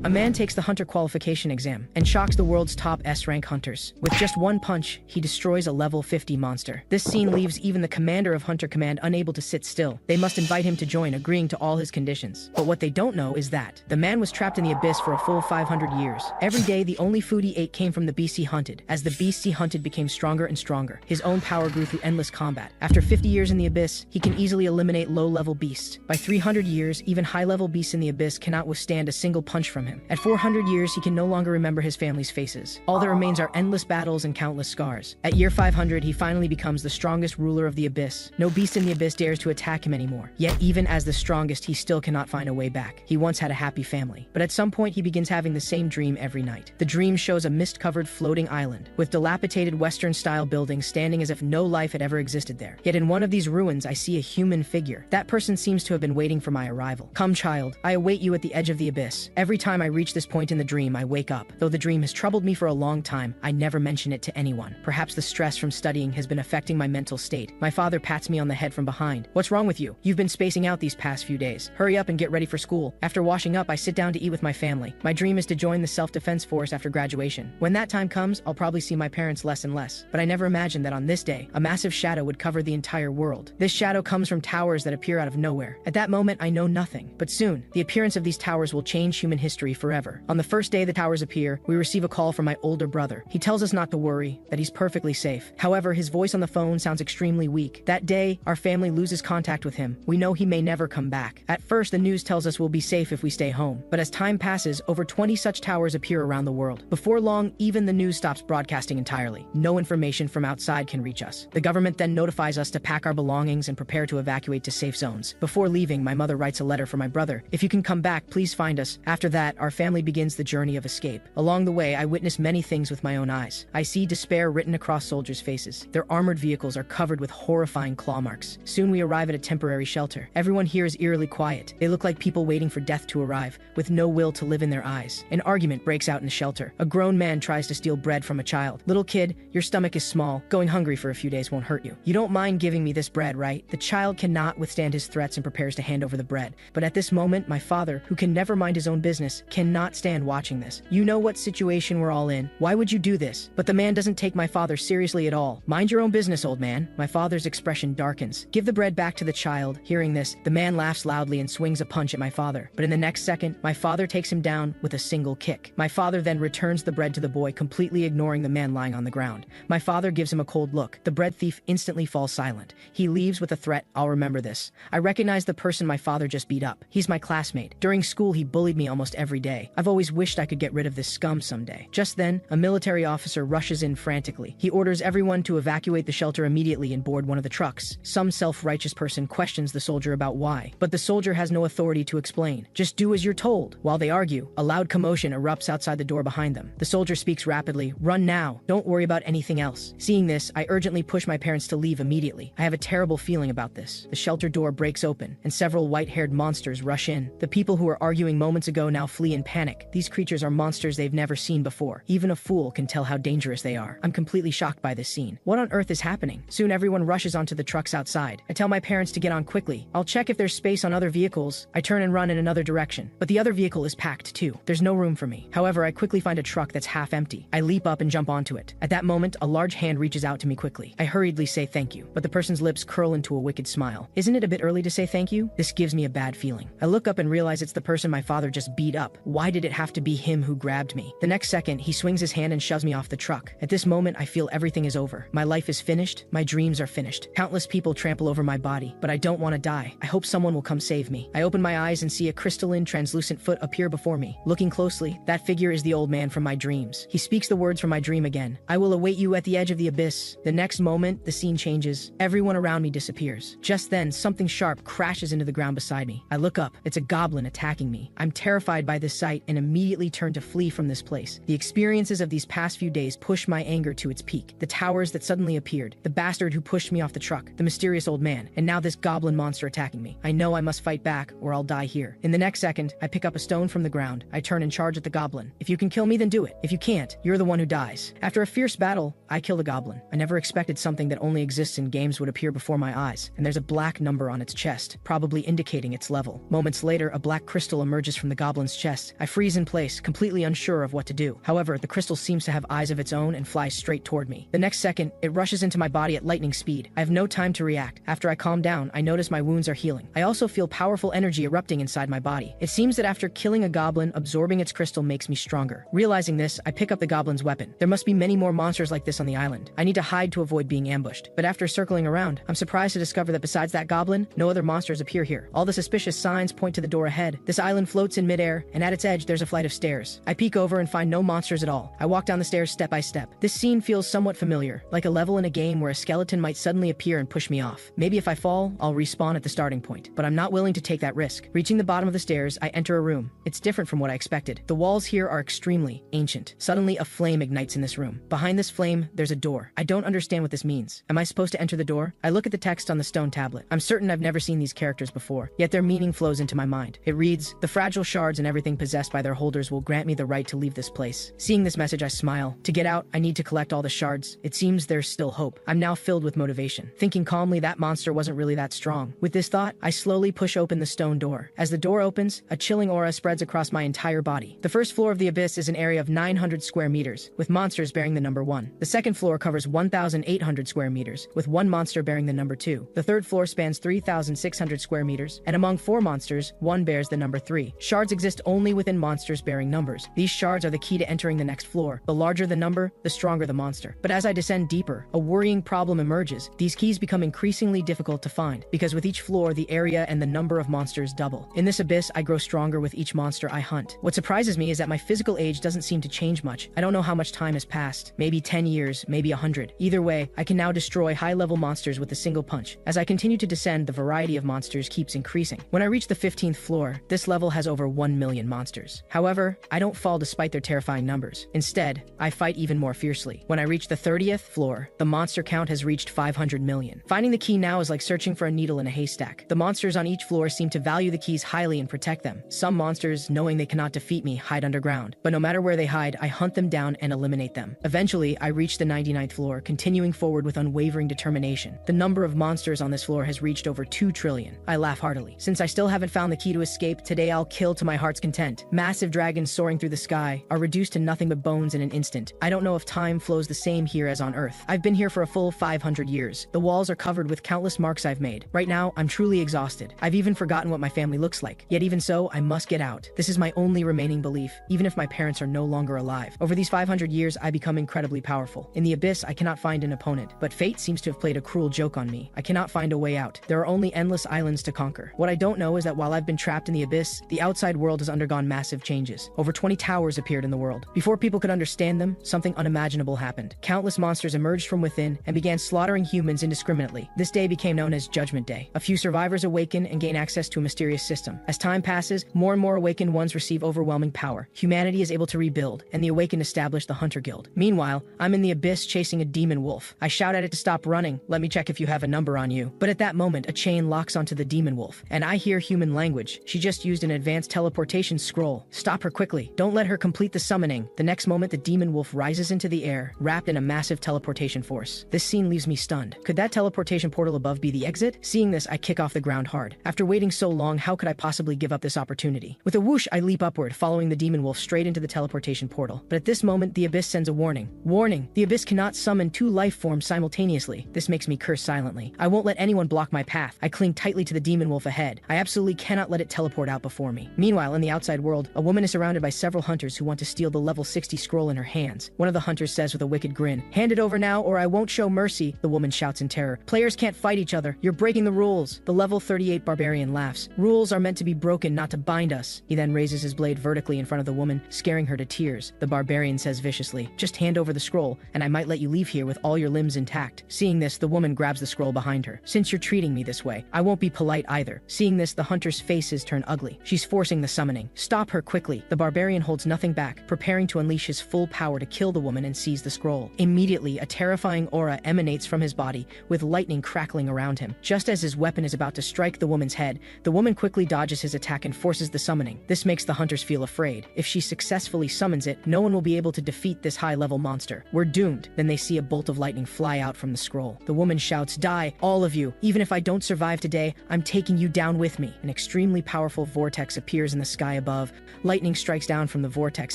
A man takes the hunter qualification exam and shocks the world's top S-rank hunters. With just one punch, he destroys a level 50 monster. This scene leaves even the commander of Hunter Command unable to sit still. They must invite him to join, agreeing to all his conditions. But what they don't know is that the man was trapped in the abyss for a full 500 years. Every day, the only food he ate came from the beasts he hunted. As the beasts he hunted became stronger and stronger, his own power grew through endless combat. After 50 years in the abyss, he can easily eliminate low-level beasts. By 300 years, even high-level beasts in the abyss cannot withstand a single punch from him. At 400 years, he can no longer remember his family's faces. All that remains are endless battles and countless scars. At year 500, he finally becomes the strongest ruler of the abyss. No beast in the abyss dares to attack him anymore. Yet even as the strongest, he still cannot find a way back. He once had a happy family. But at some point, he begins having the same dream every night. The dream shows a mist-covered floating island with dilapidated Western-style buildings standing as if no life had ever existed there. Yet in one of these ruins, I see a human figure. That person seems to have been waiting for my arrival. Come, child, I await you at the edge of the abyss. Every time I reach this point in the dream, I wake up. Though the dream has troubled me for a long time, I never mention it to anyone. Perhaps the stress from studying has been affecting my mental state. My father pats me on the head from behind. What's wrong with you? You've been spacing out these past few days. Hurry up and get ready for school. After washing up, I sit down to eat with my family. My dream is to join the self-defense force after graduation. When that time comes, I'll probably see my parents less and less. But I never imagined that on this day, a massive shadow would cover the entire world. This shadow comes from towers that appear out of nowhere. At that moment, I know nothing. But soon, the appearance of these towers will change human history forever. On the first day the towers appear, we receive a call from my older brother. He tells us not to worry, that he's perfectly safe. However, his voice on the phone sounds extremely weak. That day, our family loses contact with him. We know he may never come back. At first, the news tells us we'll be safe if we stay home. But as time passes, over 20 such towers appear around the world. Before long, even the news stops broadcasting entirely. No information from outside can reach us. The government then notifies us to pack our belongings and prepare to evacuate to safe zones. Before leaving, my mother writes a letter for my brother. If you can come back, please find us. After that, our family begins the journey of escape. Along the way, I witness many things with my own eyes. I see despair written across soldiers' faces. Their armored vehicles are covered with horrifying claw marks. Soon we arrive at a temporary shelter. Everyone here is eerily quiet. They look like people waiting for death to arrive, with no will to live in their eyes. An argument breaks out in the shelter. A grown man tries to steal bread from a child. Little kid, your stomach is small. Going hungry for a few days won't hurt you. You don't mind giving me this bread, right? The child cannot withstand his threats and prepares to hand over the bread. But at this moment, my father, who can never mind his own business, cannot stand watching this. You know what situation we're all in. Why would you do this? But the man doesn't take my father seriously at all. Mind your own business, old man. My father's expression darkens. Give the bread back to the child. Hearing this, the man laughs loudly and swings a punch at my father. But in the next second, my father takes him down with a single kick. My father then returns the bread to the boy, completely ignoring the man lying on the ground. My father gives him a cold look. The bread thief instantly falls silent. He leaves with a threat, "I'll remember this." I recognize the person my father just beat up. He's my classmate. During school, he bullied me almost every day. I've always wished I could get rid of this scum someday. Just then, a military officer rushes in frantically. He orders everyone to evacuate the shelter immediately and board one of the trucks. Some self-righteous person questions the soldier about why, but the soldier has no authority to explain. Just do as you're told. While they argue, a loud commotion erupts outside the door behind them. The soldier speaks rapidly. Run now. Don't worry about anything else. Seeing this, I urgently push my parents to leave immediately. I have a terrible feeling about this. The shelter door breaks open, and several white-haired monsters rush in. The people who were arguing moments ago now flee in panic. These creatures are monsters they've never seen before. Even a fool can tell how dangerous they are. I'm completely shocked by this scene. What on earth is happening? Soon everyone rushes onto the trucks outside. I tell my parents to get on quickly. I'll check if there's space on other vehicles. I turn and run in another direction. But the other vehicle is packed too. There's no room for me. However, I quickly find a truck that's half empty. I leap up and jump onto it. At that moment, a large hand reaches out to me quickly. I hurriedly say thank you, but the person's lips curl into a wicked smile. Isn't it a bit early to say thank you? This gives me a bad feeling. I look up and realize it's the person my father just beat up. Why did it have to be him who grabbed me? The next second, he swings his hand and shoves me off the truck. At this moment, I feel everything is over. My life is finished. My dreams are finished. Countless people trample over my body, but I don't want to die. I hope someone will come save me. I open my eyes and see a crystalline, translucent foot appear before me. Looking closely, that figure is the old man from my dreams. He speaks the words from my dream again. I will await you at the edge of the abyss. The next moment, the scene changes. Everyone around me disappears. Just then, something sharp crashes into the ground beside me. I look up. It's a goblin attacking me. I'm terrified by this sight and immediately turn to flee from this place. The experiences of these past few days push my anger to its peak. The towers that suddenly appeared, the bastard who pushed me off the truck, the mysterious old man, and now this goblin monster attacking me. I know I must fight back or I'll die here. In the next second, I pick up a stone from the ground. I turn and charge at the goblin. If you can kill me, then do it. If you can't, you're the one who dies. After a fierce battle, I kill the goblin. I never expected something that only exists in games would appear before my eyes, and there's a black number on its chest, probably indicating its level. Moments later, a black crystal emerges from the goblin's chest. test. I freeze in place, completely unsure of what to do. However, the crystal seems to have eyes of its own and flies straight toward me. The next second, it rushes into my body at lightning speed. I have no time to react. After I calm down, I notice my wounds are healing. I also feel powerful energy erupting inside my body. It seems that after killing a goblin, absorbing its crystal makes me stronger. Realizing this, I pick up the goblin's weapon. There must be many more monsters like this on the island. I need to hide to avoid being ambushed. But after circling around, I'm surprised to discover that besides that goblin, no other monsters appear here. All the suspicious signs point to the door ahead. This island floats in midair, and at its edge there's a flight of stairs. I peek over and find no monsters at all. I walk down the stairs step by step. This scene feels somewhat familiar, like a level in a game where a skeleton might suddenly appear and push me off. Maybe if I fall, I'll respawn at the starting point, but I'm not willing to take that risk. Reaching the bottom of the stairs, I enter a room. It's different from what I expected. The walls here are extremely ancient. Suddenly, a flame ignites in this room. Behind this flame, there's a door. I don't understand what this means. Am I supposed to enter the door? I look at the text on the stone tablet. I'm certain I've never seen these characters before, yet their meaning flows into my mind. It reads, "The fragile shards and everything possessed by their holders will grant me the right to leave this place." Seeing this message, I smile. To get out, I need to collect all the shards. It seems there's still hope. I'm now filled with motivation. Thinking calmly, that monster wasn't really that strong. With this thought, I slowly push open the stone door. As the door opens, a chilling aura spreads across my entire body. The first floor of the abyss is an area of 900 square meters, with monsters bearing the number 1. The second floor covers 1,800 square meters, with one monster bearing the number 2. The third floor spans 3,600 square meters, and among 4 monsters, one bears the number 3. Shards exist only within monsters bearing numbers. These shards are the key to entering the next floor. The larger the number, the stronger the monster. But as I descend deeper, a worrying problem emerges. These keys become increasingly difficult to find, because with each floor, the area and the number of monsters double. In this abyss, I grow stronger with each monster I hunt. What surprises me is that my physical age doesn't seem to change much. I don't know how much time has passed. Maybe 10 years, maybe 100. Either way, I can now destroy high-level monsters with a single punch. As I continue to descend, the variety of monsters keeps increasing. When I reach the 15th floor, this level has over 1 million monsters. However, I don't fall despite their terrifying numbers. Instead, I fight even more fiercely. When I reach the 30th floor, the monster count has reached 500 million. Finding the key now is like searching for a needle in a haystack. The monsters on each floor seem to value the keys highly and protect them. Some monsters, knowing they cannot defeat me, hide underground. But no matter where they hide, I hunt them down and eliminate them. Eventually, I reach the 99th floor, continuing forward with unwavering determination. The number of monsters on this floor has reached over 2 trillion. I laugh heartily. Since I still haven't found the key to escape, today I'll kill to my heart's content. Massive dragons soaring through the sky are reduced to nothing but bones in an instant. I don't know if time flows the same here as on Earth. I've been here for a full 500 years. The walls are covered with countless marks I've made. Right now, I'm truly exhausted. I've even forgotten what my family looks like. Yet even so, I must get out. This is my only remaining belief, even if my parents are no longer alive. Over these 500 years, I become incredibly powerful. In the abyss, I cannot find an opponent, but fate seems to have played a cruel joke on me. I cannot find a way out. There are only endless islands to conquer. What I don't know is that while I've been trapped in the abyss, the outside world has undergone massive changes. Over 20 towers appeared in the world. Before people could understand them, something unimaginable happened. Countless monsters emerged from within and began slaughtering humans indiscriminately. This day became known as Judgment Day. A few survivors awaken and gain access to a mysterious system. As time passes, more and more awakened ones receive overwhelming power. Humanity is able to rebuild, and the awakened establish the Hunter Guild. Meanwhile, I'm in the abyss chasing a demon wolf. I shout at it to stop running. Let me check if you have a number on you. But at that moment, a chain locks onto the demon wolf, and I hear human language. She just used an advanced teleportation scroll. Stop her quickly. Don't let her complete the summoning. The next moment, the demon wolf rises into the air, wrapped in a massive teleportation force. This scene leaves me stunned. Could that teleportation portal above be the exit? Seeing this, I kick off the ground hard. After waiting so long, how could I possibly give up this opportunity? With a whoosh, I leap upward, following the demon wolf straight into the teleportation portal. But at this moment, the abyss sends a warning. Warning! The abyss cannot summon 2 life forms simultaneously. This makes me curse silently. I won't let anyone block my path. I cling tightly to the demon wolf ahead. I absolutely cannot let it teleport out before me. Meanwhile, in the outside world, a woman is surrounded by several hunters who want to steal the level 60 scroll in her hands. One of the hunters says with a wicked grin, "Hand it over now or I won't show mercy." The woman shouts in terror, "Players can't fight each other. You're breaking the rules." The level 38 barbarian laughs. "Rules are meant to be broken, not to bind us." He then raises his blade vertically in front of the woman, scaring her to tears. The barbarian says viciously, "Just hand over the scroll, and I might let you leave here with all your limbs intact." Seeing this, the woman grabs the scroll behind her. "Since you're treating me this way, I won't be polite either." Seeing this, the hunter's faces turn ugly. She's forcing the summoning. "Stop her quickly." The barbarian holds nothing back, preparing to unleash his full power to kill the woman and seize the scroll. Immediately, a terrifying aura emanates from his body, with lightning crackling around him. Just as his weapon is about to strike the woman's head, the woman quickly dodges his attack and forces the summoning. This makes the hunters feel afraid. If she successfully summons it, no one will be able to defeat this high-level monster. We're doomed. Then they see a bolt of lightning fly out from the scroll. The woman shouts, "Die, all of you. Even if I don't survive today, I'm taking you down with me." An extremely powerful vortex appears in the sky above. Lightning strikes down from the vortex,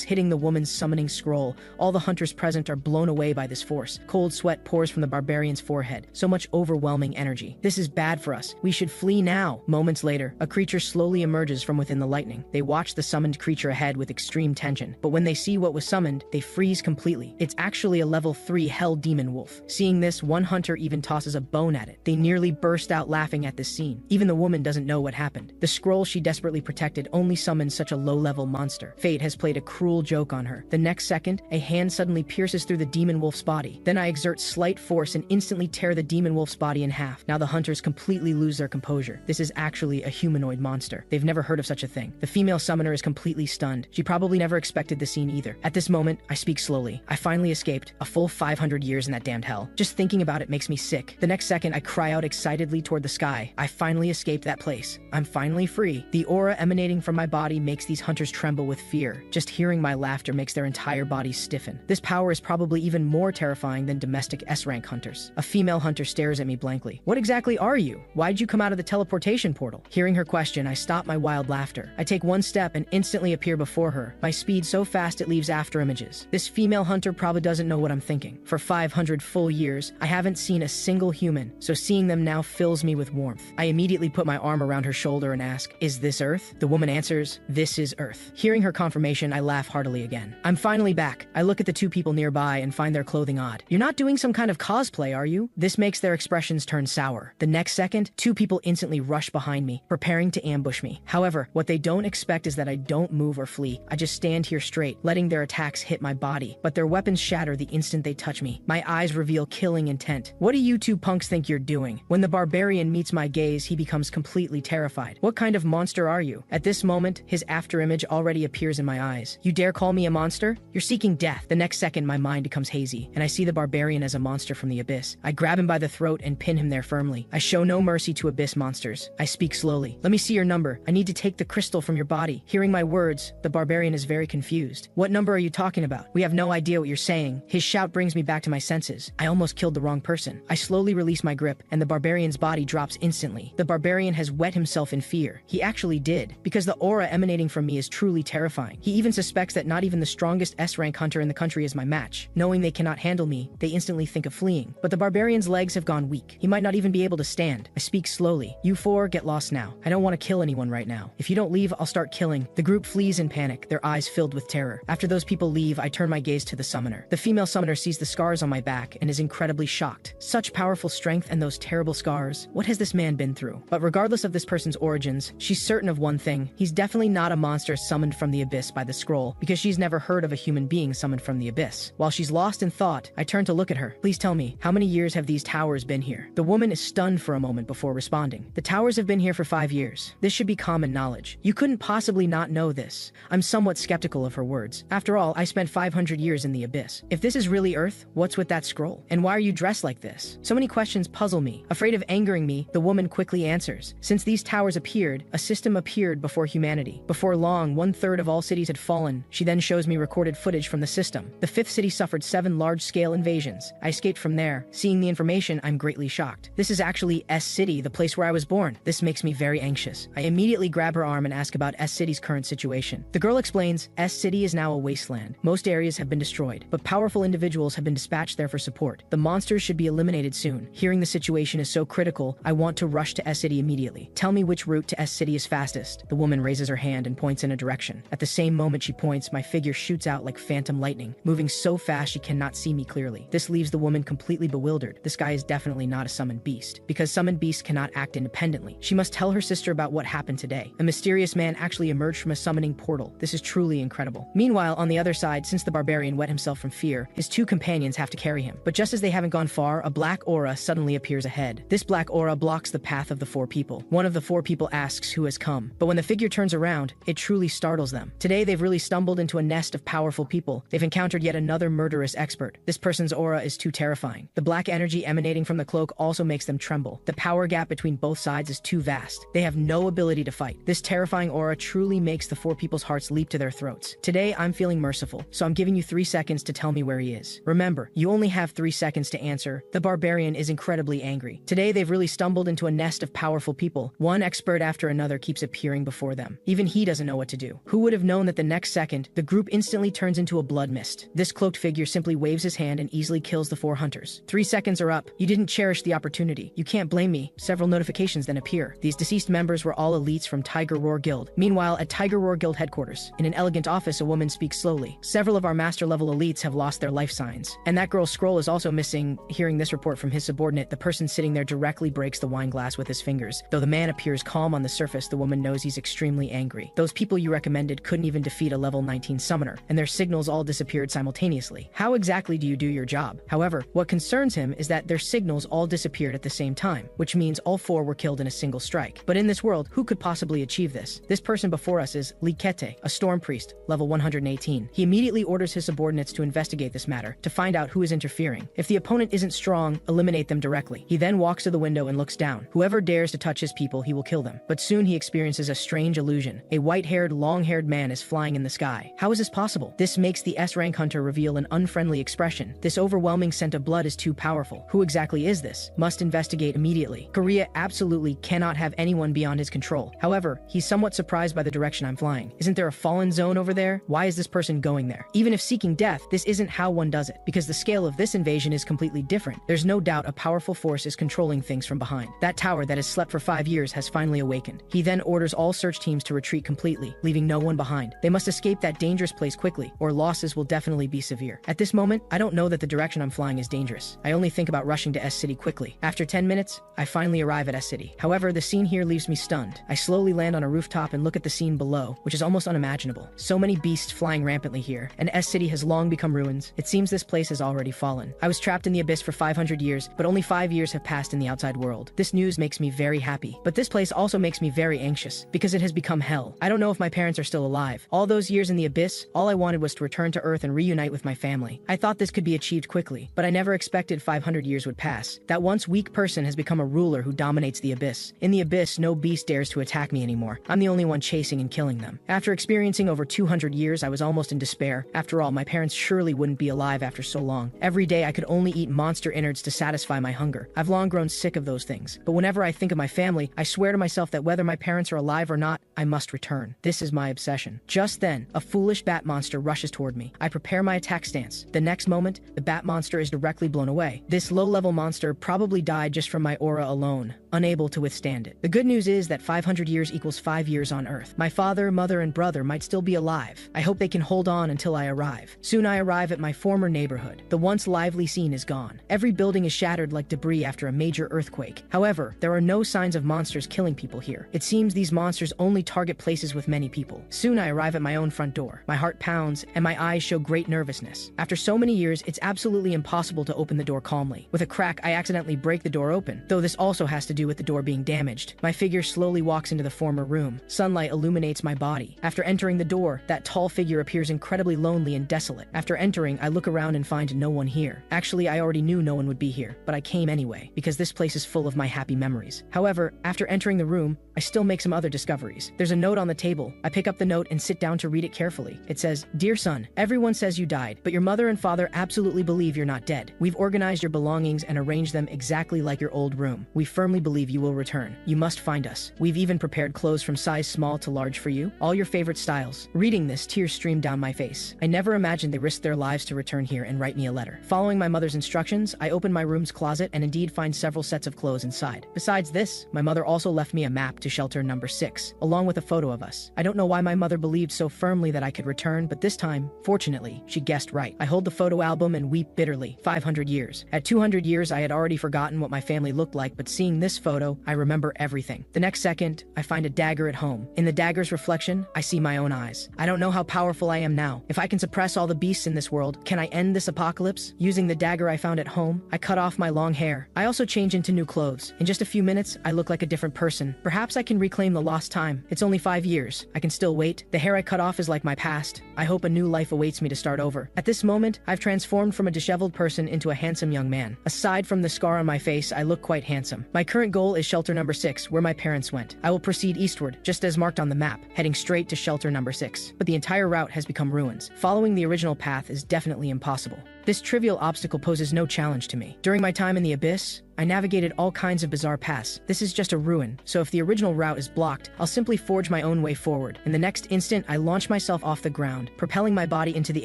hitting the woman's summoning scroll. All the hunters present are blown away by this force. Cold sweat pours from the barbarian's forehead. So much overwhelming energy. This is bad for us. We should flee now. Moments later, a creature slowly emerges from within the lightning. They watch the summoned creature ahead with extreme tension. But when they see what was summoned, they freeze completely. It's actually a level 3 hell demon wolf. Seeing this, one hunter even tosses a bone at it. They nearly burst out laughing at this scene. Even the woman doesn't know what happened. The scroll she desperately protected only summons such a low-level monster. Fate has played a cruel joke on her. The next second, a hand suddenly pierces through the demon wolf's body. Then I exert slight force and instantly tear the demon wolf's body in half. Now the hunters completely lose their composure. This is actually a humanoid monster. They've never heard of such a thing. The female summoner is completely stunned. She probably never expected the scene either. At this moment, I speak slowly. I finally escaped. A full 500 years in that damned hell. Just thinking about it makes me sick. The next second, I cry out excitedly toward the sky. I finally escaped that place. I'm finally free. The aura emanating from my body makes these hunters tremble with fear. Just hearing my laughter makes their entire bodies stiffen. This power is probably even more terrifying than domestic S-rank hunters. A female hunter stares at me blankly. What exactly are you? Why'd you come out of the teleportation portal? Hearing her question, I stop my wild laughter. I take one step and instantly appear before her. My speed so fast it leaves after images. This female hunter probably doesn't know what I'm thinking. For 500 full years, I haven't seen a single human, so seeing them now fills me with warmth. I immediately put my arm around her shoulder and ask, "Is this Earth?" The woman answers, "This is Earth." Hearing her confirmation, I laugh heartily again. I'm finally back. I look at the two people nearby and find their clothing odd. "You're not doing some kind of cosplay, are you?" This makes their expressions turn sour. The next second, two people instantly rush behind me, preparing to ambush me. However, what they don't expect is that I don't move or flee. I just stand here straight, letting their attacks hit my body. But their weapons shatter the instant they touch me. My eyes reveal killing intent. "What do you two punks think you're doing?" When the barbarian meets my gaze, he becomes completely terrified. "What kind of monster are you?" At this moment, his afterimage already appears in my eyes. "You dare call me a monster? You're seeking death." The next second, my mind becomes hazy, and I see the barbarian as a monster from the abyss. I grab him by the throat and pin him there firmly. I show no mercy to abyss monsters. I speak slowly. "Let me see your number. I need to take the crystal from your body." Hearing my words, the barbarian is very confused. "What number are you talking about? We have no idea what you're saying." His shout brings me back to my senses. I almost killed the wrong person. I slowly release my grip, and the barbarian's body drops instantly. The barbarian has wet himself in fear. He actually did, because the aura emanating from me is truly terrifying. He even suspects that not even the strongest S-rank hunter in the country is my match. Knowing they cannot handle me, they instantly think of fleeing. But the barbarian's legs have gone weak. He might not even be able to stand. I speak slowly. "You four, get lost now. I don't want to kill anyone right now. If you don't leave, I'll start killing." The group flees in panic, their eyes filled with terror. After those people leave, I turn my gaze to the summoner. The female summoner sees the scars on my back and is incredibly shocked. Such powerful strength and those terrible scars. What has this man been through? But regardless of this person's origins, she's certain of one thing. He's definitely not a monster summoned from the abyss by the scroll, because she's never heard of a human being summoned from the abyss. While she's lost in thought, I turn to look at her. "Please tell me, how many years have these towers been here?" The woman is stunned for a moment before responding. "The towers have been here for 5 years. This should be common knowledge. You couldn't possibly not know this." I'm somewhat skeptical of her words. After all, I spent 500 years in the abyss. If this is really Earth, what's with that scroll? And why are you dressed like this? So many questions puzzle me. Afraid of angering me, the woman quickly answers. "Since these towers appeared, a system appeared before humanity. Before long, 1/3 of all cities had fallen." She then shows me recorded footage from the system. The 5th city suffered 7 large-scale invasions. I escaped from there. Seeing the information, I'm greatly shocked. This is actually S City, the place where I was born. This makes me very anxious. I immediately grab her arm and ask about S City's current situation. The girl explains, "S City is now a wasteland. Most areas have been destroyed, but powerful individuals have been dispatched there for support. The monsters should be eliminated soon. Hearing the situation is so critical, I want to rush to S City immediately. Tell me which route to S City is fastest." The woman raises her hand and points in a direction. At the same moment she points, my figure shoots out like phantom lightning, moving so fast she cannot see me clearly. This leaves the woman completely bewildered. This guy is definitely not a summoned beast, because summoned beasts cannot act independently. She must tell her sister about what happened today. A mysterious man actually emerged from a summoning portal. This is truly incredible. Meanwhile, on the other side, since the barbarian wet himself from fear, his two companions have to carry him. But just as they haven't gone far, a black aura suddenly appears ahead. This black aura blocks the path of the 4 people. One of the 4 people asks who has come, but when the figure turns around, it truly startles them. Today they've really stumbled into a nest of powerful people. They've encountered yet another murderous expert. This person's aura is too terrifying. The black energy emanating from the cloak also makes them tremble. The power gap between both sides is too vast. They have no ability to fight. This terrifying aura truly makes the 4 people's hearts leap to their throats. Today I'm feeling merciful, so I'm giving you 3 seconds to tell me where he is. Remember, you only have 3 seconds to answer. The barbarian is incredibly angry. Today they've really stumbled into a nest of powerful people. One expert after another keeps appearing before them. Even he doesn't know what to do. Who would have known that the next second, the group instantly turns into a blood mist. This cloaked figure simply waves his hand and easily kills the 4 hunters. 3 seconds are up. You didn't cherish the opportunity. You can't blame me. Several notifications then appear. These deceased members were all elites from Tiger Roar Guild. Meanwhile, at Tiger Roar Guild headquarters, in an elegant office, a woman speaks slowly. Several of our master-level elites have lost their life signs. And that girl's scroll is also missing. Hearing this report from his subordinate, the person sitting there directly breaks the wine glass with his fingers. Though the man appears calm on the surface, the woman knows he's extremely angry. Those people you recommended couldn't even defeat a level 19 summoner, and their signals all disappeared simultaneously. How exactly do you do your job? However, what concerns him is that their signals all disappeared at the same time, which means all 4 were killed in a single strike. But in this world, who could possibly achieve this? This person before us is Li Kete, a storm priest, level 118. He immediately orders his subordinates to investigate this matter, to find out who is interfering. If the opponent isn't strong, eliminate them directly. He then walks to the window and looks down. Whoever dares to touch his people, he will kill them. But soon he experiences a strange illusion. A white-haired, long-haired man is flying in the sky. How is this possible? This makes the S-rank hunter reveal an unfriendly expression. This overwhelming scent of blood is too powerful. Who exactly is this? Must investigate immediately. Korea absolutely cannot have anyone beyond his control. However, he's somewhat surprised by the direction I'm flying. Isn't there a fallen zone over there? Why is this person going there? Even if seeking death, this isn't how one does it, because the scale of this invasion is completely different. There's no doubt a powerful force is controlling things from behind. That tower that has slept for 5 years has finally awakened. He then orders all search teams to retreat completely, leaving no one behind. They must escape that dangerous place quickly, or losses will definitely be severe. At this moment, I don't know that the direction I'm flying is dangerous. I only think about rushing to S-City quickly. After 10 minutes, I finally arrive at S-City. However, the scene here leaves me stunned. I slowly land on a rooftop and look at the scene below, which is almost unimaginable. So many beasts flying rampantly here, and S-City has long become ruins. It seems this place has already fallen. I was trapped in the abyss for 500 years, but only 5 years have passed in the outside world. This news makes me very happy, but this place also makes me very anxious, because it has become hell. I don't know if my parents are still alive. All those years in the abyss, all I wanted was to return to Earth and reunite with my family. I thought this could be achieved quickly, but I never expected 500 years would pass. That once weak person has become a ruler who dominates the abyss. In the abyss, no beast dares to attack me anymore. I'm the only one chasing and killing them. After experiencing over 200 years, I was almost in despair. After all, my parents surely wouldn't be alive after so long. Every day I could only eat monster innards to satisfy my hunger. I've long grown sick of those things. But whenever I think of my family, I swear to myself that whether my parents are alive or not, I must return. This is my obsession. Just then, a foolish bat monster rushes toward me. I prepare my attack stance. The next moment, the bat monster is directly blown away. This low-level monster probably died just from my aura alone, unable to withstand it. The good news is that 500 years equals 5 years on Earth. My father, mother, and brother might still be alive. I hope they can hold on until I arrive. Soon I arrive at my former neighborhood. The once lively scene is gone. Every building is shattered like debris after a major earthquake. However, there are no signs of monsters killing people here. It seems these monsters only target places with many people. Soon I arrive at my own front door. My heart pounds, and my eyes show great nervousness. After so many years, it's absolutely impossible to open the door calmly. With a crack, I accidentally break the door open, though this also has to do with the door being damaged. My figure slowly walks into the former room. Sunlight illuminates my body. After entering the door, that tall figure appears incredibly lonely and desolate. After entering, I look around and find no one here. Actually, I already knew no one would be here, but I came anyway, because this place is full of my happy memories. However, after entering the room, I still make some other discoveries. There's a note on the table. I pick up the note and sit down to read it carefully. It says, "Dear son, everyone says you died, but your mother and father absolutely believe you're not dead. We've organized your belongings and arranged them exactly like your old room. We firmly believe you will return. You must find us. We've even prepared clothes from size small to large for you. All your favorite styles." Reading this, tears streamed down my face. I never imagined they risked their lives to return here and write me a letter. Following my mother's instructions, I open my room's closet and indeed find several sets of clothes inside. Besides this, my mother also left me a map to shelter number 6, along with a photo of us. I don't know why my mother believed so firmly that I could return, but this time, fortunately, she guessed right. I hold the photo album and weep bitterly. 500 years. At 200 years, I had already forgotten what my family looked like, but seeing this photo, I remember everything. The next second, I find a dagger at home. In the dagger's reflection, I see my own eyes. I don't know how powerful I am now. If I can suppress all the beasts in this world, can I end this apocalypse? Using the dagger I found at home, I cut off my long hair. I also change into new clothes. In just a few minutes, I look like a different person. Perhaps I can reclaim the lost time. It's only 5 years. I can still wait. The hair I cut off is like my past. I hope a new life awaits me to start over. At this moment, I've transformed from a disheveled person into a handsome young man. Aside from the scar on my face, I look quite handsome. My current goal is shelter number 6, where my parents went. I will proceed eastward, just as marked on the map, heading straight to shelter number 6. But the entire route has become ruins. Following the original path is definitely impossible. This trivial obstacle poses no challenge to me. During my time in the abyss, I navigated all kinds of bizarre paths. This is just a ruin, so if the original route is blocked, I'll simply forge my own way forward. In the next instant, I launch myself off the ground, propelling my body into the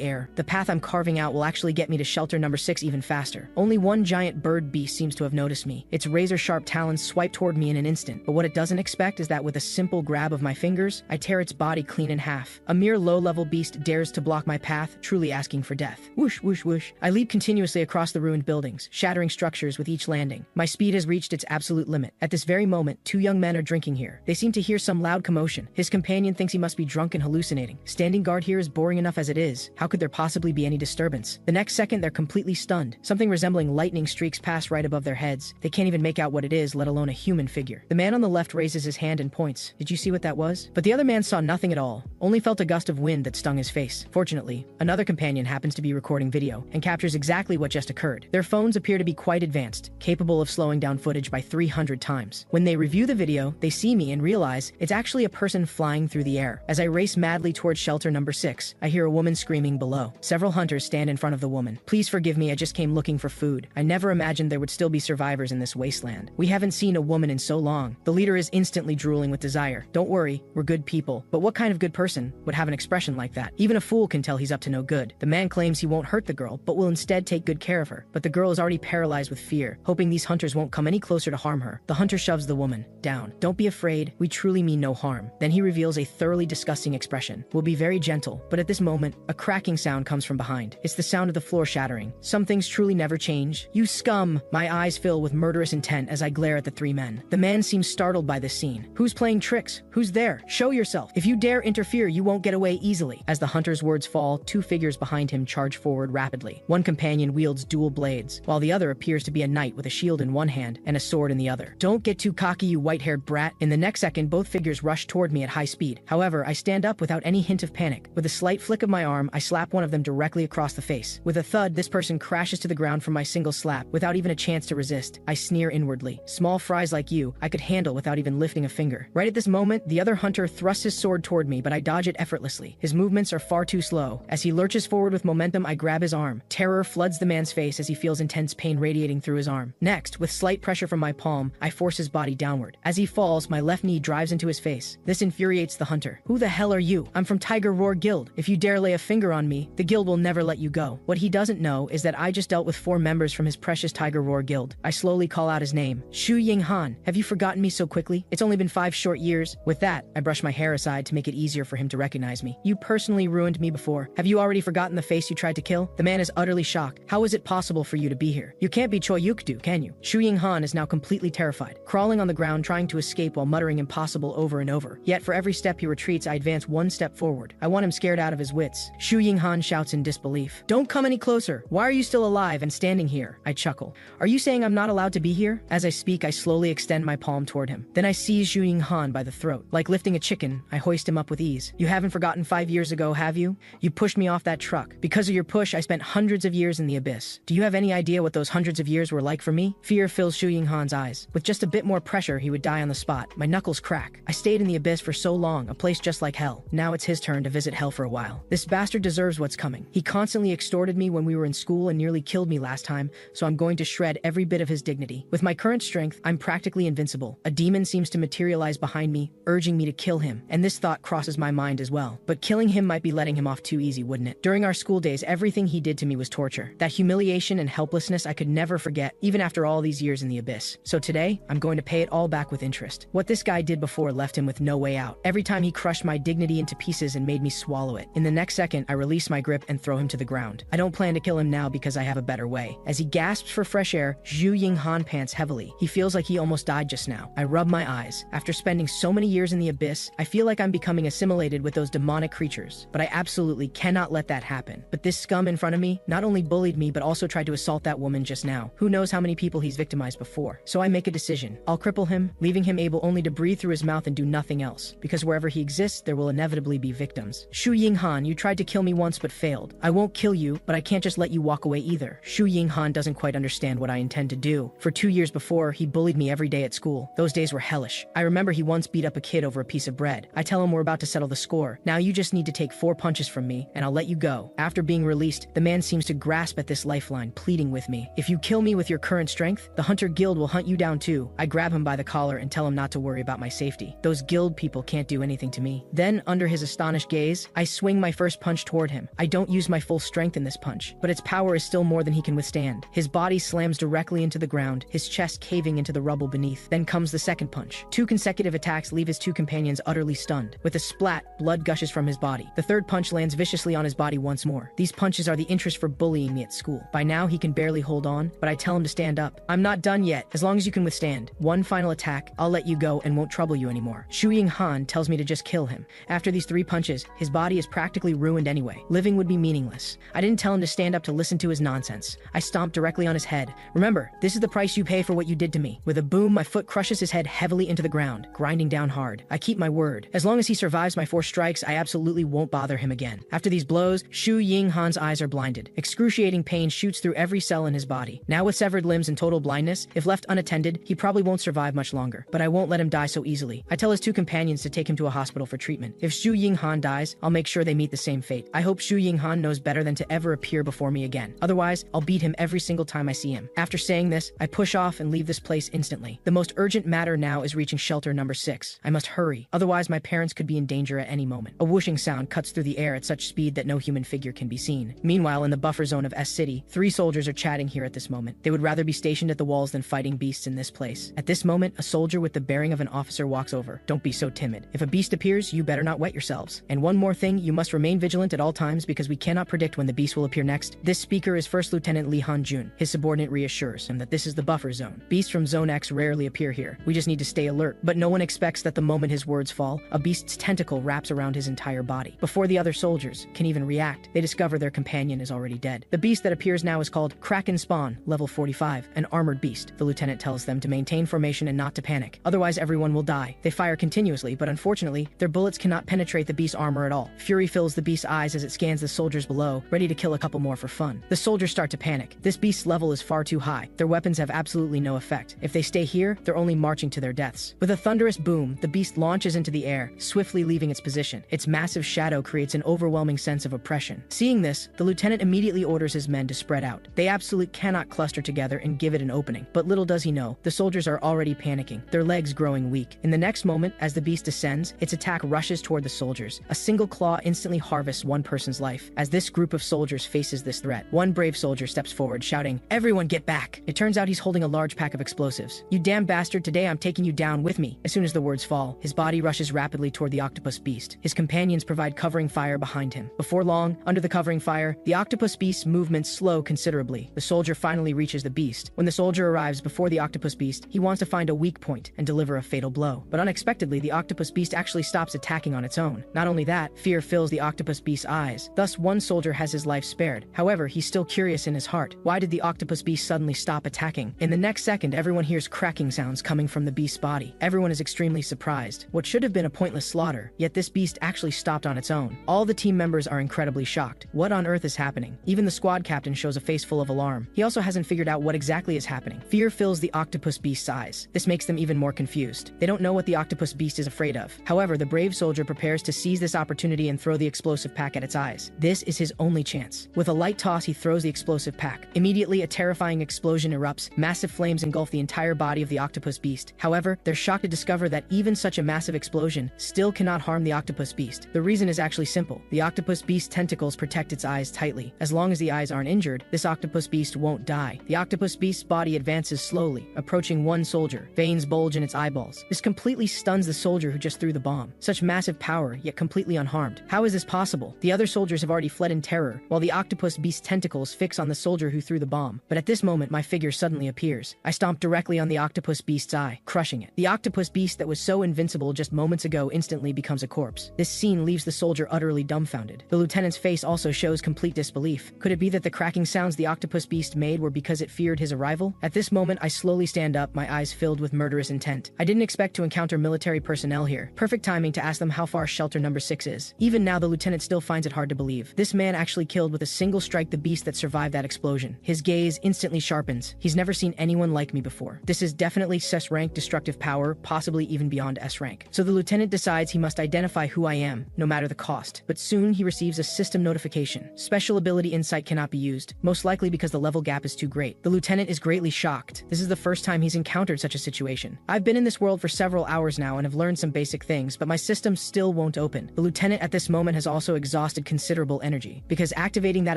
air. The path I'm carving out will actually get me to shelter number 6 even faster. Only one giant bird beast seems to have noticed me. Its razor-sharp talons swipe toward me in an instant, but what it doesn't expect is that with a simple grab of my fingers, I tear its body clean in half. A mere low-level beast dares to block my path, truly asking for death. Whoosh, whoosh, whoosh. I leap continuously across the ruined buildings, shattering structures with each landing. My speed has reached its absolute limit. At this very moment, 2 young men are drinking here. They seem to hear some loud commotion. His companion thinks he must be drunk and hallucinating. Standing guard here is boring enough as it is. How could there possibly be any disturbance? The next second, they're completely stunned. Something resembling lightning streaks past right above their heads. They can't even make out what it is, let alone a human figure. The man on the left raises his hand and points. Did you see what that was? But the other man saw nothing at all, only felt a gust of wind that stung his face. Fortunately, another companion happens to be recording video and captures exactly what just occurred. Their phones appear to be quite advanced, capable of slowing down footage by 300 times. When they review the video, they see me and realize it's actually a person flying through the air. As I race madly towards shelter number 6, I hear a woman screaming below. Several hunters stand in front of the woman. Please forgive me, I just came looking for food. I never imagined there would still be survivors in this wasteland. We haven't seen a woman in so long. The leader is instantly drooling with desire. Don't worry, we're good people. But what kind of good person would have an expression like that? Even a fool can tell he's up to no good. The man claims he won't hurt the girl, but will instead take good care of her. But the girl is already paralyzed with fear, hoping these hunters won't come any closer to harm her. The hunter shoves the woman down. Don't be afraid, we truly mean no harm. Then he reveals a thoroughly disgusting expression. We'll be very gentle. But at this moment, a cracking sound comes from behind. It's the sound of the floor shattering. Some things truly never change. You scum! My eyes fill with murderous intent as I glare at the 3 men. The man seems startled by this scene. Who's playing tricks? Who's there? Show yourself. If you dare interfere, you won't get away easily. As the hunter's words fall, 2 figures behind him charge forward rapidly. One companion wields dual blades, while the other appears to be a knight with a shield in one hand and a sword in the other. Don't get too cocky, you white-haired brat. In the next second, both figures rush toward me at high speed. However, I stand up without any hint of panic. With a slight flick of my arm, I slap one of them directly across the face. With a thud, this person crashes to the ground from my single slap, without even a chance to resist. I sneer inwardly. Small fries like you, I could handle without even lifting a finger. Right at this moment, the other hunter thrusts his sword toward me, but I dodge it effortlessly. His movements are far too slow. As he lurches forward with momentum, I grab his arm. Terror floods the man's face as he feels intense pain radiating through his arm. Next, with slight pressure from my palm, I force his body downward. As he falls, my left knee drives into his face. This infuriates the hunter. Who the hell are you? I'm from Tiger Roar Guild. If you dare lay a finger on me, the guild will never let you go. What he doesn't know is that I just dealt with 4 members from his precious Tiger Roar Guild. I slowly call out his name. Shu Ying Han. Have you forgotten me so quickly? It's only been 5 short years. With that, I brush my hair aside to make it easier for him to recognize me. You personally ruined me before. Have you already forgotten the face you tried to kill? The man is utterly shocked. How is it possible for you to be here? You can't be Choi Yukdu, can you? Shu Ying Han is now completely terrified, crawling on the ground trying to escape while muttering impossible over and over. Yet for every step he retreats, I advance 1 step forward. I want him scared out of his wits. Shu Ying Han shouts in disbelief. Don't come any closer. Why are you still alive and standing here? I chuckle. Are you saying I'm not allowed to be here? As I speak, I slowly extend my palm toward him. Then I seize Shu Ying Han by the throat. Like lifting a chicken, I hoist him up with ease. You haven't forgotten 5 years ago, have you? You pushed me off that truck. Because of your push, I spent hundreds of years in the abyss. Do you have any idea what those hundreds of years were like for me? Fear fills Shu Ying Han's eyes. With just a bit more pressure, he would die on the spot. My knuckles crack. I stayed in the abyss for so long, a place just like hell. Now it's his turn to visit hell for a while. This bastard deserves what's coming. He constantly extorted me when we were in school and nearly killed me last time, so I'm going to shred every bit of his dignity. With my current strength, I'm practically invincible. A demon seems to materialize behind me, urging me to kill him, and this thought crosses my mind as well. But killing him might be letting him off too easy, wouldn't it? During our school days, everything he did to me was torture. That humiliation and helplessness I could never forget, even after all these years in the abyss. So today, I'm going to pay it all back with interest. What this guy did before left him with no way out. Every time he crushed my dignity into pieces and made me swallow it. In the next second, I release my grip and throw him to the ground. I don't plan to kill him now because I have a better way. As he gasps for fresh air, Shu Ying Han pants heavily. He feels like he almost died just now. I rub my eyes. After spending so many years in the abyss, I feel like I'm becoming assimilated with those demonic creatures. But I absolutely cannot let that happen. But this scum in front of me not only bullied me but also tried to assault that woman just now. Who knows how many people he's victimized before. So I make a decision. I'll cripple him, leaving him able only to breathe through his mouth and do nothing else. Because wherever he exists, there will inevitably be victims. Shu Ying-han, you tried to kill me once but failed. I won't kill you, but I can't just let you walk away either. Shu Ying-han doesn't quite understand what I intend to do. For 2 years before, he bullied me every day at school. Those days were hellish. I remember he once beat up a kid over a piece of bread. I tell him we're about to settle the score. Now you just need to take 4 punches from me, and I'll let you go. After being released, the man seems to grasp at this lifeline, pleading with me. If you kill me with your current strength, the Hunter Guild will hunt you down too. I grab him by the collar and tell him not to worry about my safety. Those guild people can't do anything to me. Then, under his astonished gaze, I swing my first punch toward him. I don't use my full strength in this punch, but its power is still more than he can withstand. His body slams directly into the ground, his chest caving into the rubble beneath. Then comes the second punch. 2 consecutive attacks leave his 2 companions utterly stunned. With a splat, blood gushes from his body. The third punch lands viciously on his body once more. These punches are the interest for bullying me at school. By now, he can barely hold on, but I tell him to stand up. I'm not done yet, as long as you can withstand. One final attack, I'll let you go and won't trouble you anymore. Shu Ying-han tells me to just kill him. After these 3 punches, his body is practically ruined anyway. Living would be meaningless. I didn't tell him to stand up to listen to his nonsense. I stomped directly on his head. Remember, this is the price you pay for what you did to me. With a boom, my foot crushes his head heavily into the ground, grinding down hard. I keep my word. As long as he survives my 4 strikes, I absolutely won't bother him again. After these blows, Shu Ying-han's eyes are blinded. Excruciating pain shoots through every cell in his body. Now with severed limbs and total blindness, if left unattended, he probably won't survive much longer. But I won't let him die so easily. I tell his 2 companions to take him to a hospital for treatment. If Shu Ying-han dies, I'll make sure they meet the same fate. I hope Shu Ying-han knows better than to ever appear before me again. Otherwise, I'll beat him every single time I see him. After saying this, I push off and leave this place instantly. The most urgent matter now is reaching shelter number 6. I must hurry, otherwise my parents could be in danger at any moment. A whooshing sound cuts through the air at such speed that no human figure can be seen. Meanwhile, in the buffer zone of S City, 3 soldiers are chatting here at this moment. They would rather be stationed at the walls than fighting beasts in this place. At this moment, a soldier with the bearing of an officer walks over. Don't be so timid. If a beast appears, you better not wet yourselves. And one more thing, you must remain vigilant at all times because we cannot predict when the beast will appear next. This speaker is First Lieutenant Lee Han-jun. His subordinate reassures him that this is the buffer zone. Beasts from Zone X rarely appear here. We just need to stay alert. But no one expects that the moment his words fall, a beast's tentacle wraps around his entire body. Before the other soldiers can even react, they discover their companion is already dead. The beast that appears now is called Kraken Spawn, level 45, an armored beast. The lieutenant tells them to maintain formation and not to panic. Otherwise, everyone will die. They fire continuously, but unfortunately, their bullets cannot penetrate the beast's armor at all. Fury fills the beast's eyes as it scans the soldiers below, ready to kill a couple more for fun. The soldiers start to panic. This beast's level is far too high. Their weapons have absolutely no effect. If they stay here, they're only marching to their deaths. With a thunderous boom, the beast launches into the air, swiftly leaving its position. Its massive shadow creates an overwhelming sense of oppression. Seeing this, the lieutenant immediately orders his men to spread out. They absolutely cannot cluster together and give it an opening. But little does he know, the soldiers are already panicking, their legs growing weak. In the next moment, as the beast descends, its attack rushes toward the soldiers. A single claw instantly harvests one person's life. As this group of soldiers faces this threat, one brave soldier steps forward, shouting, "Everyone get back!" It turns out he's holding a large pack of explosives. "You damn bastard, today I'm taking you down with me." As soon as the words fall, his body rushes rapidly toward the octopus beast. His companions provide covering fire behind him. Before long, under the covering fire, the octopus beast's movements slow considerably. The soldier finally reaches the beast. When the soldier arrives before the octopus beast, he wants to find a weak point and deliver a fatal blow. But unexpectedly, the octopus beast actually stops attacking on its own. Not only that, fear fills the octopus beast's eyes. Thus, one soldier has his life spared. However, he's still curious in his heart. Why did the octopus beast suddenly stop attacking? In the next second, everyone hears cracking sounds coming from the beast's body. Everyone is extremely surprised. What should have been a pointless slaughter, yet this beast actually stopped on its own. All the team members are incredibly shocked. What on earth is happening? Even the squad captain shows a face full of alarm. He also hasn't figured out what exactly is happening. Fear fills the octopus beast's eyes. This makes them even more confused. They don't know what the octopus beast is afraid of. However, the brave soldier prepares to seize this opportunity and throw the explosive pack at its eyes. This is his only chance. With a light toss, he throws the explosive pack. Immediately, a terrifying explosion erupts. Massive flames engulf the entire body of the octopus beast. However, they're shocked to discover that even such a massive explosion still cannot harm the octopus beast. The reason is actually simple. The octopus beast's tentacles protect its eyes tightly. As long as the eyes aren't injured, this octopus beast won't die. The octopus beast's body advances slowly, approaching one soldier. Veins bulge in its eyeballs. This completely stuns the soldier who just threw the bomb. Such massive power, yet completely unharmed. How is this possible? The other soldiers have already fled in terror, while the octopus beast's tentacles fix on the soldier who threw the bomb. But at this moment, my figure suddenly appears. I stomp directly on the octopus beast's eye, crushing it. The octopus beast that was so invincible just moments ago instantly becomes a corpse. This scene leaves the soldier utterly dumbfounded. The lieutenant's face also shows complete disbelief. Could it be that the cracking sounds the octopus beast made were because it feared his arrival? At this moment, I slowly stand up, my eyes filled with murderous intent. I didn't expect to encounter military personnel here. Perfect timing to ask them how far shelter number 6 is. Even Even now, the lieutenant still finds it hard to believe. This man actually killed with a single strike the beast that survived that explosion. His gaze instantly sharpens. He's never seen anyone like me before. This is definitely S rank destructive power, possibly even beyond S rank. So the lieutenant decides he must identify who I am, no matter the cost. But soon he receives a system notification. Special ability insight cannot be used, most likely because the level gap is too great. The lieutenant is greatly shocked. This is the first time he's encountered such a situation. I've been in this world for several hours now and have learned some basic things, but my system still won't open. The lieutenant at this moment has also exhausted considerable energy, because activating that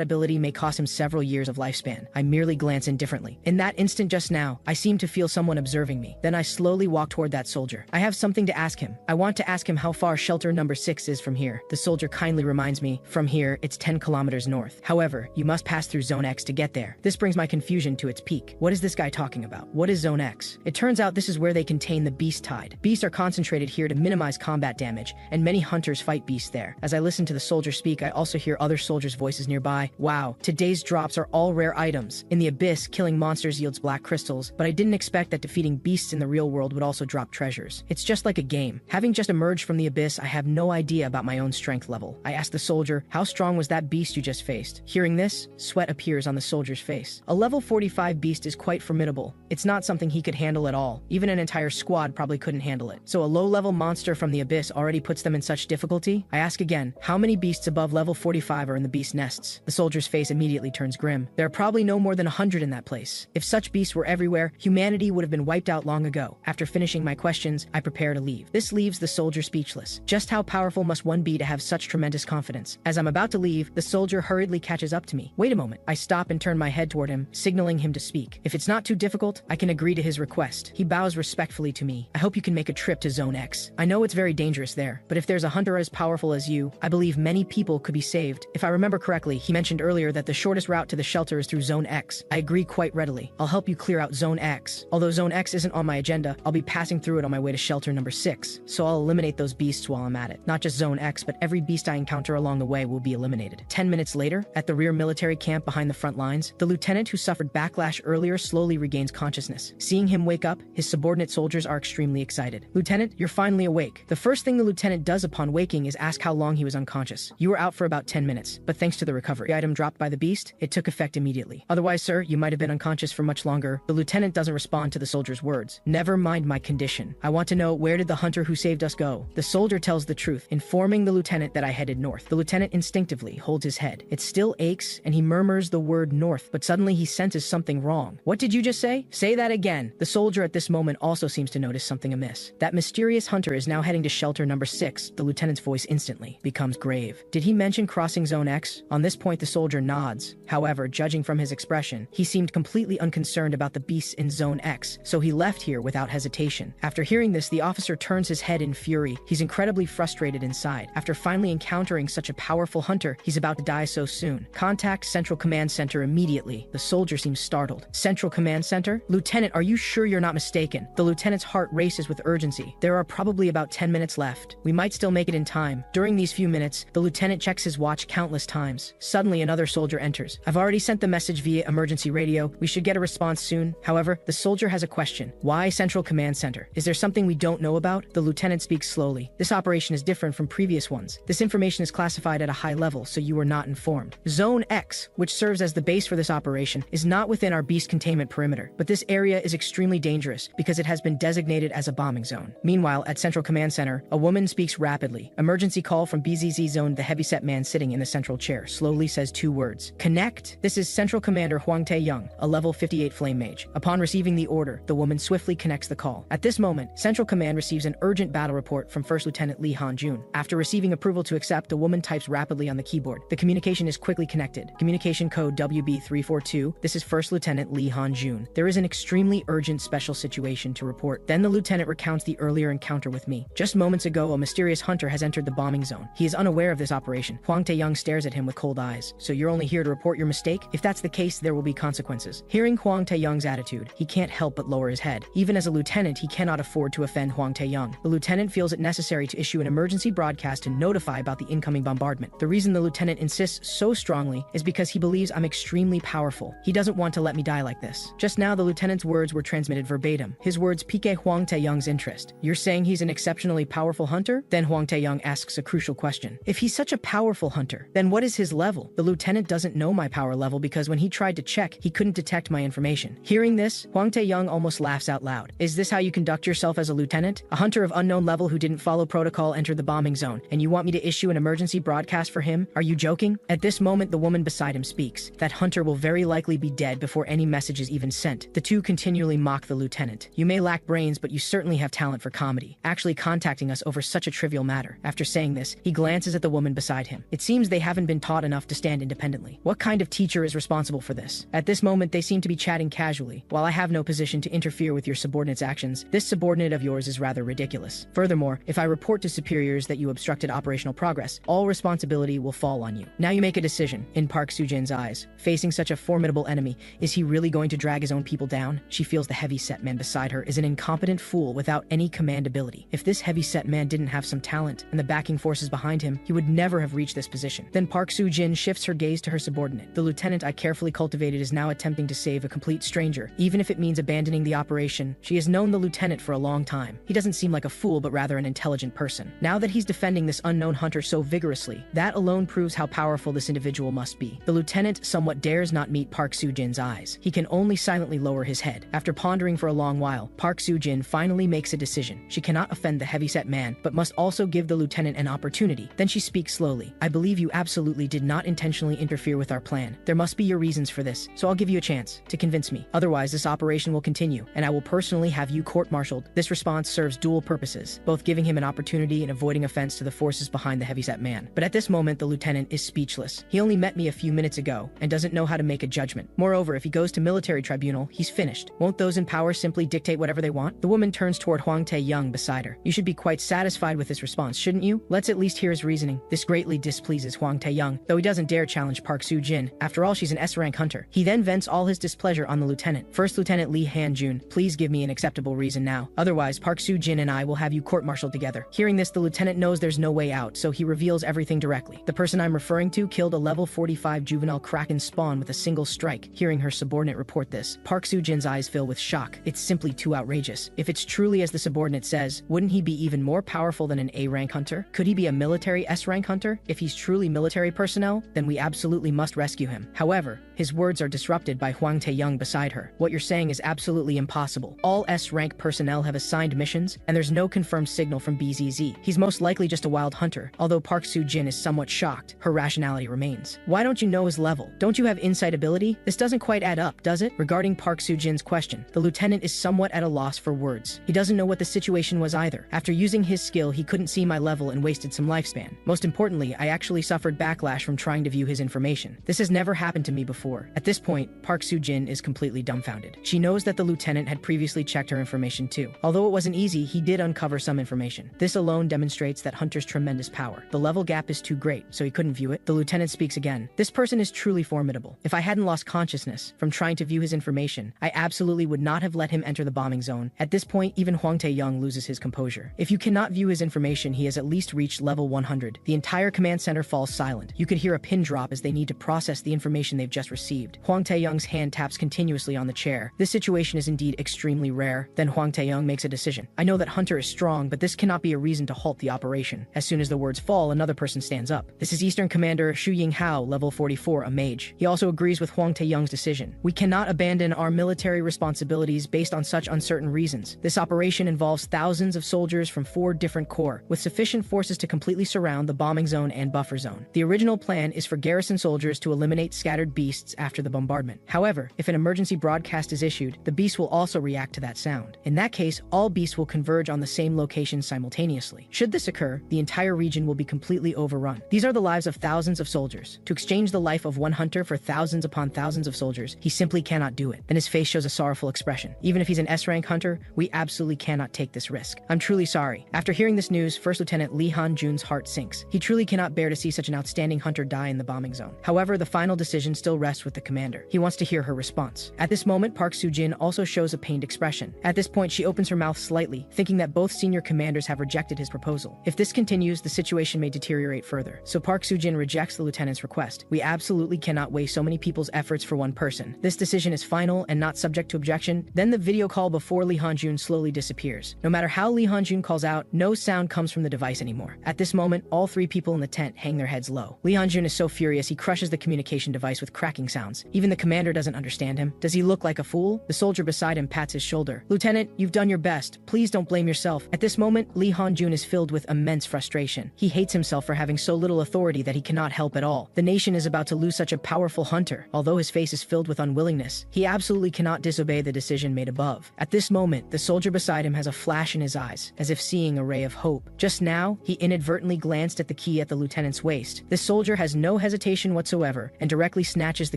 ability may cost him several years of lifespan. I merely glance indifferently. In that instant just now, I seem to feel someone observing me. Then I slowly walk toward that soldier. I have something to ask him. I want to ask him how far shelter number 6 is from here. The soldier kindly reminds me, from here, it's 10 kilometers north. However, you must pass through Zone X to get there. This brings my confusion to its peak. What is this guy talking about? What is Zone X? It turns out this is where they contain the beast tide. Beasts are concentrated here to minimize combat damage, and many hunters fight beasts there. As I listen to the soldier speak, I also hear other soldiers' voices nearby. Wow, today's drops are all rare items. In the abyss, killing monsters yields black crystals, but I didn't expect that defeating beasts in the real world would also drop treasures. It's just like a game. Having just emerged from the abyss, I have no idea about my own strength level. I ask the soldier, how strong was that beast you just faced? Hearing this, sweat appears on the soldier's face. A level 45 beast is quite formidable. It's not something he could handle at all. Even an entire squad probably couldn't handle it. So a low-level monster from the abyss already puts them in such difficulty? I ask again, how many beasts above level 45 are in the beast nests? The soldier's face immediately turns grim. There are probably no more than 100 in that place. If such beasts were everywhere, humanity would have been wiped out long ago. After finishing my questions, I prepare to leave. This leaves the soldier speechless. Just how powerful must one be to have such tremendous confidence? As I'm about to leave, the soldier hurriedly catches up to me. Wait a moment. I stop and turn my head toward him, signaling him to speak. If it's not too difficult, I can agree to his request. He bows respectfully to me. I hope you can make a trip to Zone X. I know it's very dangerous there, but if there's a hunter as powerful as you, I believe many people could be saved. If I remember correctly, he mentioned earlier that the shortest route to the shelter is through Zone X. I agree quite readily. I'll help you clear out Zone X. Although Zone X isn't on my agenda, I'll be passing through it on my way to shelter number 6, so I'll eliminate those beasts while I'm at it. Not just Zone X, but every beast I encounter along the way will be eliminated. 10 minutes later, at the rear military camp behind the front lines, the lieutenant who suffered backlash earlier slowly regains consciousness. Seeing him wake up, his subordinate soldiers are extremely excited. Lieutenant, you're finally awake. The first thing the lieutenant does upon waking is ask how long he was unconscious. You were out for about 10 minutes, but thanks to the recovery item dropped by the beast, it took effect immediately. Otherwise, sir, you might have been unconscious for much longer. The lieutenant doesn't respond to the soldier's words. Never mind my condition. I want to know, where did the hunter who saved us go? The soldier tells the truth, informing the lieutenant that I headed north. The lieutenant instinctively holds his head. It still aches, and he murmurs the word north, but suddenly he senses something wrong. What did you just say? Say that again. The soldier at this moment also seems to notice something amiss. That mysterious hunter is now heading to shelter number 6. The lieutenant's voice instantly becomes grave. Did he mention crossing Zone X? On this point, the soldier nods. However, judging from his expression, he seemed completely unconcerned about the beasts in Zone X, so he left here without hesitation. After hearing this, the officer turns his head in fury. He's incredibly frustrated inside. After finally encountering such a powerful hunter, he's about to die so soon. Contact Central Command Center immediately. The soldier seems startled. Central Command Center? Lieutenant, are you sure you're not mistaken? The lieutenant's heart races with urgency. There are probably about 10 minutes left. We might still make it in time. During these few minutes, the lieutenant checks his watch countless times. Suddenly, another soldier enters. I've already sent the message via emergency radio. We should get a response soon. However, the soldier has a question. Why Central Command Center? Is there something we don't know about? The lieutenant speaks slowly. This operation is different from previous ones. This information is classified at a high level, so you were not informed. Zone X, which serves as the base for this operation, is not within our beast containment perimeter, but this area is extremely dangerous because it has been designated as a bombing zone. Meanwhile, at Central Command Center, a woman speaks rapidly. Emergency call from BZZ zone. The heavyset man sitting in the central chair slowly says 2 words. Connect. This is Central Commander Hwang Tae-young, a level 58 flame mage. Upon receiving the order, the woman swiftly connects the call. At this moment, Central Command receives an urgent battle report from First Lieutenant Lee Han-jun. After receiving approval to accept, the woman types rapidly on the keyboard. The communication is quickly connected. Communication code WB342. This is First Lieutenant Lee Han-jun. There is an extremely urgent special situation to report. Then the lieutenant recounts the earlier encounter with me. Just moments ago, a mysterious hunter has entered the bombing zone. He is unaware of this operation. Hwang Tae-young stares at him with cold eyes. So you're only here to report your mistake? If that's the case, there will be consequences. Hearing Hwang Tae-young's attitude, he can't help but lower his head. Even as a lieutenant, he cannot afford to offend Hwang Tae-young. The lieutenant feels it necessary to issue an emergency broadcast to notify about the incoming bombardment. The reason the lieutenant insists so strongly is because he believes I'm extremely powerful. He doesn't want to let me die like this. Just now, the lieutenant's words were transmitted verbatim. His words pique Hwang Tae-young's interest. You're saying he's an exceptionally powerful hunter? Then Hwang Tae-young asks a crucial crucial question. If he's such a powerful hunter, then what is his level? The lieutenant doesn't know my power level because when he tried to check, he couldn't detect my information. Hearing this, Hwang Tae-young almost laughs out loud. Is this how you conduct yourself as a lieutenant? A hunter of unknown level who didn't follow protocol entered the bombing zone, and you want me to issue an emergency broadcast for him? Are you joking? At this moment, the woman beside him speaks. That hunter will very likely be dead before any message is even sent. The two continually mock the lieutenant. You may lack brains, but you certainly have talent for comedy, actually contacting us over such a trivial matter. After saying this, he glances at the woman beside him. It seems they haven't been taught enough to stand independently. What kind of teacher is responsible for this? At this moment, they seem to be chatting casually. While I have no position to interfere with your subordinate's actions, this subordinate of yours is rather ridiculous. Furthermore, if I report to superiors that you obstructed operational progress, all responsibility will fall on you. Now you make a decision. In Park Soo-jin's eyes, facing such a formidable enemy, is he really going to drag his own people down? She feels the heavy-set man beside her is an incompetent fool without any command ability. If this heavy-set man didn't have some talent and the backing forces behind him, he would never have reached this position. Then Park Soo-jin shifts her gaze to her subordinate. The lieutenant I carefully cultivated is now attempting to save a complete stranger, even if it means abandoning the operation. She has known the lieutenant for a long time. He doesn't seem like a fool, but rather an intelligent person. Now that he's defending this unknown hunter so vigorously, that alone proves how powerful this individual must be. The lieutenant somewhat dares not meet Park Soo-jin's eyes. He can only silently lower his head. After pondering for a long while, Park Soo-jin finally makes a decision. She cannot offend the heavyset man, but must also give the lieutenant an opportunity. Then she speaks slowly. I believe you absolutely did not intentionally interfere with our plan. There must be your reasons for this, so I'll give you a chance to convince me. Otherwise, this operation will continue, and I will personally have you court-martialed. This response serves dual purposes, both giving him an opportunity and avoiding offense to the forces behind the heavyset man. But at this moment, the lieutenant is speechless. He only met me a few minutes ago and doesn't know how to make a judgment. Moreover, if he goes to military tribunal, he's finished. Won't those in power simply dictate whatever they want? The woman turns toward Hwang Tae-young beside her. You should be quite satisfied with this response, shouldn't you? Let's at least hear his reasoning. This greatly displeases Hwang Tae-young, though he doesn't dare challenge Park Soo-jin. After all, she's an S-rank hunter. He then vents all his displeasure on the lieutenant. First Lieutenant Lee Han-jun, please give me an acceptable reason now. Otherwise, Park Soo-jin and I will have you court-martialed together. Hearing this, the lieutenant knows there's no way out, so he reveals everything directly. The person I'm referring to killed a level 45 juvenile kraken spawn with a single strike. Hearing her subordinate report this, Park Soo-jin's eyes fill with shock. It's simply too outrageous. If it's truly as the subordinate says, wouldn't he be even more powerful than an A-rank hunter? Could he be a military S-rank hunter? If he's truly military personnel, then we absolutely must rescue him. However, his words are disrupted by Hwang Tae-young beside her. What you're saying is absolutely impossible. All S-rank personnel have assigned missions, and there's no confirmed signal from BZZ. He's most likely just a wild hunter. Although Park Soo-jin is somewhat shocked, her rationality remains. Why don't you know his level? Don't you have insight ability? This doesn't quite add up, does it? Regarding Park Soo-jin's question, the lieutenant is somewhat at a loss for words. He doesn't know what the situation was either. After using his skill, he couldn't see my level and wasted some lifespan. Most importantly, I actually suffered backlash from trying to view his information. This has never happened to me before. At this point, Park Soo-jin is completely dumbfounded. She knows that the lieutenant had previously checked her information too. Although it wasn't easy, he did uncover some information. This alone demonstrates that Hunter's tremendous power. The level gap is too great, so he couldn't view it. The lieutenant speaks again. This person is truly formidable. If I hadn't lost consciousness from trying to view his information, I absolutely would not have let him enter the bombing zone. At this point, even Hwang Tae-young loses his composure. If you cannot view his information, he has at least reached level 100. The entire command center falls silent. You could hear a pin drop as they need to process the information they've just received. Hwang Tae-young's hand taps continuously on the chair. This situation is indeed extremely rare. Then Hwang Tae-young makes a decision. I know that Hunter is strong, but this cannot be a reason to halt the operation. As soon as the words fall, another person stands up. This is Eastern Commander Shu Ying-hao, level 44, a mage. He also agrees with Hwang Tae-young's decision. We cannot abandon our military responsibilities based on such uncertain reasons. This operation involves thousands of soldiers from 4 different corps, with sufficient forces to completely surround the bombing zone and buffer zone. The original plan is for garrison soldiers to eliminate scattered beasts after the bombardment. However, if an emergency broadcast is issued, the beasts will also react to that sound. In that case, all beasts will converge on the same location simultaneously. Should this occur, the entire region will be completely overrun. These are the lives of thousands of soldiers. To exchange the life of one hunter for thousands upon thousands of soldiers, he simply cannot do it. Then his face shows a sorrowful expression. Even if he's an S-rank hunter, we absolutely cannot take this risk. I'm truly sorry. After hearing this news, First Lieutenant Lee Han-jun's heart sinks. He truly cannot bear to see such an outstanding hunter die in the bombing zone. However, the final decision still rests with the commander. He wants to hear her response. At this moment, Park Soo-jin also shows a pained expression. At this point, she opens her mouth slightly, thinking that both senior commanders have rejected his proposal. If this continues, the situation may deteriorate further. So Park Soo-jin rejects the lieutenant's request. We absolutely cannot waste so many people's efforts for one person. This decision is final and not subject to objection. Then the video call before Lee Han-jun slowly disappears. No matter how Lee Han-jun calls out, no sound comes from the device anymore. At this moment, all three people in the tent hang their heads low. Lee Han-jun is so furious he crushes the communication device with cracking sounds. Even the commander doesn't understand him. Does he look like a fool? The soldier beside him pats his shoulder. Lieutenant, you've done your best. Please don't blame yourself. At this moment, Lee Han-jun is filled with immense frustration. He hates himself for having so little authority that he cannot help at all. The nation is about to lose such a powerful hunter. Although his face is filled with unwillingness, he absolutely cannot disobey the decision made above. At this moment, the soldier beside him has a flash in his eyes, as if seeing a ray of hope. Just now, he inadvertently glanced at the key at the lieutenant's waist. This soldier has no hesitation whatsoever and directly snatches the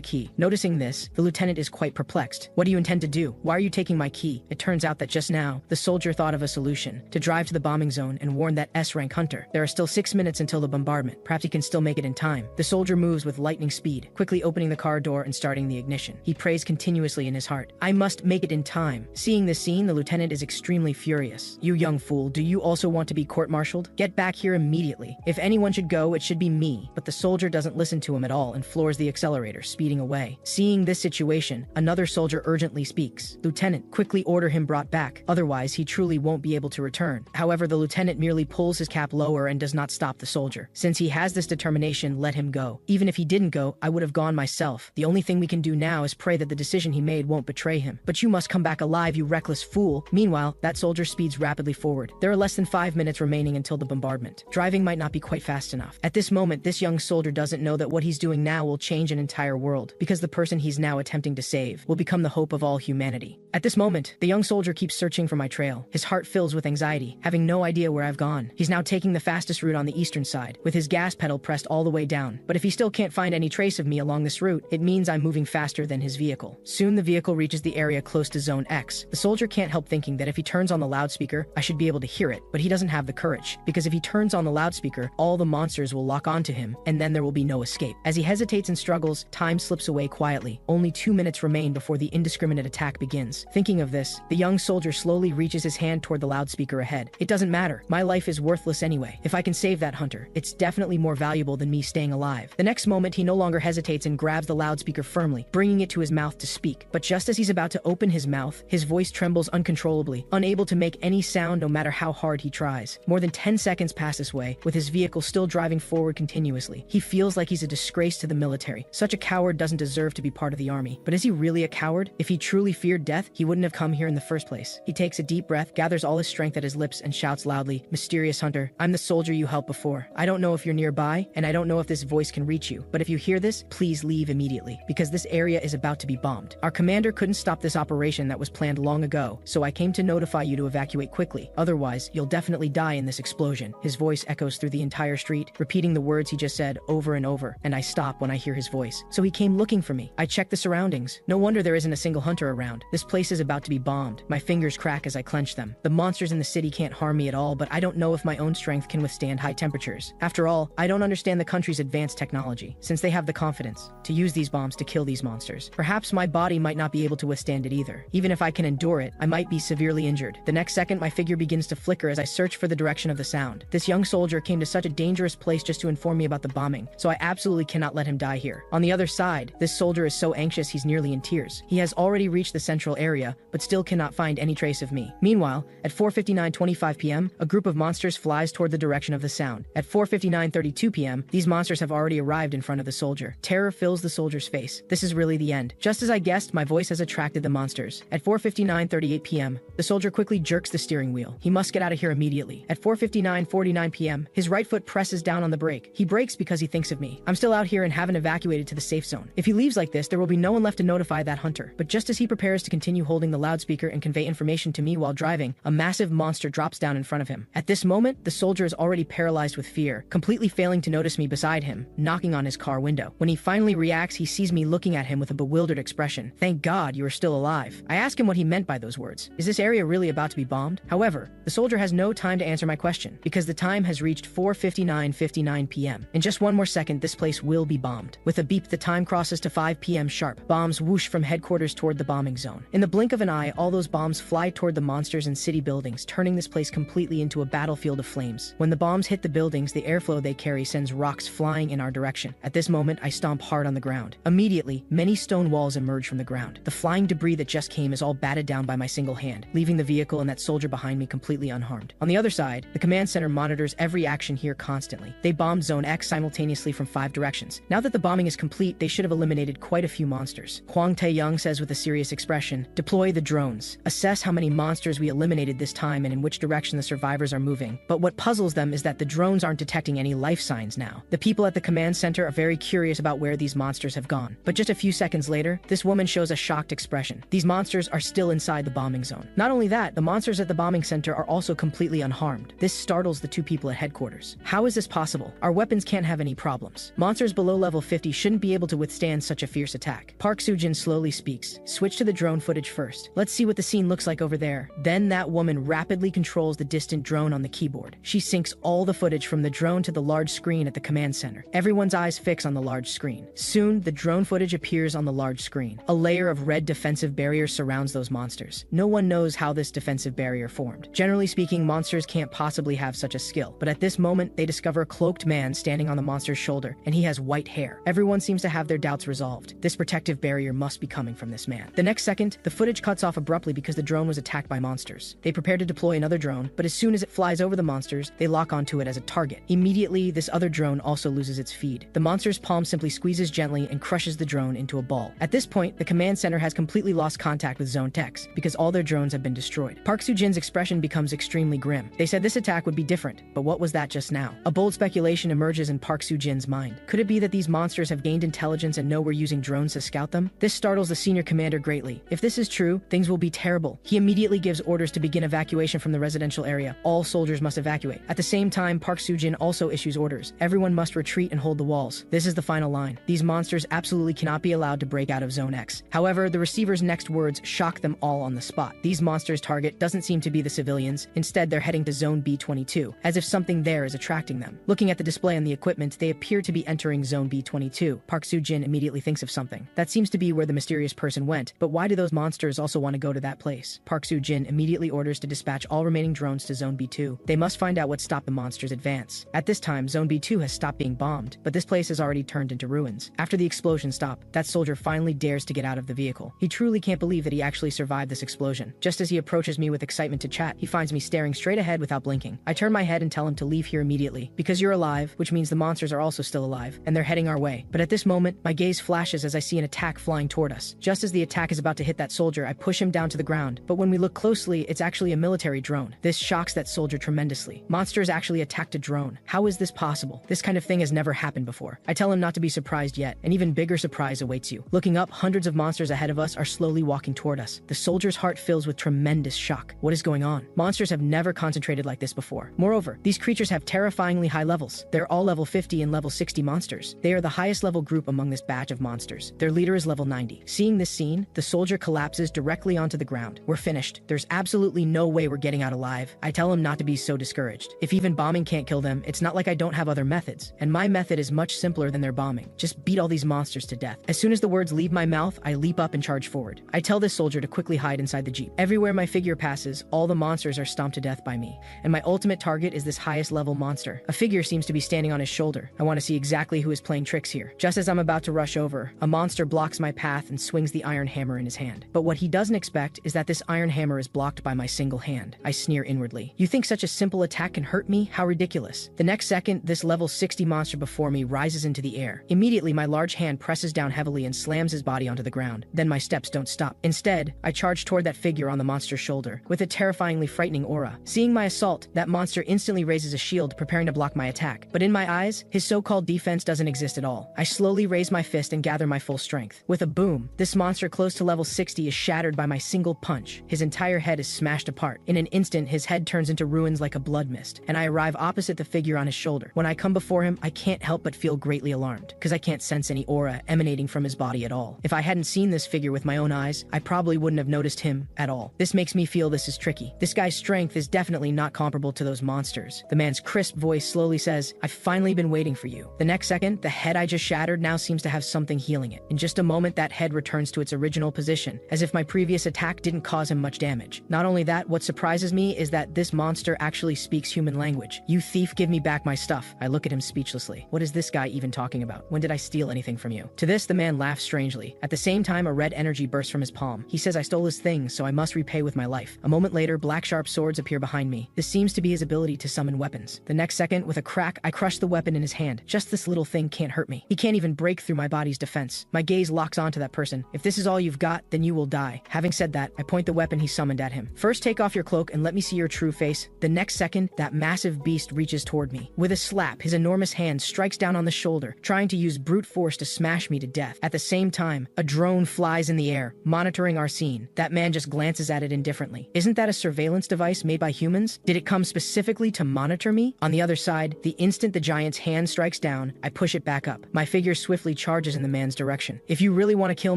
key. Noticing this, the lieutenant is quite perplexed. What do you intend to do? Why are you taking my key? It turns out that just now, the soldier thought of a solution: to drive to the bombing zone and warn that S-rank hunter. There are still 6 minutes until the bombardment. Perhaps he can still make it in time. The soldier moves with lightning speed, quickly opening the car door and starting the ignition. He prays continuously in his heart. I must make it in time. Seeing this scene, the lieutenant is extremely furious. You young fool, do you also want to be court-martialed? Get back here immediately. If anyone should go, it should be me. But the soldier doesn't listen to him at all and floors the accelerator, speeding away. Seeing this situation, another soldier urgently speaks. Lieutenant, quickly order him brought back. Otherwise, he truly won't be able to return. However, the lieutenant merely pulls his cap lower and does not stop the soldier. Since he has this determination, let him go. Even if he didn't go, I would have gone myself. The only thing we can do now is pray that the decision he made won't betray him. But you must come back alive, you reckless fool. Meanwhile, that soldier speeds rapidly forward. There are less than 5 minutes remaining until the bombardment. Driving might not be quite fast enough. At this moment, this young soldier doesn't know that what he's doing now will change an entire world, because the person he's now attempting to save will become the hope of all humanity. At this moment, the young soldier keeps searching for my trail. His heart fills with anxiety, having no idea where I've gone. He's now taking the fastest route on the eastern side, with his gas pedal pressed all the way down. But if he still can't find any trace of me along this route, it means I'm moving faster than his vehicle. Soon the vehicle reaches the area close to Zone X. The soldier can't help thinking that if he turns on the loudspeaker, I should be able to hear it, but he doesn't have the courage, because if he turns on the loudspeaker, all the monsters will lock onto him, and then there will be no escape. As he hesitates and struggles, time slips away quietly. Only 2 minutes remain before the indiscriminate attack begins. Thinking of this, the young soldier slowly reaches his hand toward the loudspeaker ahead. It doesn't matter. My life is worthless anyway. If I can save that hunter, it's definitely more valuable than me staying alive. The next moment, he no longer hesitates and grabs the loudspeaker firmly, bringing it to his mouth to speak. But just as he's about to open his mouth, his voice trembles uncontrollably, unable to make any sound no matter how hard he tries. More than 10 seconds pass this way, with his vehicle still driving forward continuously. He feels like he's a disgrace to the military. Such a coward doesn't deserve to be part of the army. But is he really a coward? If he truly feared death, he wouldn't have come here in the first place. He takes a deep breath, gathers all his strength at his lips, and shouts loudly, "Mysterious hunter, I'm the soldier you helped before. I don't know if you're nearby, and I don't know if this voice can reach you. But if you hear this, please leave immediately, because this area is about to be bombed. Our commander couldn't stop this operation that was planned long ago, so I came to notify you to evacuate quickly. Otherwise, you'll definitely die in this explosion." His voice echoes through the entire street, repeating the words he just said over and over, and I stop when I hear his voice. So he came looking for me. I check the surroundings. No wonder there isn't a single hunter around. This place is about to be bombed. My fingers crack as I clench them. The monsters in the city can't harm me at all, but I don't know if my own strength can withstand high temperatures. After all, I don't understand the country's advanced technology, since they have the confidence to use these bombs to kill these monsters. Perhaps my body might not be able to withstand it either. Even if I can endure it, I might be severely injured. The next second, my figure begins to flicker as I search for the direction of the sound. This young soldier came to such a dangerous place just to inform me about the bombing, so I absolutely cannot let him die here. On the other side, this soldier is so anxious he's nearly in tears. He has already reached the central area, but still cannot find any trace of me. Meanwhile, at 4:59:25 p.m., a group of monsters flies toward the direction of the sound. At 4:59:32 p.m., these monsters have already arrived in front of the soldier. Terror fills the soldier's face. This is really the end. Just as I guessed, my voice has attracted the monsters. At 4:59:38 p.m., the soldier quickly jerks the steering wheel. He must get out of here immediately. At 4:59:49 p.m., his right foot presses down on the brake. He brakes because he thinks of me. I'm still out here and haven't evacuated to the safe zone. If he leaves like this, there will be no one left to notify that hunter. But just as he prepares to continue holding the loudspeaker and convey information to me while driving, a massive monster drops down in front of him. At this moment, the soldier is already paralyzed with fear, completely failing to notice me beside him, knocking on his car window. When he finally reacts, he sees me looking at him with a bewildered expression. "Thank God you are still alive." I ask him what he meant by those words. Is this area really about to be bombed? However, the soldier has no time to answer my question, because the time has reached 4:59:59 p.m. In just one more second, this place will be bombed. With a beep, the time crosses to 5 p.m. sharp. Bombs whoosh from headquarters toward the bombing zone. In the blink of an eye, all those bombs fly toward the monsters and city buildings, turning this place completely into a battlefield of flames. When the bombs hit the buildings, the airflow they carry sends rocks flying in our direction. At this moment, I stomp hard on the ground. Immediately, many stone walls emerge from the ground. The flying debris that just came is all batted down by my single hand, leaving the vehicle and that soldier behind me completely unharmed. On the other side, the command center monitors monitors every action here constantly. They bombed Zone X simultaneously from 5 directions. Now that the bombing is complete, they should have eliminated quite a few monsters. Huang Taeyong says with a serious expression, "Deploy the drones. Assess how many monsters we eliminated this time and in which direction the survivors are moving." But what puzzles them is that the drones aren't detecting any life signs now. The people at the command center are very curious about where these monsters have gone. But just a few seconds later, this woman shows a shocked expression. These monsters are still inside the bombing zone. Not only that, the monsters at the bombing center are also completely unharmed. This startles the 2 people at headquarters. How is this possible? Our weapons can't have any problems. Monsters below level 50 shouldn't be able to withstand such a fierce attack. Park Soo-jin slowly speaks. Switch to the drone footage first. Let's see what the scene looks like over there. Then that woman rapidly controls the distant drone on the keyboard. She syncs all the footage from the drone to the large screen at the command center. Everyone's eyes fix on the large screen. Soon, the drone footage appears on the large screen. A layer of red defensive barrier surrounds those monsters. No one knows how this defensive barrier formed. Generally speaking, monsters can't possibly have such a skill. But at this moment, they discover a cloaked man standing on the monster's shoulder, and he has white hair. Everyone seems to have their doubts resolved. This protective barrier must be coming from this man. The next second, the footage cuts off abruptly because the drone was attacked by monsters. They prepare to deploy another drone, but as soon as it flies over the monsters, they lock onto it as a target. Immediately, this other drone also loses its feed. The monster's palm simply squeezes gently and crushes the drone into a ball. At this point, the command center has completely lost contact with Zone X because all their drones have been destroyed. Park Soo-jin's expression becomes extremely grim. They said this attack would be different, but what was that just now? A bold speculation emerges in Park Soo-jin's mind. Could it be that these monsters have gained intelligence and know we're using drones to scout them? This startles the senior commander greatly. If this is true, things will be terrible. He immediately gives orders to begin evacuation from the residential area. All soldiers must evacuate. At the same time, Park Soo-jin also issues orders. Everyone must retreat and hold the walls. This is the final line. These monsters absolutely cannot be allowed to break out of Zone X. However, the receiver's next words shock them all on the spot. These monsters' target doesn't seem to be the civilians. Instead, they're heading to Zone B22, as if something there is attracting them. Looking at the display on the equipment, they appear to be entering Zone B22. Park Soo-jin immediately thinks of something. That seems to be where the mysterious person went, but why do those monsters also want to go to that place? Park Soo-jin immediately orders to dispatch all remaining drones to Zone B2. They must find out what stopped the monsters' advance. At this time, Zone B2 has stopped being bombed, but this place has already turned into ruins. After the explosion stopped, that soldier finally dares to get out of the vehicle. He truly can't believe that he actually survived this explosion. Just as he approaches me with excitement to chat, he finds me staring straight ahead without blinking. I turn my head and tell him to leave here immediately, because you're alive, which means the monsters are also still alive, and they're heading our way. But at this moment, my gaze flashes as I see an attack flying toward us. Just as the attack is about to hit that soldier, I push him down to the ground, but when we look closely, it's actually a military drone. This shocks that soldier tremendously. Monsters actually attacked a drone. How is this possible? This kind of thing has never happened before. I tell him not to be surprised yet. An even bigger surprise awaits you. Looking up, hundreds of monsters ahead of us are slowly walking toward us. The soldier's heart fills with tremendous shock. What is going on? Monsters have never concentrated like this before. Moreover, these creatures have terrifyingly high levels. They're all level 50 and level 60 monsters. They are the highest level group among this batch of monsters. Their leader is level 90. Seeing this scene, the soldier collapses directly onto the ground. We're finished. There's absolutely no way we're getting out alive. I tell him not to be so discouraged. If even bombing can't kill them, it's not like I don't have other methods. And my method is much simpler than their bombing. Just beat all these monsters to death. As soon as the words leave my mouth, I leap up and charge forward. I tell this soldier to quickly hide inside the jeep. Everywhere my figure passes, all the monsters are stomped to death by me. And my ultimate target is this highest level monster. A figure seems to be standing on his shoulder. I want to see exactly who is playing tricks here. Just as I'm about to rush over, a monster blocks my path and swings the iron hammer in his hand. But what he doesn't expect is that this iron hammer is blocked by my single hand. I sneer inwardly. You think such a simple attack can hurt me? How ridiculous. The next second, this level 60 monster before me rises into the air. Immediately, my large hand presses down heavily and slams his body onto the ground. Then my steps don't stop. Instead, I charge toward that figure on the monster's shoulder with a terrifyingly frightening aura. Seeing my assault, that monster instantly raises a shield, preparing to block my attack. But in my eyes, his so-called defense doesn't exist at all. I slowly raise my fist and gather my full strength. With a boom, this monster close to level 60 is shattered by my single punch. His entire head is smashed apart. In an instant, his head turns into ruins like a blood mist, and I arrive opposite the figure on his shoulder. When I come before him, I can't help but feel greatly alarmed, because I can't sense any aura emanating from his body at all. If I hadn't seen this figure with my own eyes, I probably wouldn't have noticed him at all. This makes me feel this is tricky. This guy's strength is definitely not comparable to those monsters. The man's crisp voice slowly says, "I've finally been waiting for you." The next second, the head I just shattered now seems to have something healing it. In just a moment, that head returns to its original position, as if my previous attack didn't cause him much damage. Not only that, what surprises me is that this monster actually speaks human language. "You thief, give me back my stuff." I look at him speechlessly. What is this guy even talking about? When did I steal anything from you? To this, the man laughs strangely. At the same time, a red energy bursts from his palm. He says I stole his things, so I must repay with my life. A moment later, black sharp swords appear behind me. This seems to be his ability to summon weapons. The next second, with a crack, I crush the weapon in his hand. Just this little thing can't hurt me. He can't even break through my body's defense. My gaze locks onto that person. If this is all you've got, then you will die. Having said that, I point the weapon he summoned at him. First, take off your cloak and let me see your true face. The next second, that massive beast reaches toward me. With a slap, his enormous hand strikes down on the shoulder, trying to use brute force to smash me to death. At the same time, a drone flies in the air, monitoring our scene. That man just glances at it indifferently. Isn't that a surveillance device made by humans? Did it come specifically to monitor me? On the other side, the instant the giant's hand strikes down, I push it back up. My figure swiftly charges in the man's direction. If you really want to kill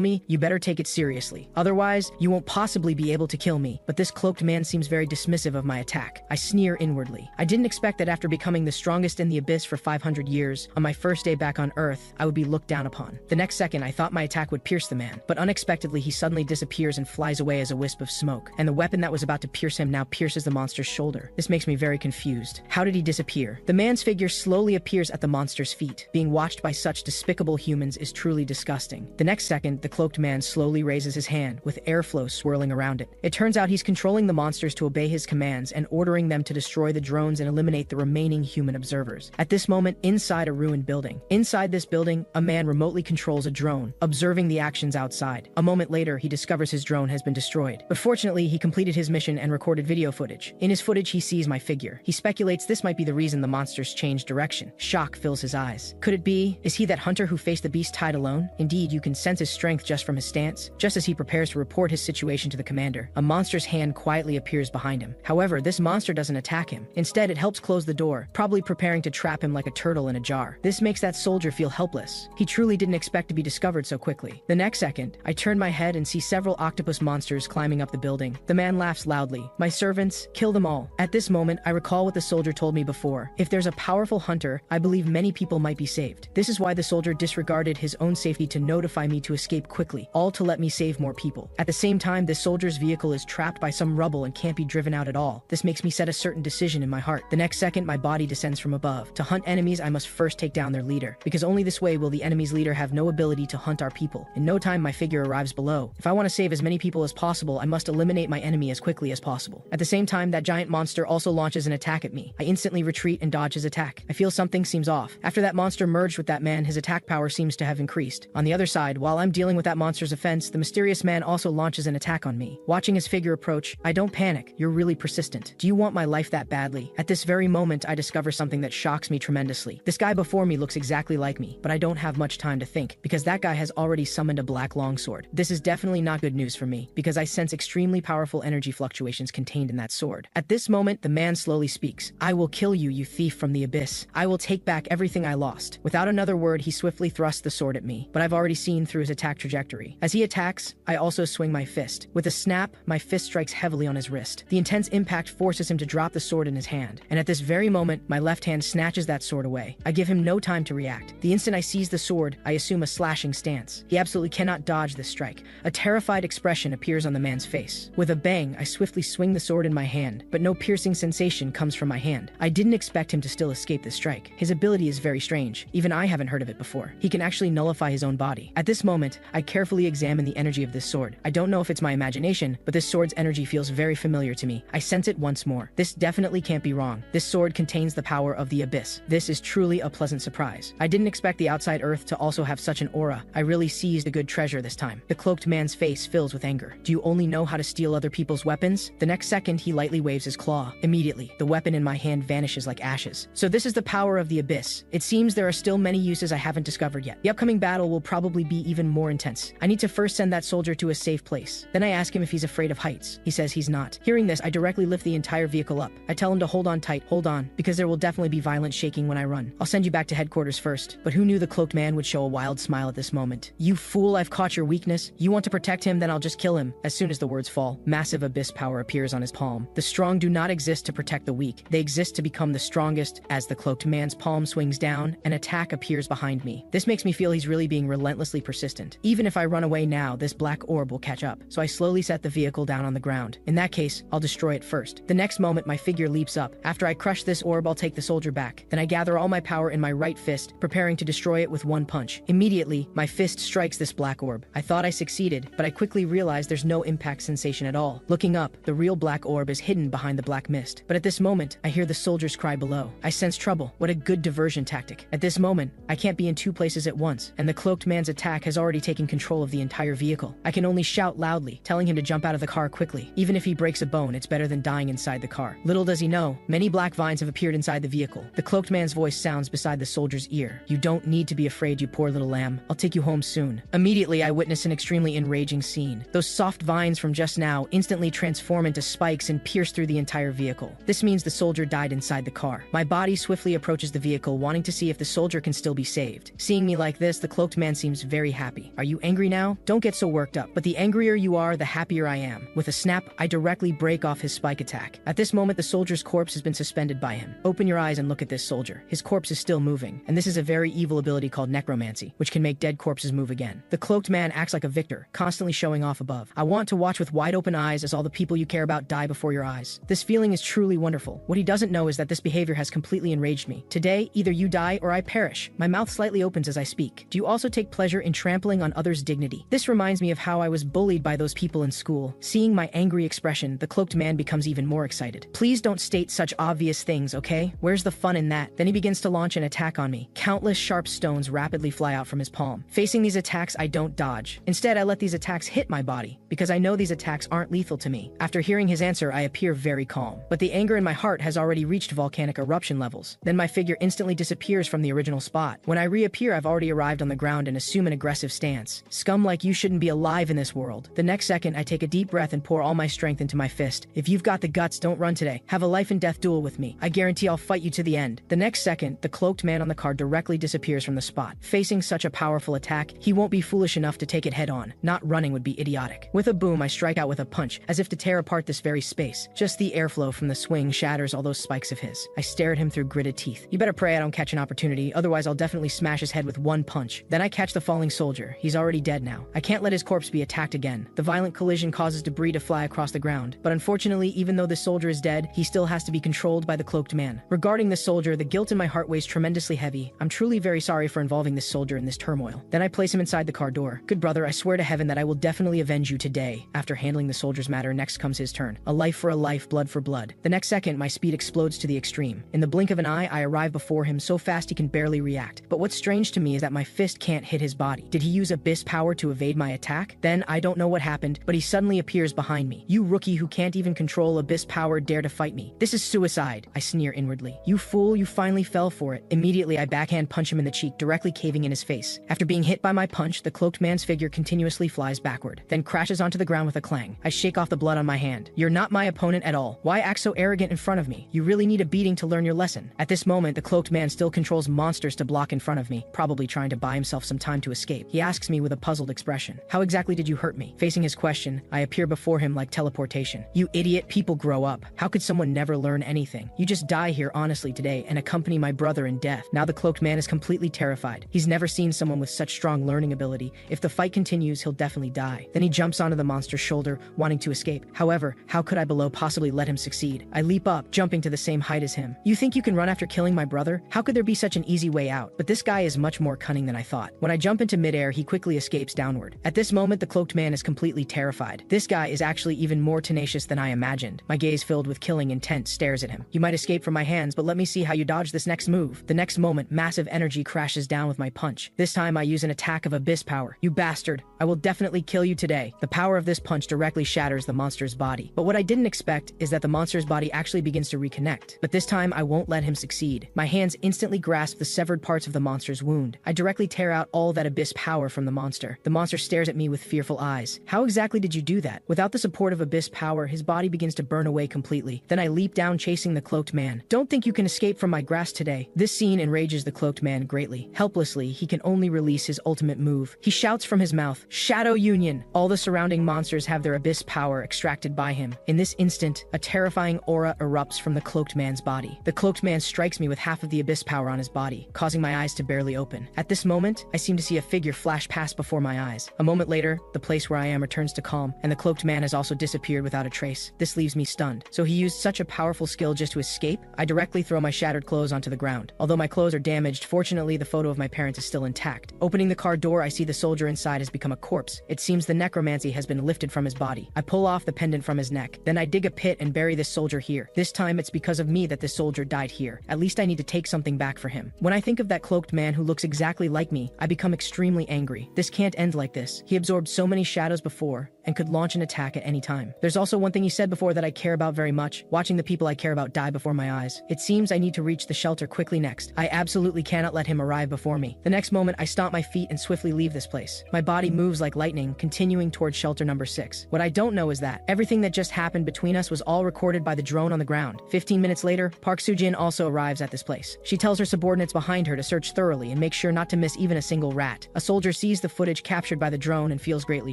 me, you better take it seriously. Otherwise, you won't possibly be able to kill me. But this cloaked man seems very dismissive of my attack. I sneer inwardly. I didn't expect that after becoming the strongest in the abyss for 500 years, on my first day back on Earth, I would be looked down upon. The next second, I thought my attack would pierce the man, but unexpectedly he suddenly disappears and flies away as a wisp of smoke, and the weapon that was about to pierce him now pierces the monster's shoulder. This makes me very confused. How did he disappear? The man's figure slowly appears at the monster's feet. Being watched by such despicable humans is truly disgusting. The next second, the cloaked man slowly raises his hand, with airflow swirling around it. It turns out he's controlling the monsters to obey his commands and ordering them to destroy the drones and eliminate the remaining human observers. At this moment, inside a ruined building. Inside this building, a man remotely controls a drone, observing the actions outside. A moment later, he discovers his drone has been destroyed. But fortunately, he completed his mission and recorded video footage. In his footage, he sees my figure. He speculates this might be the reason the monsters changed direction. Shock fills his eyes. Could it be? Is he that hunter who faced the beast tied alone? Indeed, you can sense his strength just from his stance. Just as he prepares to report his situation to the commander, a monster's hand quietly appears behind him. However, this monster doesn't attack him. Instead, it helps close the door, probably preparing to trap him like a turtle in a jar. This makes that soldier feel helpless. He truly didn't expect to be discovered so quickly. The next second, I turn my head and see several octopus monsters climbing up the building. The man laughs loudly. My servants, kill them all. At this moment, I recall what the soldier told me before. If there's a powerful hunter, I believe many people might be saved. This is why the soldier disregarded his own safety to notify me to escape quickly, all to let me save more people. At the same time, this soldier's vehicle is trapped by some rubble and can't be driven out at all. This makes me set a certain decision in my heart. The next second, my body descends from above. To hunt enemies, I must first take down their leader, because only this way will the enemy's leader have no ability to hunt our people. In no time, my figure arrives below. If I want to save as many people as possible, I must eliminate my enemy as quickly as possible. At the same time, that giant monster also launches an attack at me. I instantly retreat and dodge his attack. I feel something seems off. After that monster merged with that man, his attack power seems to have increased. On the other side, while I'm dealing with that monster's offense, the mysterious man also launches an attack on me. Watching his figure approach, I don't panic. You're really persistent. Do you want my life that badly? At this very moment, I discover something that shocks me tremendously. This guy before me looks exactly like me, but I don't have much time to think, because that guy has already summoned a black longsword. This is definitely not good news for me, because I sense extremely powerful energy fluctuations contained in that sword. At this moment, the man slowly speaks. I will kill you, you thief from the abyss. I will take back everything I lost. Without another word, he swiftly thrusts the sword at me, but I've already seen through his attack trajectory. As he attacks, I also swing my fist. With a snap, my fist strikes heavily on his wrist. The intense impact forces him to drop the sword in his hand, and at this very moment, my left hand snatches that sword away. I give him no time to react. The instant I seize the sword, I assume a slashing stance. He absolutely cannot dodge this strike. A terrified expression appears on the man's face. With a bang, I swiftly swing the sword in my hand, but no piercing sensation comes from my hand. I didn't expect him to still escape this strike. His ability is very strange. Even I haven't heard of it before. He can actually nullify his own body. At this moment, I carefully examine the energy of this sword. I don't know if it's my imagination, but this sword's energy feels very familiar to me. I sense it once more. This definitely can't be wrong. This sword contains the power of the abyss. This is truly a pleasant surprise. I didn't expect the outside earth to also have such an aura. I really seized a good treasure this time. The cloaked man's face fills with anger. Do you only know how to steal other people's weapons? The next second, he lightly waves his claw. Immediately, the weapon in my hand vanishes like ashes. So this is the power of the abyss. It seems there are still many uses I haven't discovered yet. The upcoming battle will probably be even more intense. I need to first send that soldier to a safe place. Then I ask him if he's afraid of heights. He says he's not. Hearing this, I directly lift the entire vehicle up. I tell him to hold on tight, hold on, because there will definitely be violent shaking when I run. I'll send you back to headquarters first. But who knew the cloaked man would show a wild smile at this moment? You fool, I've caught your weakness. You want to protect him, then I'll just kill him. As soon as the words fall, massive abyss power appears on his palm. The strong do not exist to protect the weak. They exist to become the strongest. As the cloaked man's palm swings down, an attack appears behind me. This makes me feel he's really being relentlessly persistent. Even if I run away now, this black orb will catch up. So I slowly set the vehicle down on the ground. In that case, I'll destroy it first. The next moment, my figure leaps up. After I crush this orb, I'll take the soldier back. Then I gather all my power in my right fist, preparing to destroy it with one punch. Immediately, my fist strikes this black orb. I thought I succeeded, but I quickly realized there's no impact sensation at all. Looking up, the real black orb is hidden behind the black mist. But at this moment, moment, I hear the soldiers cry below. I sense trouble. What a good diversion tactic. At this moment, I can't be in two places at once, and the cloaked man's attack has already taken control of the entire vehicle. I can only shout loudly, telling him to jump out of the car quickly. Even if he breaks a bone, it's better than dying inside the car. Little does he know, many black vines have appeared inside the vehicle. The cloaked man's voice sounds beside the soldier's ear. You don't need to be afraid, you poor little lamb. I'll take you home soon. Immediately, I witness an extremely enraging scene. Those soft vines from just now instantly transform into spikes and pierce through the entire vehicle. This means the soldier died inside the car. My body swiftly approaches the vehicle, wanting to see if the soldier can still be saved. Seeing me like this, the cloaked man seems very happy. Are you angry now? Don't get so worked up. But the angrier you are, the happier I am. With a snap, I directly break off his spike attack. At this moment, the soldier's corpse has been suspended by him. Open your eyes and look at this soldier. His corpse is still moving, and this is a very evil ability called necromancy, which can make dead corpses move again. The cloaked man acts like a victor, constantly showing off above. I want to watch with wide open eyes as all the people you care about die before your eyes. This feeling is truly wonderful. What he doesn't know is that this behavior has completely enraged me. Today, either you die or I perish. My mouth slightly opens as I speak. Do you also take pleasure in trampling on others' dignity? This reminds me of how I was bullied by those people in school. Seeing my angry expression, the cloaked man becomes even more excited. Please don't state such obvious things, okay? Where's the fun in that? Then he begins to launch an attack on me. Countless sharp stones rapidly fly out from his palm. Facing these attacks, I don't dodge. Instead, I let these attacks hit my body, because I know these attacks aren't lethal to me. After hearing his answer, I appear very calm. But the anger in my heart has already reached volcanic eruption levels. Then my figure instantly disappears from the original spot. When I reappear, I've already arrived on the ground and assume an aggressive stance. Scum like you shouldn't be alive in this world. The next second, I take a deep breath and pour all my strength into my fist. If you've got the guts, don't run today. Have a life and death duel with me. I guarantee I'll fight you to the end. The next second, the cloaked man on the car directly disappears from the spot. Facing such a powerful attack, he won't be foolish enough to take it head on. Not running would be idiotic. With a boom, I strike out with a punch, as if to tear apart this very space. Just the airflow from the swing shatters all those spikes of his. I stare at him through gritted teeth. You better pray I don't catch an opportunity, otherwise I'll definitely smash his head with one punch. Then I catch the falling soldier. He's already dead now. I can't let his corpse be attacked again. The violent collision causes debris to fly across the ground. But unfortunately, even though the soldier is dead, he still has to be controlled by the cloaked man. Regarding the soldier, the guilt in my heart weighs tremendously heavy. I'm truly very sorry for involving this soldier in this turmoil. Then I place him inside the car door. Good brother, I swear to heaven that I will definitely avenge you today. After handling the soldier's matter, next comes his turn. A life for a life, blood for blood. The next second, my speed explodes to the extreme. In the blink of an eye, I arrive before him so fast he can barely react. But what's strange to me is that my fist can't hit his body. Did he use abyss power to evade my attack? Then, I don't know what happened, but he suddenly appears behind me. You rookie who can't even control abyss power dare to fight me. This is suicide, I sneer inwardly. You fool, you finally fell for it. Immediately, I backhand punch him in the cheek, directly caving in his face. After being hit by my punch, the cloaked man's figure continuously flies backward, then crashes onto the ground with a clang. I shake off the blood on my hand. You're not my opponent at all. Why act so arrogant in front of me? You really need a beating to learn your lesson. At this moment, the cloaked man still controls monsters to block in front of me, probably trying to buy himself some time to escape. He asks me with a puzzled expression, how exactly did you hurt me? Facing his question, I appear before him like teleportation. You idiot, people grow up. How could someone never learn anything? You just die here honestly today and accompany my brother in death. Now the cloaked man is completely terrified. He's never seen someone with such strong learning ability. If the fight continues, he'll definitely die. Then he jumps onto the monster's shoulder, wanting to escape. However, how could I below possibly let him succeed? I leap up, jumping to the same height as him. You think you can run after killing my brother? How could there be such an easy way out? But this guy is much more cunning than I thought. When I jump into midair, he quickly escapes downward. At this moment, the cloaked man is completely terrified. This guy is actually even more tenacious than I imagined. My gaze filled with killing intent stares at him. You might escape from my hands, but let me see how you dodge this next move. The next moment, massive energy crashes down with my punch. This time I use an attack of abyss power. You bastard. I will definitely kill you today. The power of this punch directly shatters the monster's body. But what I didn't expect is that the monster's body actually begins to reconnect. But this time I won't let him succeed. My hands instantly grasp the severed parts of the monster's wound. I directly tear out all that abyss power from the monster. The monster stares at me with fearful eyes. How exactly did you do that? Without the support of abyss power, his body begins to burn away completely. Then I leap down chasing the cloaked man. Don't think you can escape from my grasp today. This scene enrages the cloaked man greatly. Helplessly, he can only release his ultimate move. He shouts from his mouth, Shadow Union! All the surrounding monsters have their abyss power extracted by him. In this instant, a terrifying aura erupts from the cloaked man's body. The cloaked man strikes me with half of the abyss power on his body, causing my eyes to barely open. At this moment, I seem to see a figure flash past before my eyes. A moment later, the place where I am returns to calm, and the cloaked man has also disappeared without a trace. This leaves me stunned. So he used such a powerful skill just to escape? I directly throw my shattered clothes onto the ground. Although my clothes are damaged, fortunately the photo of my parents is still intact. Opening the car door, I see the soldier inside has become a corpse. It seems the necromancy has been lifted from his body. I pull off the pendant from his neck. Then I dig a pit and bury this soldier here. This This time it's because of me that this soldier died here. At least I need to take something back for him. When I think of that cloaked man who looks exactly like me, I become extremely angry. This can't end like this. He absorbed so many shadows before and could launch an attack at any time. There's also one thing he said before that I care about very much, watching the people I care about die before my eyes. It seems I need to reach the shelter quickly next. I absolutely cannot let him arrive before me. The next moment, I stomp my feet and swiftly leave this place. My body moves like lightning, continuing towards shelter number 6. What I don't know is that everything that just happened between us was all recorded by the drone on the ground. 15 minutes later, Park Soo-jin also arrives at this place. She tells her subordinates behind her to search thoroughly and make sure not to miss even a single rat. A soldier sees the footage captured by the drone and feels greatly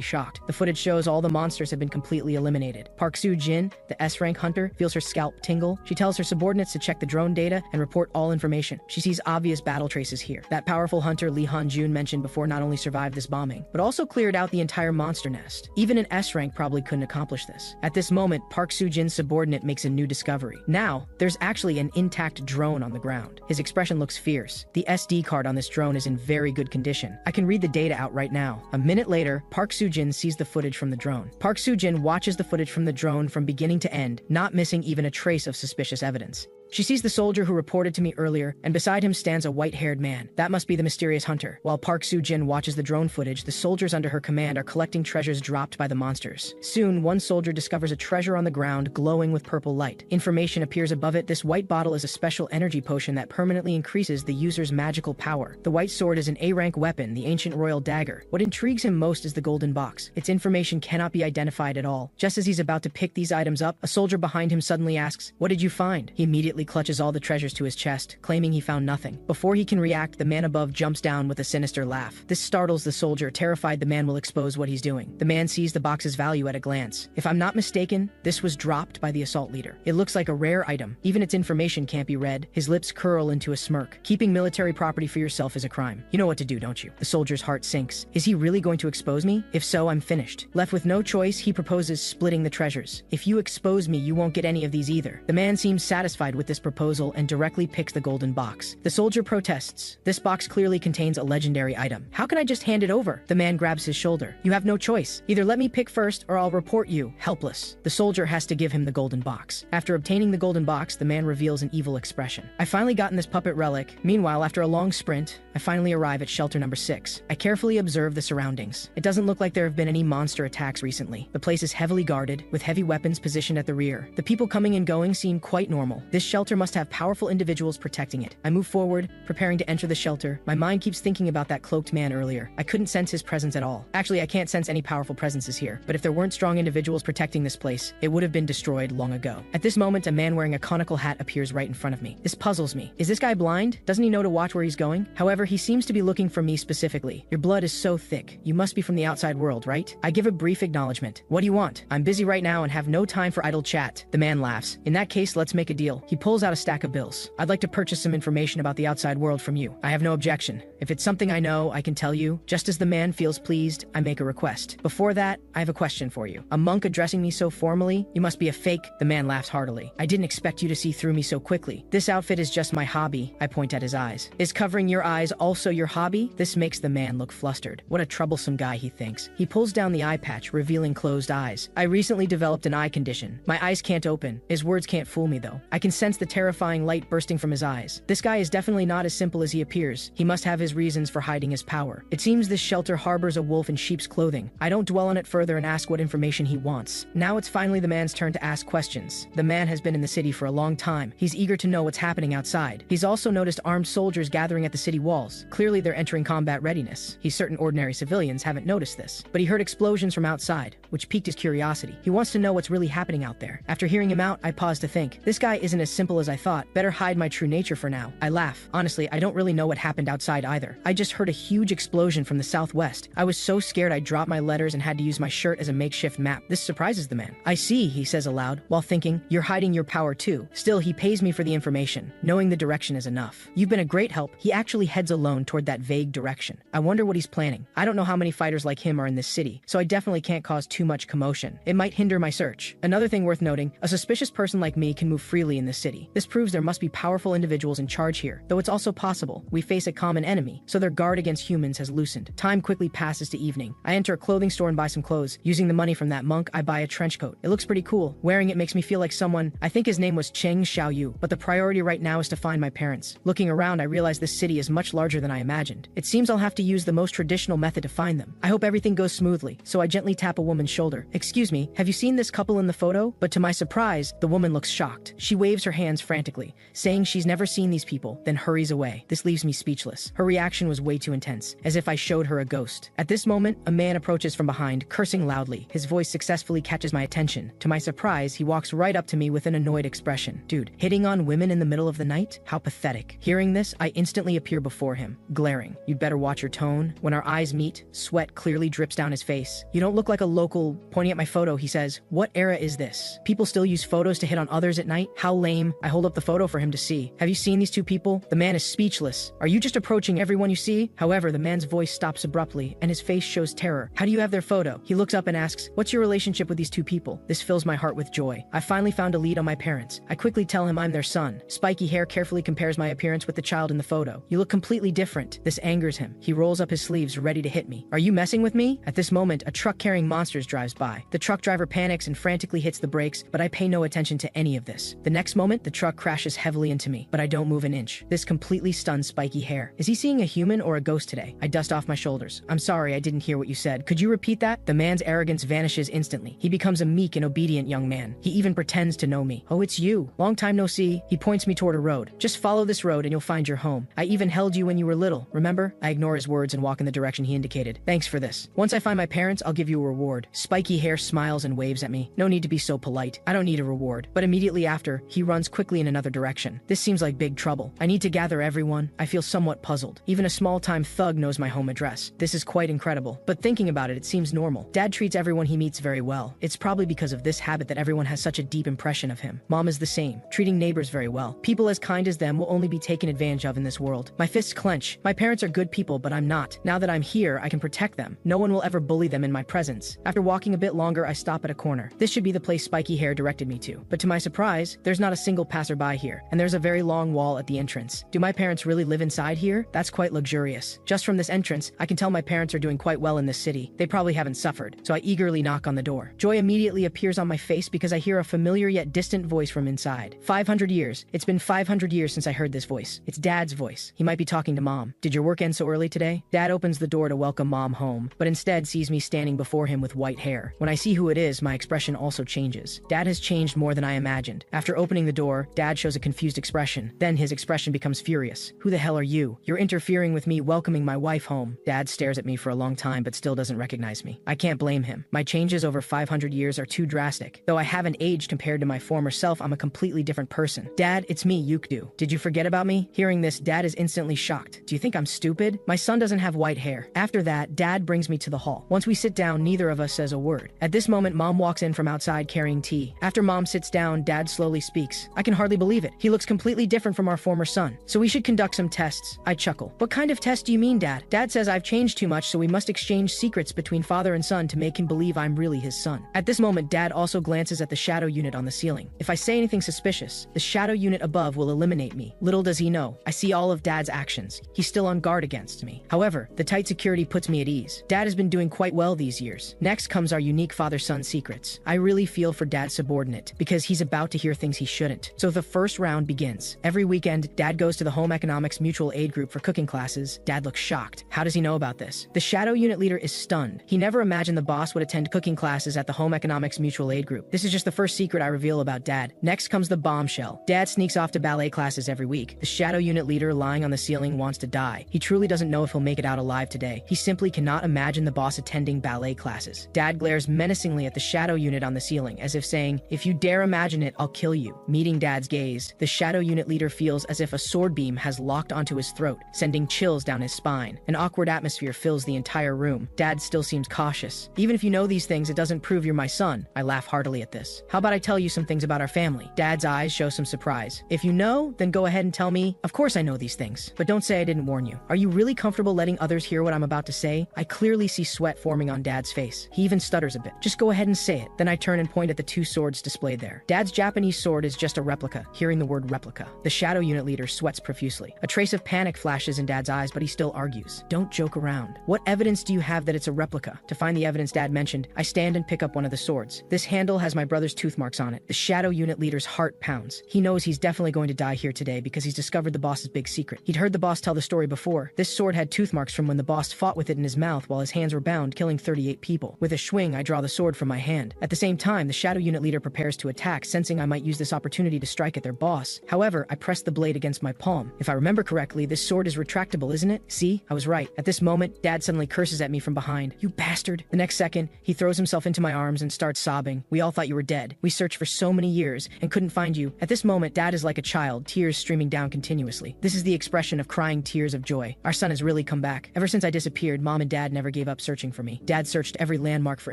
shocked. The footage shows all the monsters have been completely eliminated. Park Soo-jin, the S-rank hunter, feels her scalp tingle. She tells her subordinates to check the drone data and report all information. She sees obvious battle traces here. That powerful hunter Lee Han-jun mentioned before not only survived this bombing, but also cleared out the entire monster nest. Even an S-rank probably couldn't accomplish this. At this moment, Park Soo-jin's subordinate makes a new discovery. Now, there's actually an intact drone on the ground. His expression looks fierce. The SD card on this drone is in very good condition. I can read the data out right now. A minute later, Park Soo-jin sees the footage from the drone. Park Soo-jin watches the footage from the drone from beginning to end, not missing even a trace of suspicious evidence. She sees the soldier who reported to me earlier, and beside him stands a white-haired man. That must be the mysterious hunter. While Park Soo-jin watches the drone footage, the soldiers under her command are collecting treasures dropped by the monsters. Soon, one soldier discovers a treasure on the ground glowing with purple light. Information appears above it. This white bottle is a special energy potion that permanently increases the user's magical power. The white sword is an A-rank weapon, the ancient royal dagger. What intrigues him most is the golden box. Its information cannot be identified at all. Just as he's about to pick these items up, a soldier behind him suddenly asks, "What did you find?" He immediately clutches all the treasures to his chest, claiming he found nothing. Before he can react, the man above jumps down with a sinister laugh. This startles the soldier, terrified the man will expose what he's doing. The man sees the box's value at a glance. If I'm not mistaken, this was dropped by the assault leader. It looks like a rare item. Even its information can't be read. His lips curl into a smirk. Keeping military property for yourself is a crime. You know what to do, don't you? The soldier's heart sinks. Is he really going to expose me? If so, I'm finished. Left with no choice, he proposes splitting the treasures. If you expose me, you won't get any of these either. The man seems satisfied with this proposal and directly picks the golden box. The soldier protests. This box clearly contains a legendary item. How can I just hand it over? The man grabs his shoulder. You have no choice. Either let me pick first or I'll report you. Helpless. The soldier has to give him the golden box. After obtaining the golden box, the man reveals an evil expression. I finally gotten this puppet relic. Meanwhile, after a long sprint, I finally arrive at shelter number 6. I carefully observe the surroundings. It doesn't look like there have been any monster attacks recently. The place is heavily guarded, with heavy weapons positioned at the rear. The people coming and going seem quite normal. This shelter must have powerful individuals protecting it. I move forward, preparing to enter the shelter. My mind keeps thinking about that cloaked man earlier. I couldn't sense his presence at all. Actually, I can't sense any powerful presences here, but if there weren't strong individuals protecting this place, it would have been destroyed long ago. At this moment, a man wearing a conical hat appears right in front of me. This puzzles me. Is this guy blind? Doesn't he know to watch where he's going? However, he seems to be looking for me specifically. Your blood is so thick. You must be from the outside world, right? I give a brief acknowledgement. What do you want? I'm busy right now and have no time for idle chat. The man laughs. In that case, let's make a deal. He pulls out a stack of bills. I'd like to purchase some information about the outside world from you. I have no objection. If it's something I know, I can tell you. Just as the man feels pleased, I make a request. Before that, I have a question for you. A monk addressing me so formally? You must be a fake. The man laughs heartily. I didn't expect you to see through me so quickly. This outfit is just my hobby. I point at his eyes. Is covering your eyes also your hobby? This makes the man look flustered. What a troublesome guy, he thinks. He pulls down the eye patch, revealing closed eyes. I recently developed an eye condition. My eyes can't open. His words can't fool me though. I can sense the terrifying light bursting from his eyes. This guy is definitely not as simple as he appears. He must have his reasons for hiding his power. It seems this shelter harbors a wolf in sheep's clothing. I don't dwell on it further and ask what information he wants. Now it's finally the man's turn to ask questions. The man has been in the city for a long time. He's eager to know what's happening outside. He's also noticed armed soldiers gathering at the city walls. Clearly they're entering combat readiness. He's certain ordinary civilians haven't noticed this. But he heard explosions from outside, which piqued his curiosity. He wants to know what's really happening out there. After hearing him out, I pause to think. This guy isn't as simple as I thought. Better hide my true nature for now. I laugh. Honestly, I don't really know what happened outside either. I just heard a huge explosion from the southwest. I was so scared I dropped my letters and had to use my shirt as a makeshift map. This surprises the man. I see, he says aloud, while thinking, you're hiding your power too. Still, he pays me for the information. Knowing the direction is enough. You've been a great help. He actually heads alone toward that vague direction. I wonder what he's planning. I don't know how many fighters like him are in this city, so I definitely can't cause too much commotion. It might hinder my search. Another thing worth noting, a suspicious person like me can move freely in this city. society. This proves there must be powerful individuals in charge here, though it's also possible we face a common enemy, so their guard against humans has loosened. Time quickly passes to evening. I enter a clothing store and buy some clothes. Using the money from that monk, I buy a trench coat. It looks pretty cool. Wearing it makes me feel like someone. I think his name was Cheng Xiaoyu, but the priority right now is to find my parents. Looking around, I realize this city is much larger than I imagined. It seems I'll have to use the most traditional method to find them. I hope everything goes smoothly, so I gently tap a woman's shoulder. Excuse me, have you seen this couple in the photo? But to my surprise, the woman looks shocked. She waves her hands frantically, saying she's never seen these people, then hurries away. This leaves me speechless. Her reaction was way too intense, as if I showed her a ghost. At this moment, a man approaches from behind, cursing loudly. His voice successfully catches my attention. To my surprise, he walks right up to me with an annoyed expression. Dude, hitting on women in the middle of the night? How pathetic. Hearing this, I instantly appear before him, glaring. You'd better watch your tone. When our eyes meet, sweat clearly drips down his face. You don't look like a local. Pointing at my photo, he says, what era is this? People still use photos to hit on others at night? How lame. I hold up the photo for him to see. Have you seen these two people? The man is speechless. Are you just approaching everyone you see? However, the man's voice stops abruptly, and his face shows terror. How do you have their photo? He looks up and asks, what's your relationship with these two people? This fills my heart with joy. I finally found a lead on my parents. I quickly tell him I'm their son. Spiky hair carefully compares my appearance with the child in the photo. You look completely different. This angers him. He rolls up his sleeves, ready to hit me. Are you messing with me? At this moment, a truck carrying monsters drives by. The truck driver panics and frantically hits the brakes, but I pay no attention to any of this. The next moment, the truck crashes heavily into me, but I don't move an inch. This completely stuns Spiky hair. Is he seeing a human or a ghost today? I dust off my shoulders. I'm sorry, I didn't hear what you said. Could you repeat that? The man's arrogance vanishes instantly. He becomes a meek and obedient young man. He even pretends to know me. Oh, it's you. Long time no see. He points me toward a road. Just follow this road and you'll find your home. I even held you when you were little, remember? I ignore his words and walk in the direction he indicated. Thanks for this. Once I find my parents, I'll give you a reward. Spiky hair smiles and waves at me. No need to be so polite. I don't need a reward. But immediately after, he runs quickly in another direction. This seems like big trouble. I need to gather everyone. I feel somewhat puzzled. Even a small-time thug knows my home address. This is quite incredible. But thinking about it, it seems normal. Dad treats everyone he meets very well. It's probably because of this habit that everyone has such a deep impression of him. Mom is the same, treating neighbors very well. People as kind as them will only be taken advantage of in this world. My fists clench. My parents are good people, but I'm not. Now that I'm here, I can protect them. No one will ever bully them in my presence. After walking a bit longer, I stop at a corner. This should be the place Spiky Hair directed me to. But to my surprise, there's not a single passerby here, and there's a very long wall at the entrance. Do my parents really live inside here? That's quite luxurious. Just from this entrance, I can tell my parents are doing quite well in this city. They probably haven't suffered, so I eagerly knock on the door. Joy immediately appears on my face because I hear a familiar yet distant voice from inside. 500 years. It's been 500 years since I heard this voice. It's Dad's voice. He might be talking to Mom. Did your work end so early today? Dad opens the door to welcome Mom home, but instead sees me standing before him with white hair. When I see who it is, my expression also changes. Dad has changed more than I imagined. After opening the door, Dad shows a confused expression. Then his expression becomes furious. Who the hell are you? You're interfering with me welcoming my wife home. Dad stares at me for a long time but still doesn't recognize me. I can't blame him. My changes over 500 years are too drastic. Though I haven't aged compared to my former self, I'm a completely different person. Dad, it's me, Yukdu. Did you forget about me? Hearing this, Dad is instantly shocked. Do you think I'm stupid? My son doesn't have white hair. After that, Dad brings me to the hall. Once we sit down, neither of us says a word. At this moment, Mom walks in from outside carrying tea. After Mom sits down, Dad slowly speaks. I can hardly believe it. He looks completely different from our former son. So we should conduct some tests. I chuckle. What kind of test do you mean, Dad? Dad says I've changed too much, so we must exchange secrets between father and son to make him believe I'm really his son. At this moment, Dad also glances at the shadow unit on the ceiling. If I say anything suspicious, the shadow unit above will eliminate me. Little does he know, I see all of Dad's actions. He's still on guard against me. However, the tight security puts me at ease. Dad has been doing quite well these years. Next comes our unique father-son secrets. I really feel for Dad's subordinate, because he's about to hear things he shouldn't. So the first round begins. Every weekend, Dad goes to the Home Economics Mutual Aid Group for cooking classes. Dad looks shocked. How does he know about this? The shadow unit leader is stunned. He never imagined the boss would attend cooking classes at the Home Economics Mutual Aid Group. This is just the first secret I reveal about Dad. Next comes the bombshell. Dad sneaks off to ballet classes every week. The shadow unit leader lying on the ceiling wants to die. He truly doesn't know if he'll make it out alive today. He simply cannot imagine the boss attending ballet classes. Dad glares menacingly at the shadow unit on the ceiling, as if saying, if you dare imagine it, I'll kill you. Meeting Dad's gaze, the shadow unit leader feels as if a sword beam has locked onto his throat, sending chills down his spine. An awkward atmosphere fills the entire room. Dad still seems cautious. Even if you know these things, it doesn't prove you're my son. I laugh heartily at this. How about I tell you some things about our family? Dad's eyes show some surprise. If you know, then go ahead and tell me. Of course I know these things, but don't say I didn't warn you. Are you really comfortable letting others hear what I'm about to say? I clearly see sweat forming on Dad's face. He even stutters a bit. Just go ahead and say it. Then I turn and point at the two swords displayed there. Dad's Japanese sword is just just a replica. Hearing the word replica, the shadow unit leader sweats profusely. A trace of panic flashes in Dad's eyes, but he still argues. Don't joke around. What evidence do you have that it's a replica? To find the evidence Dad mentioned, I stand and pick up one of the swords. This handle has my brother's tooth marks on it. The shadow unit leader's heart pounds. He knows he's definitely going to die here today because he's discovered the boss's big secret. He'd heard the boss tell the story before. This sword had tooth marks from when the boss fought with it in his mouth while his hands were bound, killing 38 people. With a swing, I draw the sword from my hand. At the same time, the shadow unit leader prepares to attack, sensing I might use this opportunity to strike at their boss. However, I press the blade against my palm. If I remember correctly, this sword is retractable, isn't it? See? I was right. At this moment, Dad suddenly curses at me from behind. You bastard. The next second, he throws himself into my arms and starts sobbing. We all thought you were dead. We searched for so many years and couldn't find you. At this moment, Dad is like a child, tears streaming down continuously. This is the expression of crying tears of joy. Our son has really come back. Ever since I disappeared, Mom and Dad never gave up searching for me. Dad searched every landmark for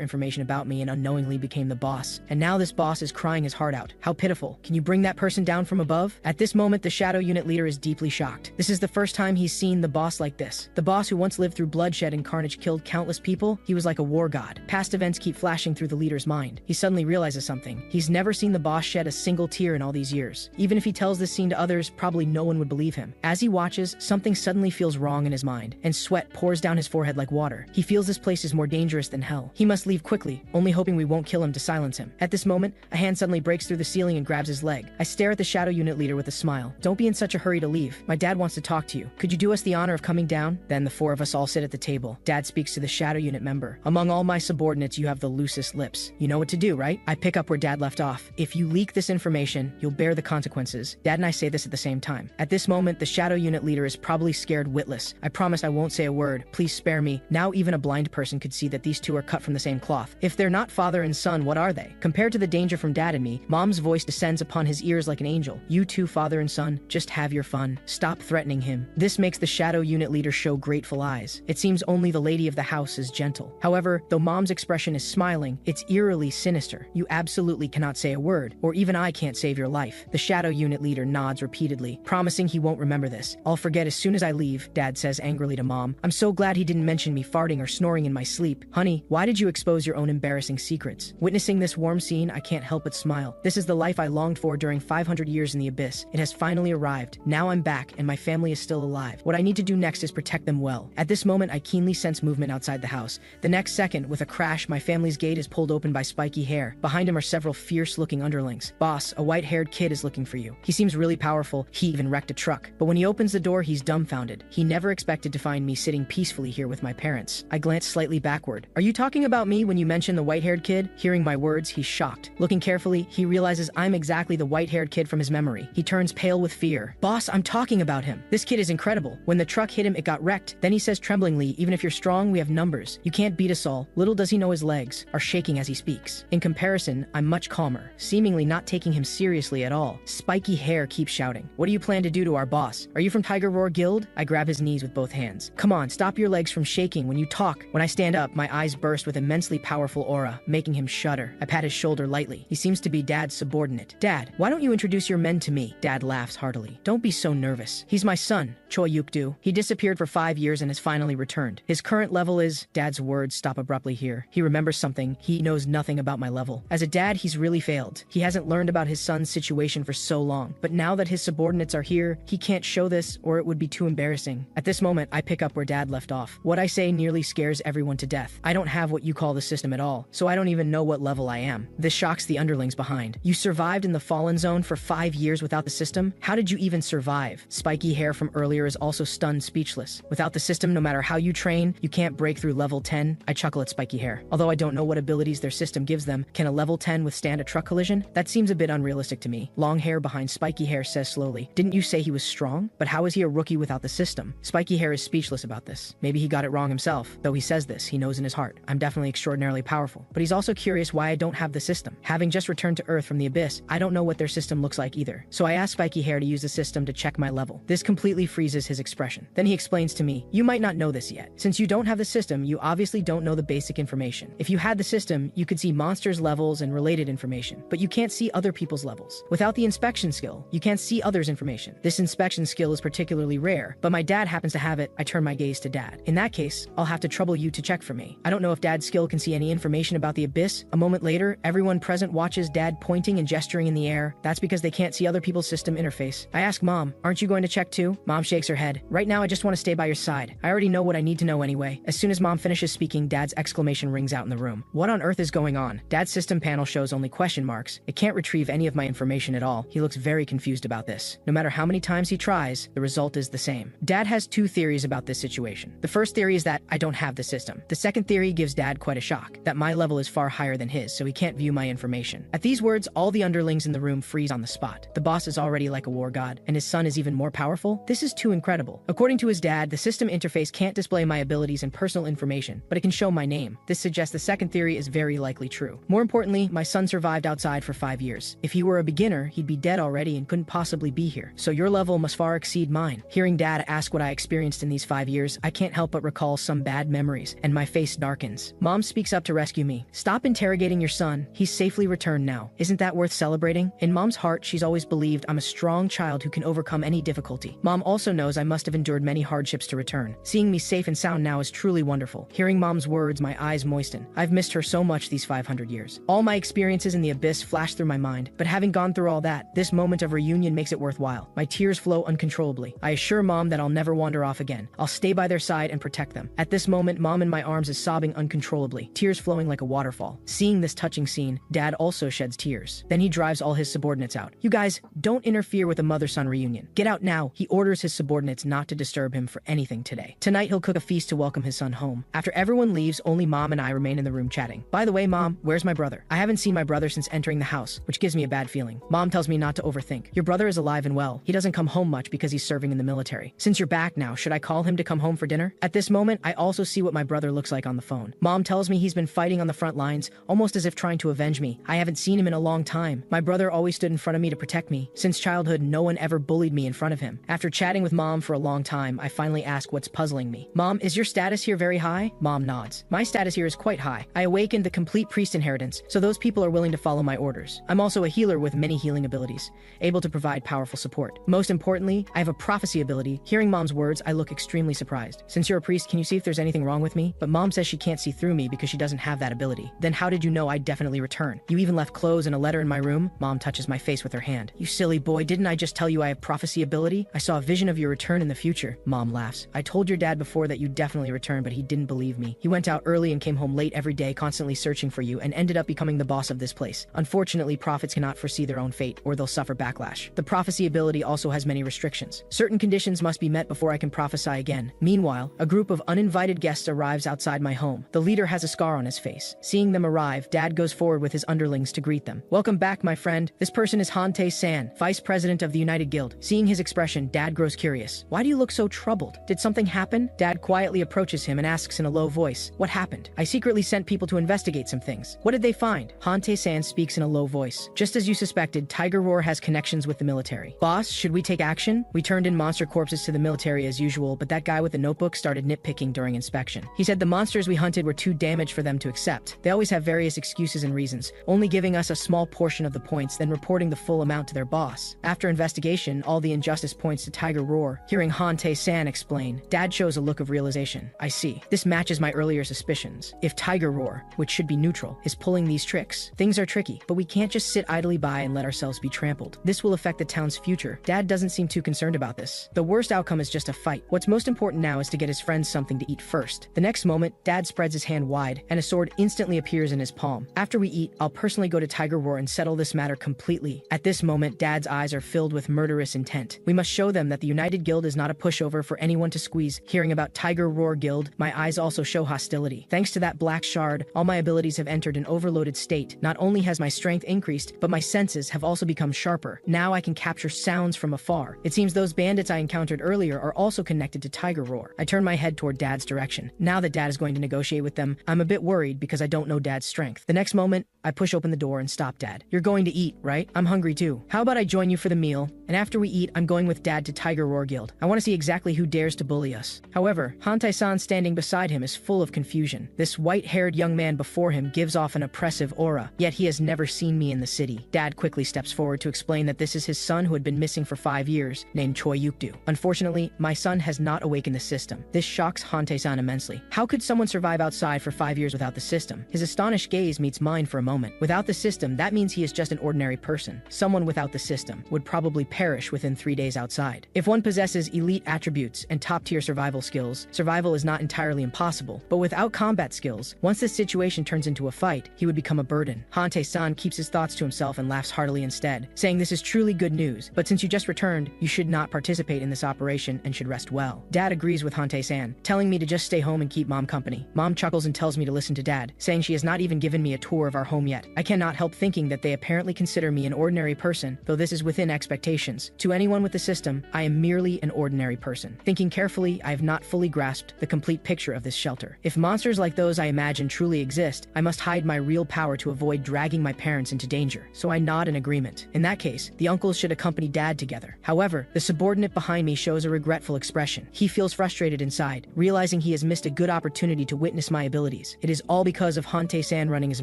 information about me and unknowingly became the boss. And now this boss is crying his heart out. How pitiful. Can you bring that person down from above? At this moment, the shadow unit leader is deeply shocked. This is the first time he's seen the boss like this. The boss who once lived through bloodshed and carnage killed countless people, he was like a war god. Past events keep flashing through the leader's mind. He suddenly realizes something. He's never seen the boss shed a single tear in all these years. Even if he tells this scene to others, probably no one would believe him. As he watches, something suddenly feels wrong in his mind, and sweat pours down his forehead like water. He feels this place is more dangerous than hell. He must leave quickly, only hoping we won't kill him to silence him. At this moment, a hand suddenly breaks through the ceiling and grabs his leg. I stare at the shadow unit leader with a smile. Don't be in such a hurry to leave. My dad wants to talk to you. Could you do us the honor of coming down? Then the four of us all sit at the table. Dad speaks to the shadow unit member. Among all my subordinates, you have the loosest lips. You know what to do, right? I pick up where Dad left off. If you leak this information, you'll bear the consequences. Dad and I say this at the same time. At this moment, the shadow unit leader is probably scared witless. I promise I won't say a word. Please spare me. Now even a blind person could see that these two are cut from the same cloth. If they're not father and son, what are they? Compared to the danger from Dad and me, Mom's voice descends upon his ears like an angel. You two, father and son, just have your fun. Stop threatening him. This makes the shadow unit leader show grateful eyes. It seems only the lady of the house is gentle. However, though Mom's expression is smiling, it's eerily sinister. You absolutely cannot say a word, or even I can't save your life. The shadow unit leader nods repeatedly, promising he won't remember this. I'll forget as soon as I leave, Dad says angrily to Mom. I'm so glad he didn't mention me farting or snoring in my sleep. Honey, why did you expose your own embarrassing secrets? Witnessing this warm scene, I can't help but smile. This is the life I longed for during 500 years in the abyss. It has finally arrived. Now I'm back, and my family is still alive. What I need to do next is protect them well. At this moment, I keenly sense movement outside the house. The next second, with a crash, my family's gate is pulled open by spiky hair. Behind him are several fierce-looking underlings. Boss, a white-haired kid is looking for you. He seems really powerful. He even wrecked a truck. But when he opens the door, he's dumbfounded. He never expected to find me sitting peacefully here with my parents. I glance slightly backward. Are you talking about me when you mention the white-haired kid? Hearing my words, he's shocked. Looking carefully, he realizes I'm exactly the white-haired kid from his memory. He turns pale with fear. Boss, I'm talking about him. This kid is incredible. When the truck hit him, it got wrecked. Then he says tremblingly, even if you're strong, we have numbers. You can't beat us all. Little does he know his legs are shaking as he speaks. In comparison, I'm much calmer, seemingly not taking him seriously at all. Spiky hair keeps shouting. What do you plan to do to our boss? Are you from Tiger Roar Guild? I grab his knees with both hands. Come on, stop your legs from shaking when you talk. When I stand up, my eyes burst with immensely powerful aura, making him shudder. I pat his shoulder lightly. He seems to be Dad's subordinate. Dad, why don't you introduce your men to me? Dad laughs heartily. Don't be so nervous. He's my son, Choi Yuk-do. He disappeared for 5 years and has finally returned. His current level is... Dad's words stop abruptly here. He remembers something. He knows nothing about my level. As a dad, he's really failed. He hasn't learned about his son's situation for so long. But now that his subordinates are here, he can't show this or it would be too embarrassing. At this moment, I pick up where Dad left off. What I say nearly scares everyone to death. I don't have what you call the system at all, so I don't even know what level I am. This shocks the underlings behind. You survived in the Fallen Zone for 5 years without the system? How did you even survive? Spiky hair from earlier is also stunned speechless. Without the system, no matter how you train, you can't break through level 10. I chuckle at Spiky hair. Although I don't know what abilities their system gives them, can a level 10 withstand a truck collision? That seems a bit unrealistic to me. Long hair behind Spiky hair says slowly, didn't you say he was strong? But how is he a rookie without the system? Spiky hair is speechless about this. Maybe he got it wrong himself. Though he says this, he knows in his heart. I'm definitely extraordinarily powerful. But he's also curious why I don't have the system. Having just returned to Earth from the Abyss, I don't know what their system looks like either. So I ask Spiky hair to use the system to check my level. This completely frees freezes his expression. Then he explains to me, "You might not know this yet. Since you don't have the system, you obviously don't know the basic information. If you had the system, you could see monsters' levels and related information, but you can't see other people's levels. Without the inspection skill, you can't see others' information. This inspection skill is particularly rare, but my dad happens to have it." I turn my gaze to Dad. "In that case, I'll have to trouble you to check for me. I don't know if Dad's skill can see any information about the abyss." A moment later, everyone present watches Dad pointing and gesturing in the air. That's because they can't see other people's system interface. I ask Mom, "Aren't you going to check too?" Mom shakes her head. "Right now, I just want to stay by your side. I already know what I need to know anyway." As soon as Mom finishes speaking, Dad's exclamation rings out in the room. What on earth is going on? Dad's system panel shows only question marks. It can't retrieve any of my information at all. He looks very confused about this. No matter how many times he tries, the result is the same. Dad has two theories about this situation. The first theory is that I don't have the system. The second theory gives Dad quite a shock, that my level is far higher than his, so he can't view my information. At these words, all the underlings in the room freeze on the spot. The boss is already like a war god, and his son is even more powerful? This is too incredible. According to his dad, the system interface can't display my abilities and personal information, but it can show my name. This suggests the second theory is very likely true. More importantly, my son survived outside for 5 years. If he were a beginner, he'd be dead already and couldn't possibly be here. So your level must far exceed mine. Hearing Dad ask what I experienced in these 5 years, I can't help but recall some bad memories, and my face darkens. Mom speaks up to rescue me. "Stop interrogating your son. He's safely returned now. Isn't that worth celebrating?" In Mom's heart, she's always believed I'm a strong child who can overcome any difficulty. Mom also knows I must have endured many hardships to return. Seeing me safe and sound now is truly wonderful. Hearing Mom's words, my eyes moisten. I've missed her so much these 500 years. All my experiences in the abyss flash through my mind, but having gone through all that, this moment of reunion makes it worthwhile. My tears flow uncontrollably. I assure Mom that I'll never wander off again. I'll stay by their side and protect them. At this moment, Mom in my arms is sobbing uncontrollably, tears flowing like a waterfall. Seeing this touching scene, Dad also sheds tears. Then he drives all his subordinates out. "You guys, don't interfere with a mother-son reunion. Get out now." He orders his subordinates not to disturb him for anything today. Tonight, he'll cook a feast to welcome his son home. After everyone leaves, only Mom and I remain in the room chatting. "By the way, Mom, where's my brother? I haven't seen my brother since entering the house, which gives me a bad feeling." Mom tells me not to overthink. "Your brother is alive and well. He doesn't come home much because he's serving in the military. Since you're back now, should I call him to come home for dinner?" At this moment, I also see what my brother looks like on the phone. Mom tells me he's been fighting on the front lines, almost as if trying to avenge me. I haven't seen him in a long time. My brother always stood in front of me to protect me. Since childhood, no one ever bullied me in front of him. After chatting with Mom for a long time, I finally ask what's puzzling me. "Mom, is your status here very high?" Mom nods. "My status here is quite high. I awakened the complete priest inheritance, so those people are willing to follow my orders. I'm also a healer with many healing abilities, able to provide powerful support. Most importantly, I have a prophecy ability." Hearing Mom's words, I look extremely surprised. "Since you're a priest, can you see if there's anything wrong with me?" But Mom says she can't see through me because she doesn't have that ability. "Then how did you know I'd definitely return? You even left clothes and a letter in my room?" Mom touches my face with her hand. "You silly boy, didn't I just tell you I have prophecy ability? I saw a vision of your return in the future." Mom laughs. "I told your dad before that you'd definitely return, but he didn't believe me. He went out early and came home late every day, constantly searching for you, and ended up becoming the boss of this place. Unfortunately, prophets cannot foresee their own fate, or they'll suffer backlash. The prophecy ability also has many restrictions. Certain conditions must be met before I can prophesy again." Meanwhile, a group of uninvited guests arrives outside my home. The leader has a scar on his face. Seeing them arrive, Dad goes forward with his underlings to greet them. "Welcome back, my friend. This person is Hante-san, Vice President of the United Guild." Seeing his expression, Dad grows curious. "Why do you look so troubled? Did something happen?" Dad quietly approaches him and asks in a low voice, "What happened?" "I secretly sent people to investigate some things." "What did they find?" Hante-san speaks in a low voice. "Just as you suspected, Tiger Roar has connections with the military." "Boss, should we take action?" We turned in monster corpses to the military as usual, but that guy with the notebook started nitpicking during inspection. He said the monsters we hunted were too damaged for them to accept. They always have various excuses and reasons, only giving us a small portion of the points, then reporting the full amount to their boss. After investigation, all the injustice points to Tiger Roar. Hearing Hante-san explain, Dad shows a look of realization. "I see. This matches my earlier suspicions. If Tiger Roar, which should be neutral, is pulling these tricks, things are tricky, but we can't just sit idly by and let ourselves be trampled. This will affect the town's future." Dad doesn't seem too concerned about this. The worst outcome is just a fight. What's most important now is to get his friends something to eat first. The next moment, Dad spreads his hand wide, and a sword instantly appears in his palm. "After we eat, I'll personally go to Tiger Roar and settle this matter completely." At this moment, Dad's eyes are filled with murderous intent. We must show them that the United Guild is not a pushover for anyone to squeeze. Hearing about Tiger Roar Guild, my eyes also show hostility. Thanks to that black shard, all my abilities have entered an overloaded state. Not only has my strength increased, but my senses have also become sharper. Now I can capture sounds from afar. It seems those bandits I encountered earlier are also connected to Tiger Roar. I turn my head toward Dad's direction. Now that Dad is going to negotiate with them, I'm a bit worried because I don't know Dad's strength. The next moment, I push open the door and stop Dad. "You're going to eat, right? I'm hungry too. How about I join you for the meal? And after we eat, I'm going with Dad to Tiger Roar Roar Guild. I want to see exactly who dares to bully us. However, Hantei-san standing beside him is full of confusion. This white-haired young man before him gives off an oppressive aura, yet he has never seen me in the city. Dad quickly steps forward to explain that this is his son who had been missing for 5 years, named Choi Yukdu. Unfortunately, my son has not awakened the system. This shocks Hantei-san immensely. How could someone survive outside for 5 years without the system? His astonished gaze meets mine for a moment. Without the system, that means he is just an ordinary person. Someone without the system would probably perish within 3 days outside. If one possesses elite attributes and top-tier survival skills, survival is not entirely impossible. But without combat skills, once this situation turns into a fight, he would become a burden. Hantei-san keeps his thoughts to himself and laughs heartily instead, saying this is truly good news, but since you just returned, you should not participate in this operation and should rest well. Dad agrees with Hantei-san, telling me to just stay home and keep Mom company. Mom chuckles and tells me to listen to Dad, saying she has not even given me a tour of our home yet. I cannot help thinking that they apparently consider me an ordinary person, though this is within expectations. To anyone with the system, I am merely an ordinary person. Thinking carefully, I have not fully grasped the complete picture of this shelter. If monsters like those I imagine truly exist, I must hide my real power to avoid dragging my parents into danger. So I nod in agreement. In that case, the uncles should accompany Dad together. However, the subordinate behind me shows a regretful expression. He feels frustrated inside, realizing he has missed a good opportunity to witness my abilities. It is all because of Hantei-san running his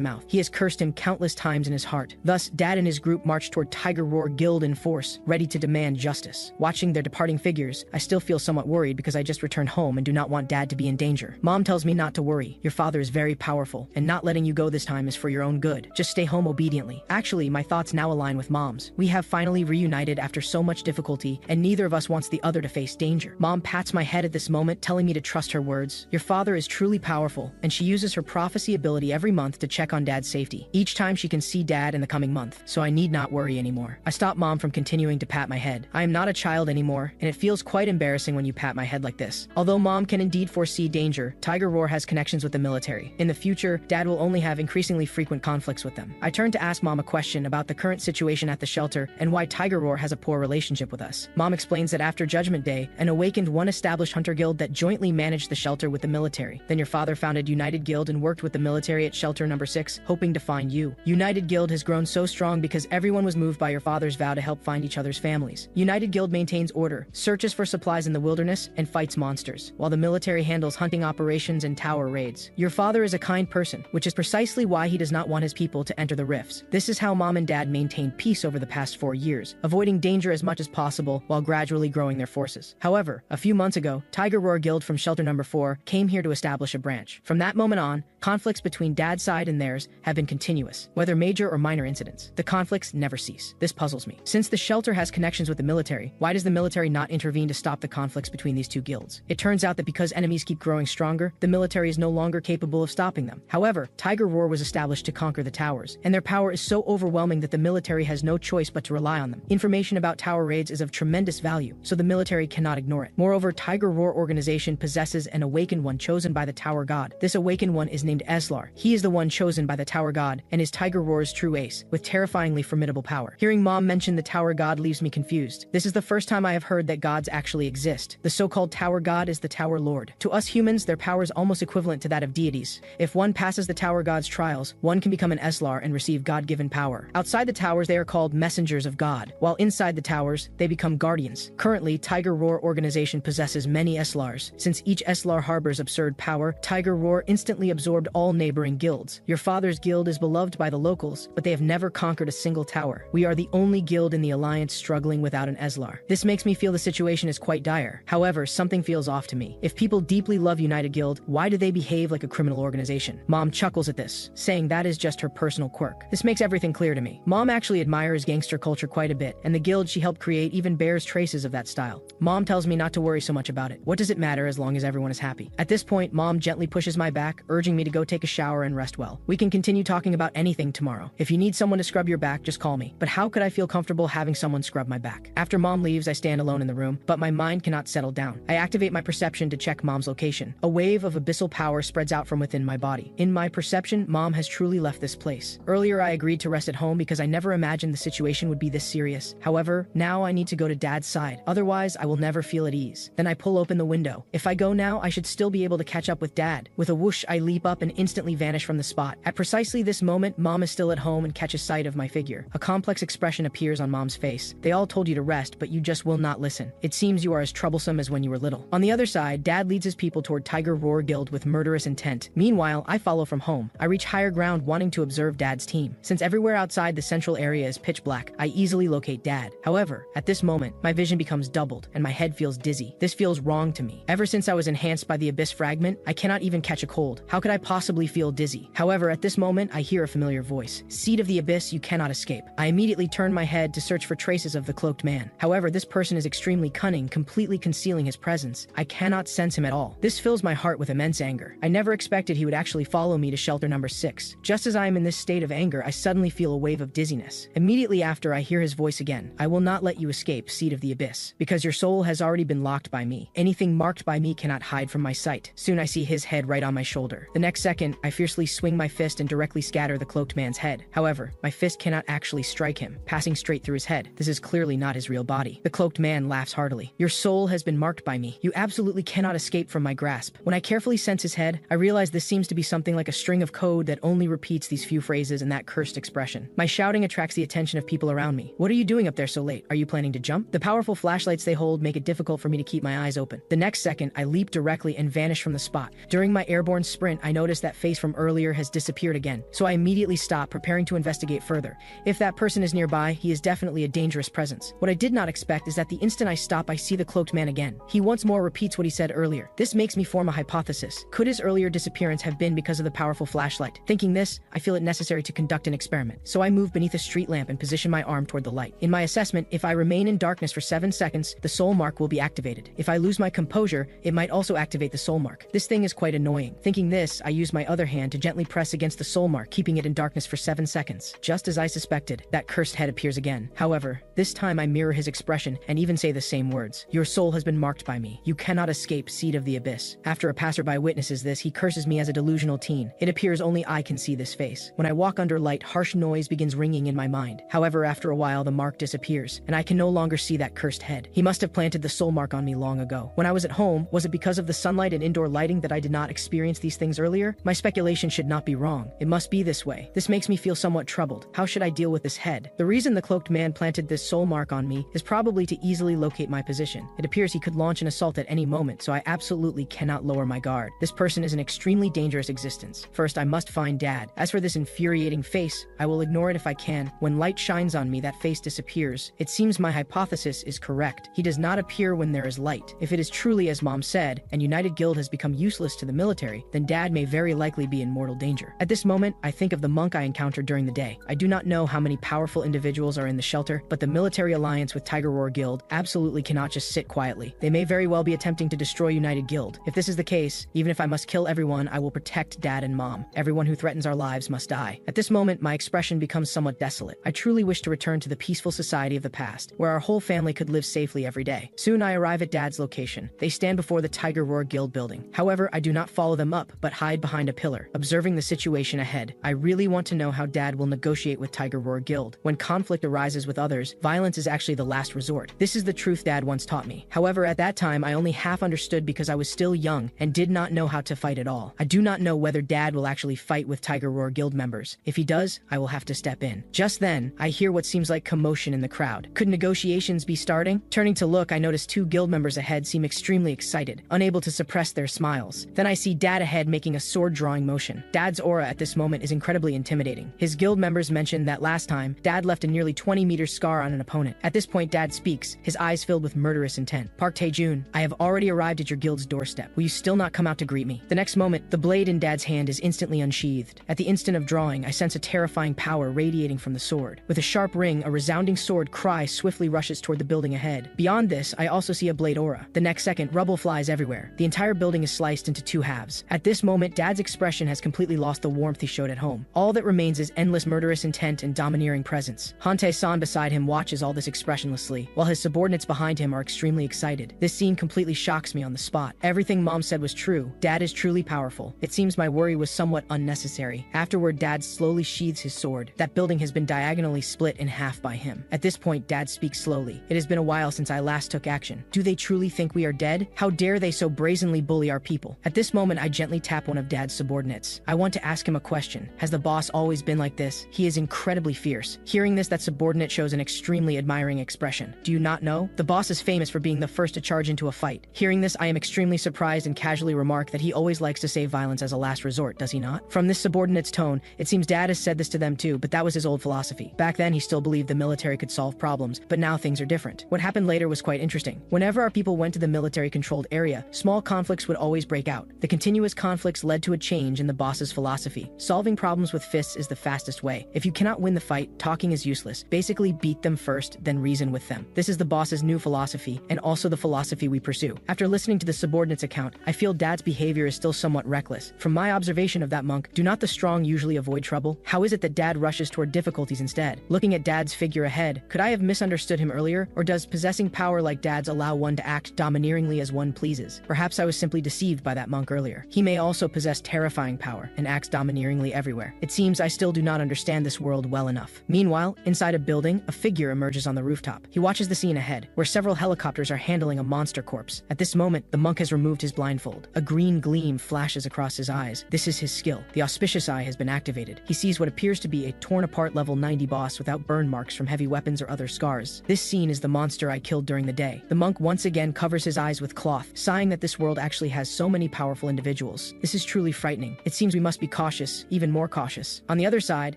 mouth. He has cursed him countless times in his heart. Thus, Dad and his group march toward Tiger Roar Guild in force, ready to demand justice. Watching their departing figures, I still feel somewhat worried because I just returned home and do not want Dad to be in danger. Mom tells me not to worry. Your father is very powerful, and not letting you go this time is for your own good. Just stay home obediently. Actually, my thoughts now align with Mom's. We have finally reunited after so much difficulty, and neither of us wants the other to face danger. Mom pats my head at this moment, telling me to trust her words. Your father is truly powerful, and she uses her prophecy ability every month to check on Dad's safety. Each time she can see Dad in the coming month, so I need not worry anymore. I stop Mom from continuing to pat my head. I am not a child anymore, and it feels quite embarrassing when you pat my head like this. Although Mom can indeed foresee danger, Tiger Roar has connections with the military. In the future, Dad will only have increasingly frequent conflicts with them. I turn to ask Mom a question about the current situation at the shelter and why Tiger Roar has a poor relationship with us. Mom explains that after Judgment Day, an awakened one established hunter guild that jointly managed the shelter with the military. Then your father founded United Guild and worked with the military at shelter number 6, hoping to find you. United Guild has grown so strong because everyone was moved by your father's vow to help find each other's families. United Guild maintains order, searches for supplies in the wilderness, and fights monsters, while the military handles hunting operations and tower raids. Your father is a kind person, which is precisely why he does not want his people to enter the rifts. This is how Mom and Dad maintained peace over the past 4 years, avoiding danger as much as possible while gradually growing their forces. However, a few months ago, Tiger Roar Guild from shelter number 4 came here to establish a branch. From that moment on, conflicts between Dad's side and theirs have been continuous, whether major or minor incidents. The conflicts never cease. This puzzles me. Since the shelter has connections with the military, why does the military not intervene to stop the conflicts between these two guilds? It turns out that because enemies keep growing stronger, the military is no longer capable of stopping them. However, Tiger Roar was established to conquer the towers, and their power is so overwhelming that the military has no choice but to rely on them. Information about tower raids is of tremendous value, so the military cannot ignore it. Moreover, Tiger Roar organization possesses an awakened one chosen by the tower god. This awakened one is named Eslar. He is the one chosen by the tower god and is Tiger Roar's true ace, with terrifyingly formidable power. Hearing Mom mention the tower god leaves me confused. This is the first time I have heard that gods actually exist. The so-called tower god is the tower lord. To us humans, their power is almost equivalent to that of deities. If one passes the tower god's trials, one can become an Eslar and receive god-given power. Outside the towers, they are called messengers of God, while inside the towers, they become guardians. Currently, Tiger Roar organization possesses many Eslars. Since each Eslar harbors absurd power, Tiger Roar instantly absorbed all neighboring guilds. Your father's guild is beloved by the locals, but they have never conquered a single tower. We are the only guild in the alliance struggling without an Eslar. This makes me feel the situation is quite dire. However, something feels off to me. If people deeply love United Guild, why do they behave like a criminal organization? Mom chuckles at this, saying that is just her personal quirk. This makes everything clear to me. Mom actually admires gangster culture quite a bit, and the guild she helped create even bears traces of that style. Mom tells me not to worry so much about it. What does it matter as long as everyone is happy? At this point, Mom gently pushes my back, urging me to go take a shower and rest well. We can continue talking about anything tomorrow. If you need someone to scrub your back, just call me. But how could I feel comfortable having someone scrub my back? After Mom leaves, I stand alone in the room, but my mind cannot settle down. I activate my perception to check Mom's location. A wave of abyssal power spreads out from within my body. In my perception, Mom has truly left this place. Earlier, I agreed to rest at home because I never imagined the situation would be this serious. However, now I need to go to Dad's side. Otherwise, I will never feel at ease. Then I pull open the window. If I go now, I should still be able to catch up with Dad. With a whoosh, I leap up and instantly vanish from the spot. At precisely this moment, Mom is still at home and catches sight of my figure. A complex expression appears on Mom's face. They all told you to rest, but you just will not listen. It seems you are as troublesome as when you were little. On the other side, Dad leads his people toward Tiger Roar Guild with murderous intent. Meanwhile, I follow from home. I reach higher ground wanting to observe Dad's team. Since everywhere outside the central area is pitch black, I easily locate Dad. However, at this moment, my vision becomes doubled and my head feels dizzy. This feels wrong to me. Ever since I was enhanced by the Abyss fragment, I cannot even catch a cold. How could I possibly feel dizzy? However, at this moment, I hear a familiar voice. Seed of the Abyss, you cannot escape. I immediately turn my head to search for traces of the cloaked man. However, this person is extremely cunning, completely concealing his presence. I cannot sense him at all. This fills my heart with immense anger. I never expected he would actually follow me to shelter number 6. Just as I am in this state of anger, I suddenly feel a wave of dizziness. Immediately after, I hear his voice again. I will not let you escape, Seed of the Abyss, because your soul has already been locked by me. Anything marked by me cannot hide from my sight. Soon I see his head right on my shoulder. The next second, I fiercely swing my fist and directly scatter the cloaked man's head. However, my fist cannot actually strike him, passing straight through his head. This is clearly not his real body. The cloaked man laughs heartily. Your soul has been marked by me. You absolutely cannot escape from my grasp. When I carefully sense his head, I realize this seems to be something like a string of code that only repeats these few phrases and that cursed expression. My shouting attracts the attention of people around me. What are you doing up there so late? Are you planning to jump? The powerful flashlights they hold make it difficult for me to keep my eyes open. The next second, I leap directly and vanish from the spot. During my airborne sprint, I notice that face from earlier has disappeared again, so I immediately stop, preparing to investigate further. If that person is nearby, he is definitely a dangerous presence. What I did not expect is that the instant I stop, I see the cloaked man again. He once more repeats what he said earlier. This makes me form a hypothesis. Could his earlier disappearance have been because of the powerful flashlight? Thinking this, I feel it necessary to conduct an experiment. So I move beneath a street lamp and position my arm toward the light. In my assessment, if I remain in darkness for 7 seconds, the soul mark will be activated. If I lose my composure, it might also activate the soul mark. This thing is quite annoying. Thinking this, I use my other hand to gently press against the soul mark, keeping it in darkness for 7 seconds. Just as I suspected, that cursed head appears again. However, this time I mirror his expression and even say the same words. Your soul has been marked by me. You cannot escape, Seed of the Abyss. After a passerby witnesses this, he curses me as a delusional teen. It appears only I can see this face. When I walk under light, harsh noise begins ringing in my mind. However, after a while, the mark disappears, and I can no longer see that cursed head. He must have planted the soul mark on me long ago. When I was at home, was it because of the sunlight and indoor lighting that I did not experience these things earlier? My speculation should not be wrong. It must be this way. This makes me feel somewhat troubled. How should I deal with this head? The reason the cloaked man planted this soul mark on me is probably to easily locate my position. It appears he could launch an assault at any moment, so I absolutely cannot lower my guard. This person is an extremely dangerous existence. First, I must find Dad. As for this infuriating face, I will ignore it if I can. When light shines on me, that face disappears. It seems my hypothesis is correct. He does not appear when there is light. If it is truly as Mom said, and United Guild has become useless to the military, then Dad may very likely be in mortal danger. At this moment, I think of the monk I encountered during the day. I do not know how many powerful individuals are in the shelter, but the military alliance with Tiger Roar Guild absolutely cannot just sit quietly. They may very well be attempting to destroy United Guild. If this is the case, even if I must kill everyone, I will protect Dad and Mom. Everyone who threatens our lives must die. At this moment, my expression becomes somewhat desolate. I truly wish to return to the peaceful society of the past, where our whole family could live safely every day. Soon I arrive at Dad's location. They stand before the Tiger Roar Guild building. However, I do not follow them up, but hide behind a pillar, observing the situation ahead. I really want to know how Dad will negotiate with Tiger Roar Guild. When conflict arises with others, violence is actually the last resort. This is the truth Dad once taught me. However, at that time, I only half understood because I was still young and did not know how to fight at all. I do not know whether Dad will actually fight with Tiger Roar Guild members. If he does, I will have to step in. Just then, I hear what seems like commotion in the crowd. Could negotiations be starting? Turning to look, I notice 2 guild members ahead seem extremely excited, unable to suppress their smiles. Then I see Dad ahead making a sword-drawing motion. Dad's aura at this moment is incredibly intimidating. His guild members mentioned that last time, Dad left a nearly 20-meter scar on an opponent. At this point, Dad speaks, his eyes filled with murderous intent. Park Tae-jun, I have already arrived at your guild's doorstep. Will you still not come out to greet me? The next moment, the blade in Dad's hand is instantly unsheathed. At the instant of drawing, I sense a terrifying power radiating from the sword. With a sharp ring, a resounding sword cry swiftly rushes toward the building ahead. Beyond this, I also see a blade aura. The next second, rubble flies everywhere. The entire building is sliced into 2 halves. At this moment, Dad's expression has completely lost the warmth he showed at home. All that remains is endless murderous intent and domineering presence. Hante-san beside him watches all this expressionlessly, while his subordinates behind him are extremely excited. This scene completely shocks me on the spot. Everything Mom said was true. Dad is truly powerful. It seems my worry was somewhat unnecessary. Afterward, Dad slowly sheathes his sword. That building has been diagonally split in half by him. At this point, Dad speaks slowly. It has been a while since I last took action. Do they truly think we are dead? How dare they so brazenly bully our people? At this moment, I gently tap one of Dad's subordinates. I want to ask him a question. Has the boss always been like this? He is incredibly fierce. Hearing this, that subordinate shows an extremely admiring expression. Do you not know know? The boss is famous for being the first to charge into a fight. Hearing this, I am extremely surprised and casually remark that he always likes to save violence as a last resort, does he not? From this subordinate's tone, it seems Dad has said this to them too, but that was his old philosophy. Back then, he still believed the military could solve problems, but now things are different. What happened later was quite interesting. Whenever our people went to the military-controlled area, small conflicts would always break out. The continuous conflicts led to a change in the boss's philosophy. Solving problems with fists is the fastest way. If you cannot win the fight, talking is useless. Basically, beat them first, then reason with them. This is the boss's new philosophy, and also the philosophy we pursue. After listening to the subordinate's account, I feel Dad's behavior is still somewhat reckless. From my observation of that monk, do not the strong usually avoid trouble? How is it that Dad rushes toward difficulties instead? Looking at Dad's figure ahead, could I have misunderstood him earlier, or does possessing power like Dad's allow one to act domineeringly as one pleases? Perhaps I was simply deceived by that monk earlier. He may also possess terrifying power and acts domineeringly everywhere. It seems I still do not understand this world well enough. Meanwhile, inside a building, a figure emerges on the rooftop. He watches the scene ahead, where several helicopters are handling a monster corpse. At this moment, the monk has removed his blindfold. A green gleam flashes across his eyes. This is his skill. The auspicious eye has been activated. He sees what appears to be a torn-apart level 90 boss without burn marks from heavy weapons or other scars. This scene is the monster I killed during the day. The monk once again covers his eyes with cloth, sighing that this world actually has so many powerful individuals. This is truly frightening. It seems we must be cautious, even more cautious. On the other side,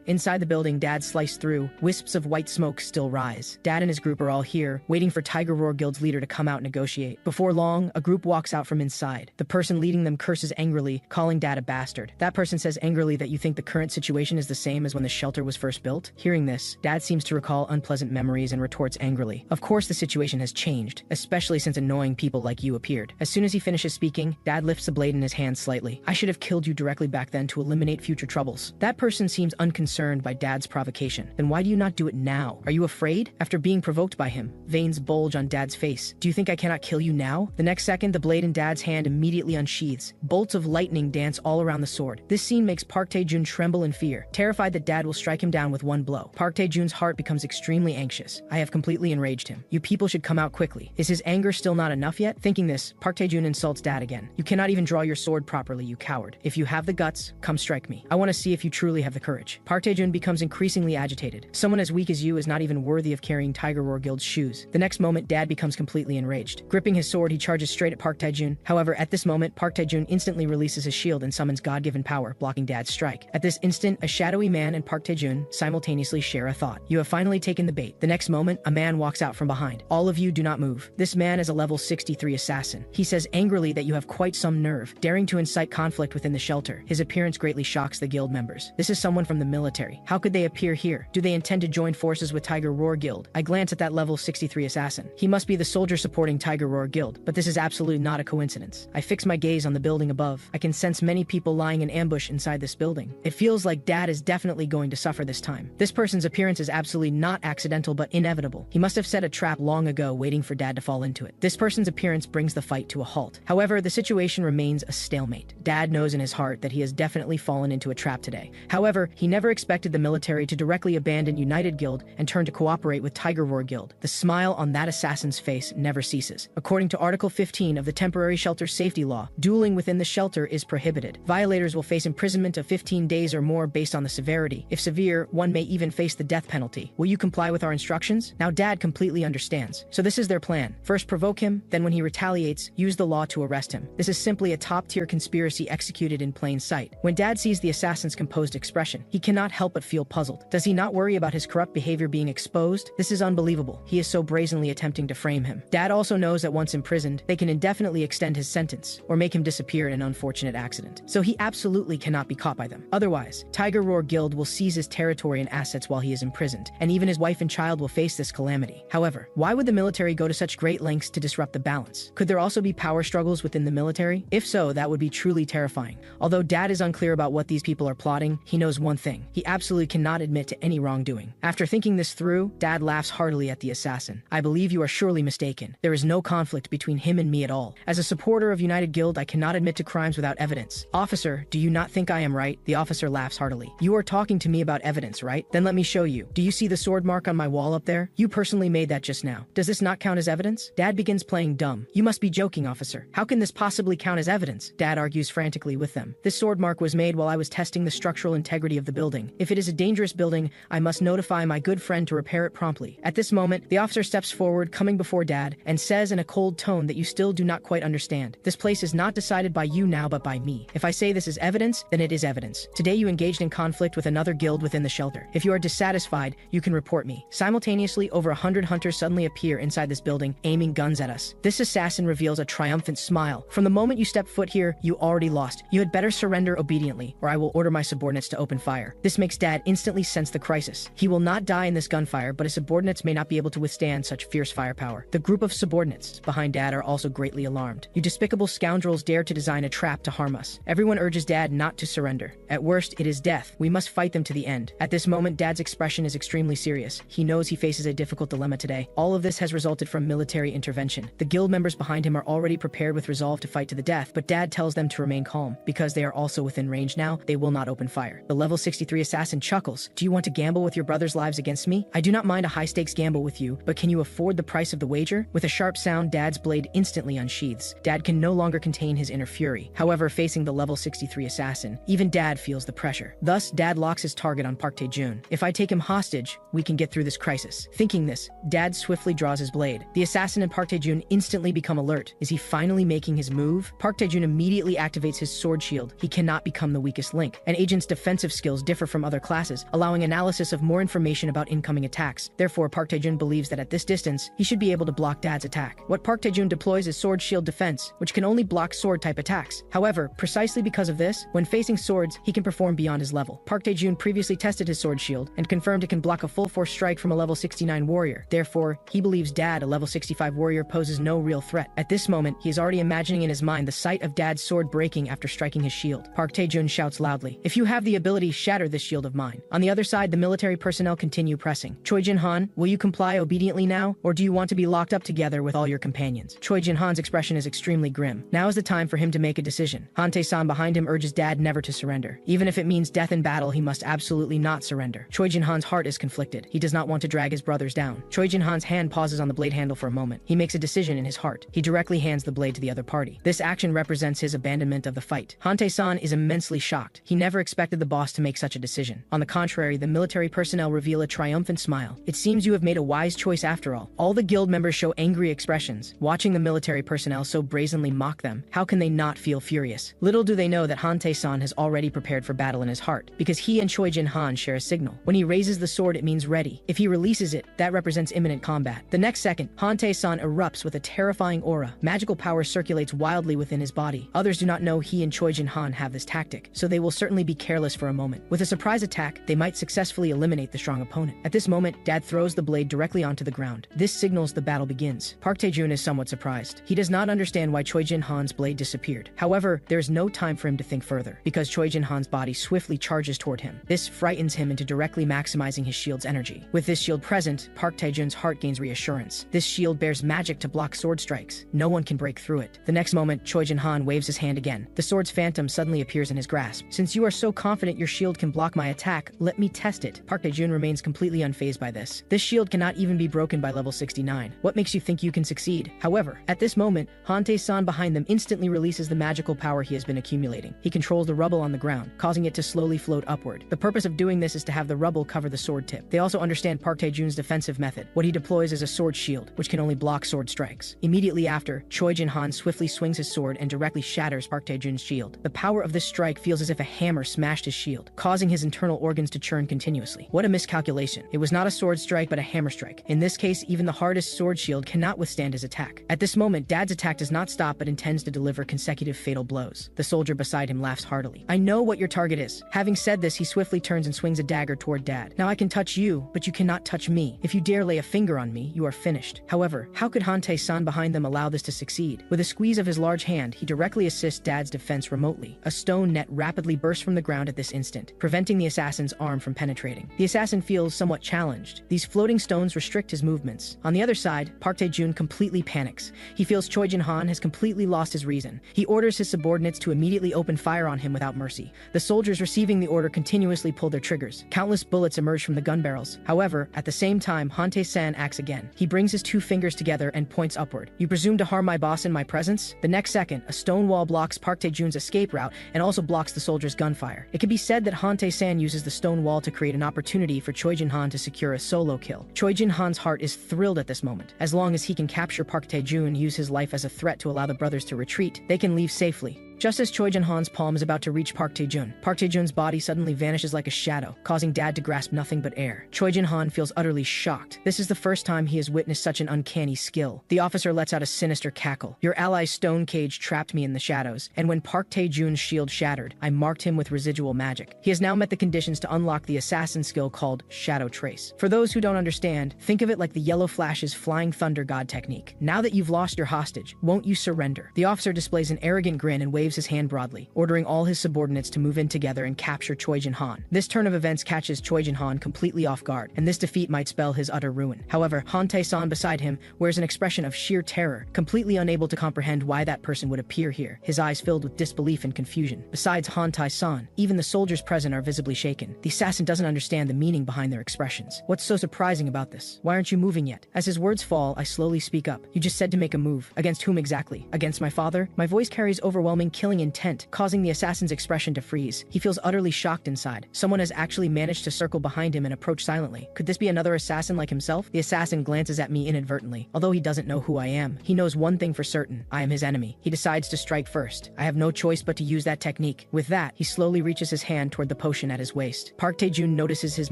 inside the building Dad sliced through, wisps of white smoke still rise. Dad and his group are all here, waiting for Tiger Roar Guild's leader to come out and negotiate. Before long, a group walks out from inside. The person leading them curses angrily, calling Dad a bastard. That person says angrily that you think the current situation is the same as when the shelter was first built. Hearing this, Dad seems to recall unpleasant memories and retorts angrily. Of course the situation has changed, especially since annoying people like you appeared. As soon as he finishes speaking, Dad lifts the blade in his hand slightly. I should have killed you directly back then to eliminate future troubles. That person seems unconcerned by Dad's provocation. Then why do you not do it now? Are you afraid? After being provoked by him, veins bulge on Dad's face. Do you think I cannot kill you now? The next second, the blade in Dad's hand immediately unsheathes. Bolts of lightning dance all around the sword. This scene makes Park Tae-jun tremble in fear, terrified that Dad will strike him down with one blow. Park Tae-jun's heart becomes extremely anxious. I have completely enraged him. You people should come out quickly. Is his anger still not enough yet? Thinking this, Park Tae-jun insults Dad again. You cannot even draw your sword properly, you coward. If you have the guts, come strike me. I want to see if you truly have the courage. Park Tae-jun becomes increasingly agitated. Someone as weak as you is not even worthy of carrying Tiger Roar Guild's shoes. The next moment, Dad becomes completely enraged. Gripping his sword, he charges straight at Park Tae-jun. However, at this moment, Park Tae-jun instantly releases his shield and summons God-given power, blocking Dad's strike. At this instant, a shadowy man and Park Tae-jun simultaneously share a thought. You have finally taken the bait. The next moment, a man walks out from behind. All of you do not move. This man is a level 63 assassin. He says angrily that you have quite some nerve, daring to incite conflict within the shelter. His appearance greatly shocks the guild members. This is someone from the military. How could they appear here? Do they intend to join forces with Tiger Roar Guild? I glance at that level 63 assassin. He must be the soldier supporting Tiger Roar Guild, but this is absolutely not a coincidence. I fix my gaze on the building above. I can sense many people lying in ambush inside this building. It feels like Dad is definitely going to suffer this time. This person's appearance is absolutely not accidental but inevitable. He must have set a trap long ago waiting for Dad to fall into it. This person's appearance brings the fight to a halt. However, the situation remains a stalemate. Dad knows in his heart that he has definitely fallen into a trap today. However, he never expected the military to directly abandon United Guild and turn to cooperate with Tiger Roar Guild. The smile on that assassin's face never ceases. According to Article 15 of the Temporary Shelter Safety Law, dueling within the shelter is prohibited. Violators will face imprisonment of 15 days or more based on the severity. If severe, one may even face the death penalty. Will you comply with our instructions? Now Dad completely understands. So this is their plan. First provoke him, then when he retaliates, use the law to arrest him. This is simply a top-tier conspiracy executed in plain sight. When Dad sees the assassin's composed expression, he cannot help but feel puzzled. Does he not worry about his corrupt behavior being exposed? This is unbelievable. He is so brazenly attempting to frame him. Dad also knows that once imprisoned, they can indefinitely extend his sentence or make him disappear in an unfortunate accident. So he absolutely cannot be caught by them. Otherwise, Tiger Roar Guild will seize his territory and assets while he is imprisoned, and even his wife and child will face this calamity. However, why would the military go to such great lengths to disrupt the balance? Could there also be power struggles within the military? If so, that would be truly terrifying. Although Dad is unclear about what these people are plotting, he knows one thing. He absolutely cannot admit to any wrongdoing. After thinking this through, Dad laughs heartily at the assassin. I believe you are surely mistaken. There is no conflict between him and me at all. As a supporter of United Guild, I cannot admit to crimes without evidence. Officer, do you not think I am right? The officer laughs heartily. You are talking to me about evidence, right? Then let me show you. Do you see the sword mark on my wall up there? You personally made that just now. Does this not count as evidence? Dad begins playing dumb. You must be joking, officer. How can this possibly count as evidence? Dad argues frantically with them. This sword mark was made while I was testing the structural integrity of the building. If it is a dangerous building, I must notify my good friend to repair it promptly. At this moment, the officer steps steps forward, coming before Dad, and says in a cold tone that you still do not quite understand. This place is not decided by you now but by me. If I say this is evidence, then it is evidence. Today you engaged in conflict with another guild within the shelter. If you are dissatisfied, you can report me. Simultaneously, over 100 hunters suddenly appear inside this building, aiming guns at us. This assassin reveals a triumphant smile. From the moment you step foot here, you already lost. You had better surrender obediently, or I will order my subordinates to open fire. This makes Dad instantly sense the crisis. He will not die in this gunfire, but his subordinates may not be able to withstand such fierce firepower. The group of subordinates behind Dad are also greatly alarmed. You despicable scoundrels dare to design a trap to harm us. Everyone urges Dad not to surrender. At worst, it is death. We must fight them to the end. At this moment, Dad's expression is extremely serious. He knows he faces a difficult dilemma today. All of this has resulted from military intervention. The guild members behind him are already prepared with resolve to fight to the death, but Dad tells them to remain calm. Because they are also within range now, they will not open fire. The level 63 assassin chuckles. Do you want to gamble with your brother's lives against me? I do not mind a high-stakes gamble with you, but can you afford the price of the wager? With a sharp sound, Dad's blade instantly unsheathes. Dad can no longer contain his inner fury. However, facing the level 63 assassin, even Dad feels the pressure. Thus, Dad locks his target on Park Tae-jun. If I take him hostage, we can get through this crisis. Thinking this, Dad swiftly draws his blade. The assassin and Park Tae-jun instantly become alert. Is he finally making his move? Park Tae-jun immediately activates his sword shield. He cannot become the weakest link. An agent's defensive skills differ from other classes, allowing analysis of more information about incoming attacks. Therefore, Park Tae-jun believes that at this distance, he should be able to block Dad's attack. What Park Tae-jun deploys is sword shield defense, which can only block sword-type attacks. However, precisely because of this, when facing swords, he can perform beyond his level. Park Tae-jun previously tested his sword shield and confirmed it can block a full-force strike from a level 69 warrior. Therefore, he believes Dad, a level 65 warrior, poses no real threat. At this moment, he is already imagining in his mind the sight of Dad's sword breaking after striking his shield. Park Tae-jun shouts loudly, "If you have the ability, shatter this shield of mine." On the other side, the military personnel continue pressing. Choi Jin-han, will you comply obediently now, or do you want to be locked up together with all your companions? Choi Jin-han's expression is extremely grim. Now is the time for him to make a decision. Han Tae-san behind him urges Dad never to surrender. Even if it means death in battle, he must absolutely not surrender. Choi Jin-han's heart is conflicted. He does not want to drag his brothers down. Choi Jin-han's hand pauses on the blade handle for a moment. He makes a decision in his heart. He directly hands the blade to the other party. This action represents his abandonment of the fight. Han Tae-san is immensely shocked. He never expected the boss to make such a decision. On the contrary, the military personnel reveal a triumphant smile. It seems you have made a wise choice after all. All the guild members show angry expressions. Watching the military personnel so brazenly mock them, how can they not feel furious? Little do they know that Han Tae-san has already prepared for battle in his heart, because he and Choi Jin-han share a signal. When he raises the sword, it means ready. If he releases it, that represents imminent combat. The next second, Han Tae-san erupts with a terrifying aura. Magical power circulates wildly within his body. Others do not know he and Choi Jin-han have this tactic, so they will certainly be careless for a moment. With a surprise attack, they might successfully eliminate the strong opponent. At this moment, Dad throws the blade directly onto the ground. This signals the battle begins. Park Tae-jun is somewhat surprised. He does not understand why Choi Jin-han's blade disappeared. However, there is no time for him to think further, because Choi Jin-han's body swiftly charges toward him. This frightens him into directly maximizing his shield's energy. With this shield present, Park Tae-jun's heart gains reassurance. This shield bears magic to block sword strikes. No one can break through it. The next moment, Choi Jin-han waves his hand again. The sword's phantom suddenly appears in his grasp. Since you are so confident your shield can block my attack, let me test it. Park Tae-jun remains completely unfazed by this. This shield cannot even be broken by level 69. What makes you think you can succeed? However, at this moment, Han Tae-san behind them instantly releases the magical power he has been accumulating. He controls the rubble on the ground, causing it to slowly float upward. The purpose of doing this is to have the rubble cover the sword tip. They also understand Park Tae-jun's defensive method. What he deploys is a sword shield, which can only block sword strikes. Immediately after, Choi Jin-han swiftly swings his sword and directly shatters Park Tae-jun's shield. The power of this strike feels as if a hammer smashed his shield, causing his internal organs to churn continuously. What a miscalculation. It was not a sword strike, but a hammer strike. In this case, even the hardest sword shield cannot withstand his attack. At this moment, Dad's attack does not stop but intends to deliver consecutive fatal blows. The soldier beside him laughs heartily. I know what your target is. Having said this, he swiftly turns and swings a dagger toward Dad. Now I can touch you, but you cannot touch me. If you dare lay a finger on me, you are finished. However, how could Han Tae-san behind them allow this to succeed? With a squeeze of his large hand, he directly assists Dad's defense remotely. A stone net rapidly bursts from the ground at this instant, preventing the assassin's arm from penetrating. The assassin feels somewhat challenged. These floating stones restrict his movements. On the other side, Park Tae-jun completely panics. He feels Choi Jin-han has completely lost his reason. He orders his subordinates to immediately open fire on him without mercy. The soldiers receiving the order continuously pull their triggers. Countless bullets emerge from the gun barrels. However, at the same time, Han Tae-san acts again. He brings his two fingers together and points upward. You presume to harm my boss in my presence? The next second, a stone wall blocks Park Tae-jun's escape route and also blocks the soldiers' gunfire. It can be said that Han Tae-san uses the stone wall to create an opportunity for Choi Jin-han to secure a solo kill. Choi Jin-han's heart is is thrilled at this moment. As long as he can capture Park Tae-jun and use his life as a threat to allow the brothers to retreat, they can leave safely. Just as Choi Jin-han's palm is about to reach Park Tae-jun's body suddenly vanishes like a shadow, causing Dad to grasp nothing but air. Choi Jin-han feels utterly shocked. This is the first time he has witnessed such an uncanny skill. The officer lets out a sinister cackle. Your ally's stone cage trapped me in the shadows, and when Park Tae-jun's shield shattered, I marked him with residual magic. He has now met the conditions to unlock the assassin skill called Shadow Trace. For those who don't understand, think of it like the Yellow Flash's Flying Thunder God technique. Now that you've lost your hostage, won't you surrender? The officer displays an arrogant grin and waves his hand broadly, ordering all his subordinates to move in together and capture Choi Jin-han. This turn of events catches Choi Jin-han completely off guard, and this defeat might spell his utter ruin. However, Han Tae-san beside him wears an expression of sheer terror, completely unable to comprehend why that person would appear here, his eyes filled with disbelief and confusion. Besides Han Tae-san, even the soldiers present are visibly shaken. The assassin doesn't understand the meaning behind their expressions. What's so surprising about this? Why aren't you moving yet? As his words fall, I slowly speak up. You just said to make a move. Against whom exactly? Against my father? My voice carries overwhelming killing intent, causing the assassin's expression to freeze. He feels utterly shocked inside. Someone has actually managed to circle behind him and approach silently. Could this be another assassin like himself? The assassin glances at me inadvertently. Although he doesn't know who I am, he knows one thing for certain. I am his enemy. He decides to strike first. I have no choice but to use that technique. With that, he slowly reaches his hand toward the potion at his waist. Park Tae-jun notices his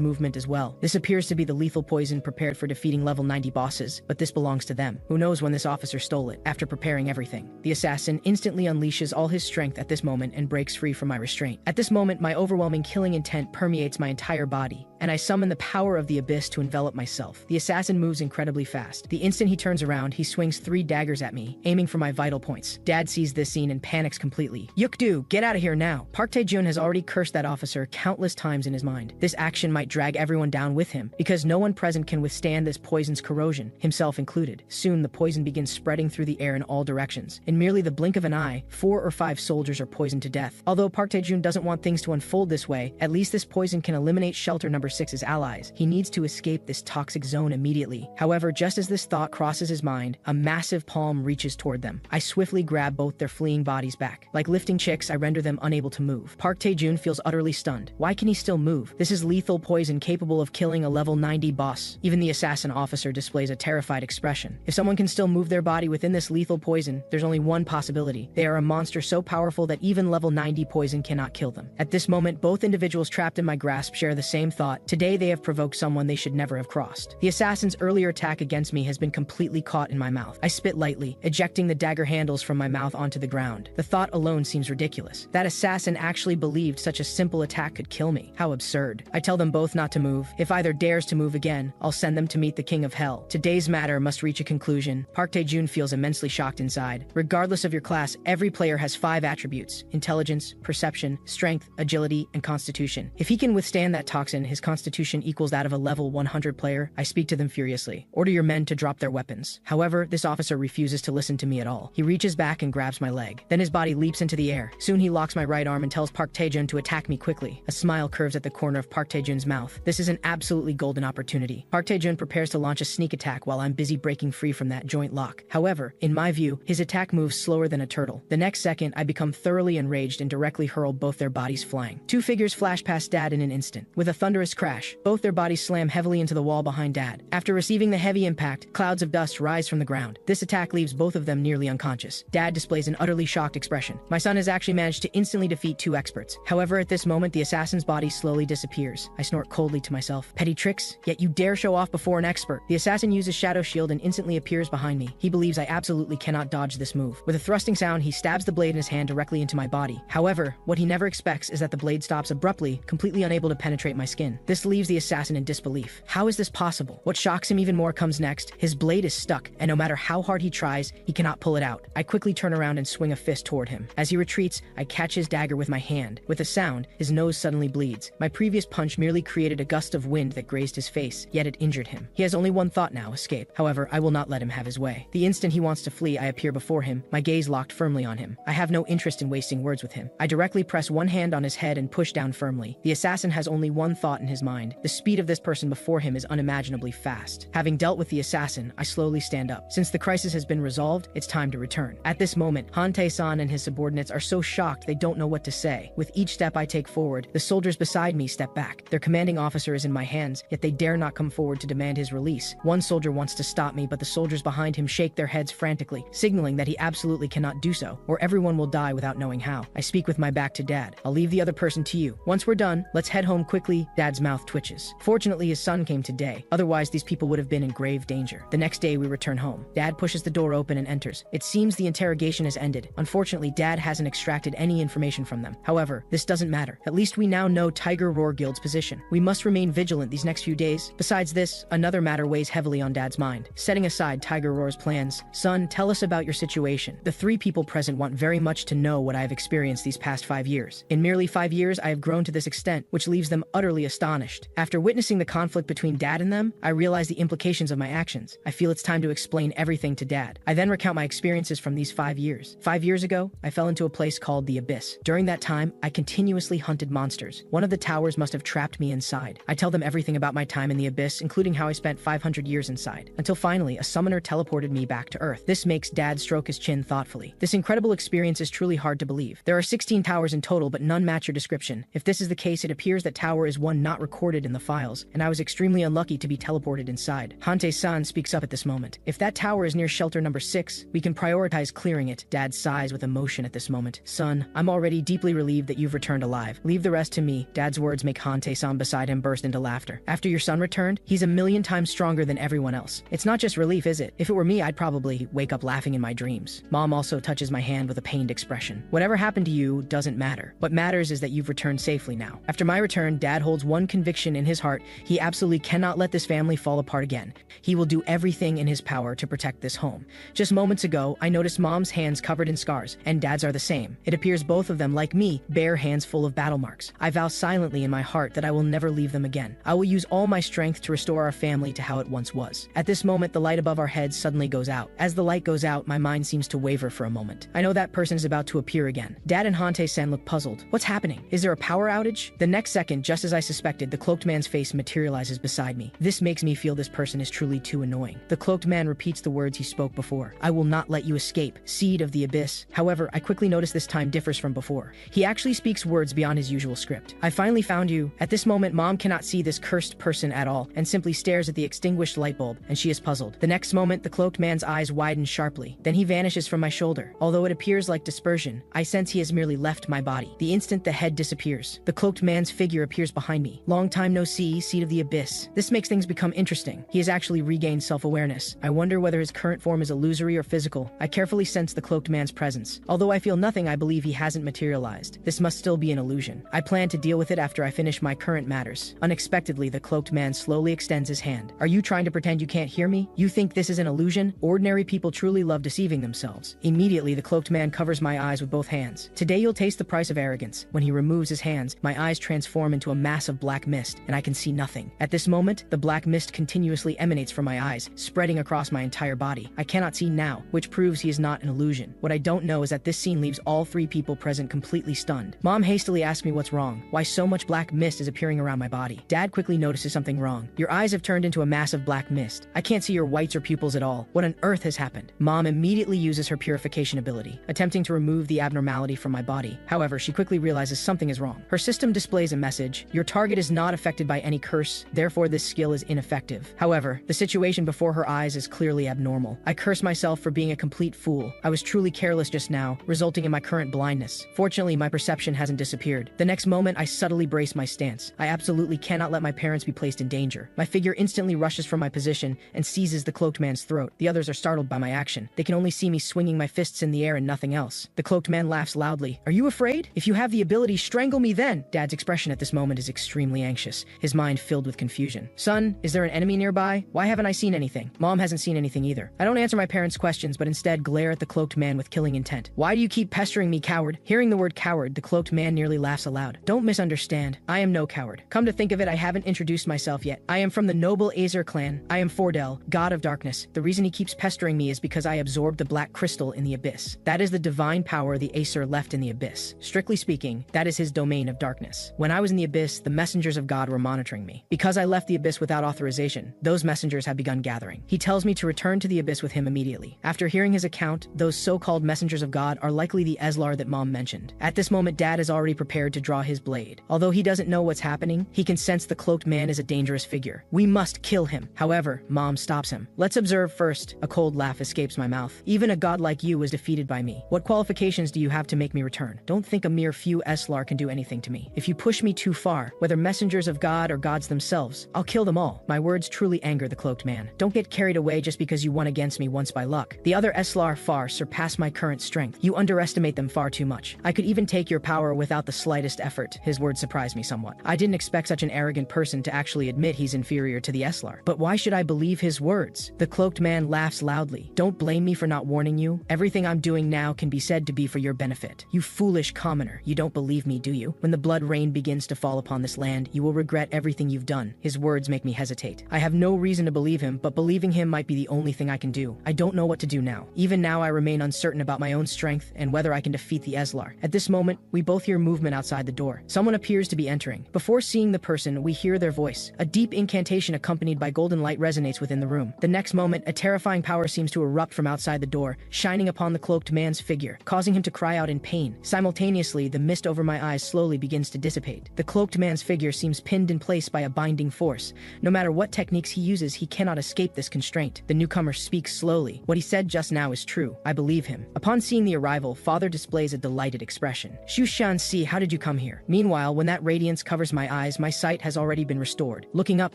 movement as well. This appears to be the lethal poison prepared for defeating level 90 bosses, but this belongs to them. Who knows when this officer stole it? After preparing everything, the assassin instantly unleashes all his strength at this moment and breaks free from my restraint. At this moment, my overwhelming killing intent permeates my entire body, and I summon the power of the abyss to envelop myself. The assassin moves incredibly fast. The instant he turns around, he swings 3 daggers at me, aiming for my vital points. Dad sees this scene and panics completely. Yuk-do, get out of here now. Park Tae-jun has already cursed that officer countless times in his mind. This action might drag everyone down with him, because no one present can withstand this poison's corrosion, himself included. Soon, the poison begins spreading through the air in all directions. In merely the blink of an eye, 4 or 5 soldiers are poisoned to death. Although Park Tae-jun doesn't want things to unfold this way, at least this poison can eliminate Shelter Number 6's allies. He needs to escape this toxic zone immediately. However, just as this thought crosses his mind, a massive palm reaches toward them. I swiftly grab both their fleeing bodies back. Like lifting chicks, I render them unable to move. Park Tae-jun feels utterly stunned. Why can he still move? This is lethal poison capable of killing a level 90 boss. Even the assassin officer displays a terrified expression. If someone can still move their body within this lethal poison, there's only one possibility. They are a monster so powerful that even level 90 poison cannot kill them. At this moment, both individuals trapped in my grasp share the same thought. Today they have provoked someone they should never have crossed. The assassin's earlier attack against me has been completely caught in my mouth. I spit lightly, ejecting the dagger handles from my mouth onto the ground. The thought alone seems ridiculous. That assassin actually believed such a simple attack could kill me. How absurd. I tell them both not to move. If either dares to move again, I'll send them to meet the King of Hell. Today's matter must reach a conclusion. Park Tae-jun feels immensely shocked inside. Regardless of your class, every player has 5 attributes: intelligence, perception, strength, agility, and constitution. If he can withstand that toxin, his constitution equals that of a level 100 player. I speak to them furiously. Order your men to drop their weapons. However, this officer refuses to listen to me at all. He reaches back and grabs my leg. Then his body leaps into the air. Soon he locks my right arm and tells Park Tae-jun to attack me quickly. A smile curves at the corner of Park Tae-jun's mouth. This is an absolutely golden opportunity. Park Tae-jun prepares to launch a sneak attack while I'm busy breaking free from that joint lock. However, in my view, his attack moves slower than a turtle. The next second, I become thoroughly enraged and directly hurl both their bodies flying. 2 figures flash past Dad in an instant. With a thunderous crash, both their bodies slam heavily into the wall behind Dad. After receiving the heavy impact, clouds of dust rise from the ground. This attack leaves both of them nearly unconscious. Dad displays an utterly shocked expression. My son has actually managed to instantly defeat 2 experts. However, at this moment, the assassin's body slowly disappears. I snort coldly to myself. Petty tricks? Yet you dare show off before an expert. The assassin uses Shadow Shield and instantly appears behind me. He believes I absolutely cannot dodge this move. With a thrusting sound, he stabs the blade in his hand directly into my body. However, what he never expects is that the blade stops abruptly, completely unable to penetrate my skin. This leaves the assassin in disbelief. How is this possible? What shocks him even more comes next. His blade is stuck, and no matter how hard he tries, he cannot pull it out. I quickly turn around and swing a fist toward him. As he retreats, I catch his dagger with my hand. With a sound, his nose suddenly bleeds. My previous punch merely created a gust of wind that grazed his face, yet it injured him. He has only one thought now: escape. However, I will not let him have his way. The instant he wants to flee, I appear before him, my gaze locked firmly on him. I have no interest in wasting words with him. I directly press one hand on his head and push down firmly. The assassin has only one thought in his his mind. The speed of this person before him is unimaginably fast. Having dealt with the assassin, I slowly stand up. Since the crisis has been resolved, it's time to return. At this moment, Hantei-san and his subordinates are so shocked they don't know what to say. With each step I take forward, the soldiers beside me step back. Their commanding officer is in my hands, yet they dare not come forward to demand his release. One soldier wants to stop me, but the soldiers behind him shake their heads frantically, signaling that he absolutely cannot do so, or everyone will die without knowing how. I speak with my back to Dad. I'll leave the other person to you. Once we're done, let's head home quickly. Dad's mouth twitches. Fortunately, his son came today. Otherwise, these people would have been in grave danger. The next day, we return home. Dad pushes the door open and enters. It seems the interrogation has ended. Unfortunately, Dad hasn't extracted any information from them. However, this doesn't matter. At least we now know Tiger Roar Guild's position. We must remain vigilant these next few days. Besides this, another matter weighs heavily on Dad's mind. Setting aside Tiger Roar's plans, son, tell us about your situation. The three people present want very much to know what I have experienced these past 5 years. In merely 5 years, I have grown to this extent, which leaves them utterly astonished. After witnessing the conflict between Dad and them, I realize the implications of my actions. I feel it's time to explain everything to Dad. I then recount my experiences from these 5 years. 5 years ago, I fell into a place called the Abyss. During that time, I continuously hunted monsters. One of the towers must have trapped me inside. I tell them everything about my time in the Abyss, including how I spent 500 years inside, until finally a summoner teleported me back to Earth. This makes Dad stroke his chin thoughtfully. This incredible experience is truly hard to believe. There are 16 towers in total, but none match your description. If this is the case, it appears that tower is one not recorded in the files, and I was extremely unlucky to be teleported inside. Hantei-san speaks up at this moment. If that tower is near shelter number 6, we can prioritize clearing it. Dad sighs with emotion at this moment. Son, I'm already deeply relieved that you've returned alive. Leave the rest to me. Dad's words make Hantei-san beside him burst into laughter. After your son returned, he's a million times stronger than everyone else. It's not just relief, is it? If it were me, I'd probably wake up laughing in my dreams. Mom also touches my hand with a pained expression. Whatever happened to you doesn't matter. What matters is that you've returned safely now. After my return, Dad holds one conviction in his heart. He absolutely cannot let this family fall apart again. He will do everything in his power to protect this home. Just moments ago, I noticed Mom's hands covered in scars, and Dad's are the same. It appears both of them, like me, bear hands full of battle marks. I vow silently in my heart that I will never leave them again. I will use all my strength to restore our family to how it once was. At this moment, the light above our heads suddenly goes out. As the light goes out, my mind seems to waver for a moment. I know that person is about to appear again. Dad and Hantei-san look puzzled. What's happening? Is there a power outage? The next second, just as I suspected, the cloaked man's face materializes beside me. This makes me feel this person is truly too annoying. The cloaked man repeats the words he spoke before. I will not let you escape, seed of the abyss. However, I quickly notice this time differs from before. He actually speaks words beyond his usual script. I finally found you. At this moment, Mom cannot see this cursed person at all and simply stares at the extinguished light bulb, and she is puzzled. The next moment, the cloaked man's eyes widen sharply. Then he vanishes from my shoulder. Although it appears like dispersion, I sense he has merely left my body. The instant the head disappears, the cloaked man's figure appears behind me. Long time no see, seed of the abyss. This makes things become interesting. He has actually regained self-awareness. I wonder whether his current form is illusory or physical. I carefully sense the cloaked man's presence. Although I feel nothing, I believe he hasn't materialized. This must still be an illusion. I plan to deal with it after I finish my current matters. Unexpectedly, the cloaked man slowly extends his hand. Are you trying to pretend you can't hear me? You think this is an illusion? Ordinary people truly love deceiving themselves. Immediately, the cloaked man covers my eyes with both hands. Today you'll taste the price of arrogance. When he removes his hands, my eyes transform into a mass of black mist, and I can see nothing. At this moment, the black mist continuously emanates from my eyes, spreading across my entire body. I cannot see now, which proves he is not an illusion. What I don't know is that this scene leaves all three people present completely stunned. Mom hastily asks me what's wrong, why so much black mist is appearing around my body. Dad quickly notices something wrong. Your eyes have turned into a mass of black mist. I can't see your whites or pupils at all. What on earth has happened? Mom immediately uses her purification ability, attempting to remove the abnormality from my body. However, she quickly realizes something is wrong. Her system displays a message. Your target is not affected by any curse, therefore this skill is ineffective. However, the situation before her eyes is clearly abnormal. I curse myself for being a complete fool. I was truly careless just now, resulting in my current blindness. Fortunately, my perception hasn't disappeared. The next moment, I subtly brace my stance. I absolutely cannot let my parents be placed in danger. My figure instantly rushes from my position and seizes the cloaked man's throat. The others are startled by my action. They can only see me swinging my fists in the air and nothing else. The cloaked man laughs loudly. Are you afraid? If you have the ability, strangle me then. Dad's expression at this moment is extremely anxious, his mind filled with confusion. Son, is there an enemy nearby? Why haven't I seen anything? Mom hasn't seen anything either. I don't answer my parents' questions, but instead glare at the cloaked man with killing intent. Why do you keep pestering me, coward? Hearing the word coward, the cloaked man nearly laughs aloud. Don't misunderstand. I am no coward. Come to think of it, I haven't introduced myself yet. I am from the noble Azer clan. I am Fordel, god of darkness. The reason he keeps pestering me is because I absorbed the black crystal in the abyss. That is the divine power the Acer left in the abyss. Strictly speaking, that is his domain of darkness. When I was in the abyss, the messenger messengers of God were monitoring me. Because I left the abyss without authorization, those messengers have begun gathering. He tells me to return to the abyss with him immediately. After hearing his account, those so-called messengers of God are likely the Eslar that Mom mentioned. At this moment, Dad is already prepared to draw his blade. Although he doesn't know what's happening, he can sense the cloaked man is a dangerous figure. We must kill him. However, Mom stops him. Let's observe first. A cold laugh escapes my mouth. Even a god like you was defeated by me. What qualifications do you have to make me return? Don't think a mere few Eslar can do anything to me. If you push me too far, whether messengers of God or gods themselves, I'll kill them all. My words truly anger the cloaked man. Don't get carried away just because you won against me once by luck. The other Eslar far surpass my current strength. You underestimate them far too much. I could even take your power without the slightest effort. His words surprised me somewhat. I didn't expect such an arrogant person to actually admit he's inferior to the Eslar. But why should I believe his words? The cloaked man laughs loudly. Don't blame me for not warning you. Everything I'm doing now can be said to be for your benefit. You foolish commoner. You don't believe me, do you? When the blood rain begins to fall upon this land, you will regret everything you've done. His words make me hesitate. I have no reason to believe him, but believing him might be the only thing I can do. I don't know what to do now. Even now, I remain uncertain about my own strength and whether I can defeat the Eslar. At this moment, we both hear movement outside the door. Someone appears to be entering. Before seeing the person, we hear their voice. A deep incantation accompanied by golden light resonates within the room. The next moment, a terrifying power seems to erupt from outside the door, shining upon the cloaked man's figure, causing him to cry out in pain. Simultaneously, the mist over my eyes slowly begins to dissipate. The cloaked man's figure seems pinned in place by a binding force. No matter what techniques he uses, he cannot escape this constraint. The newcomer speaks slowly. What he said just now is true. I believe him. Upon seeing the arrival, Father displays a delighted expression. Xu Shanxi, how did you come here? Meanwhile, when that radiance covers my eyes, my sight has already been restored. Looking up,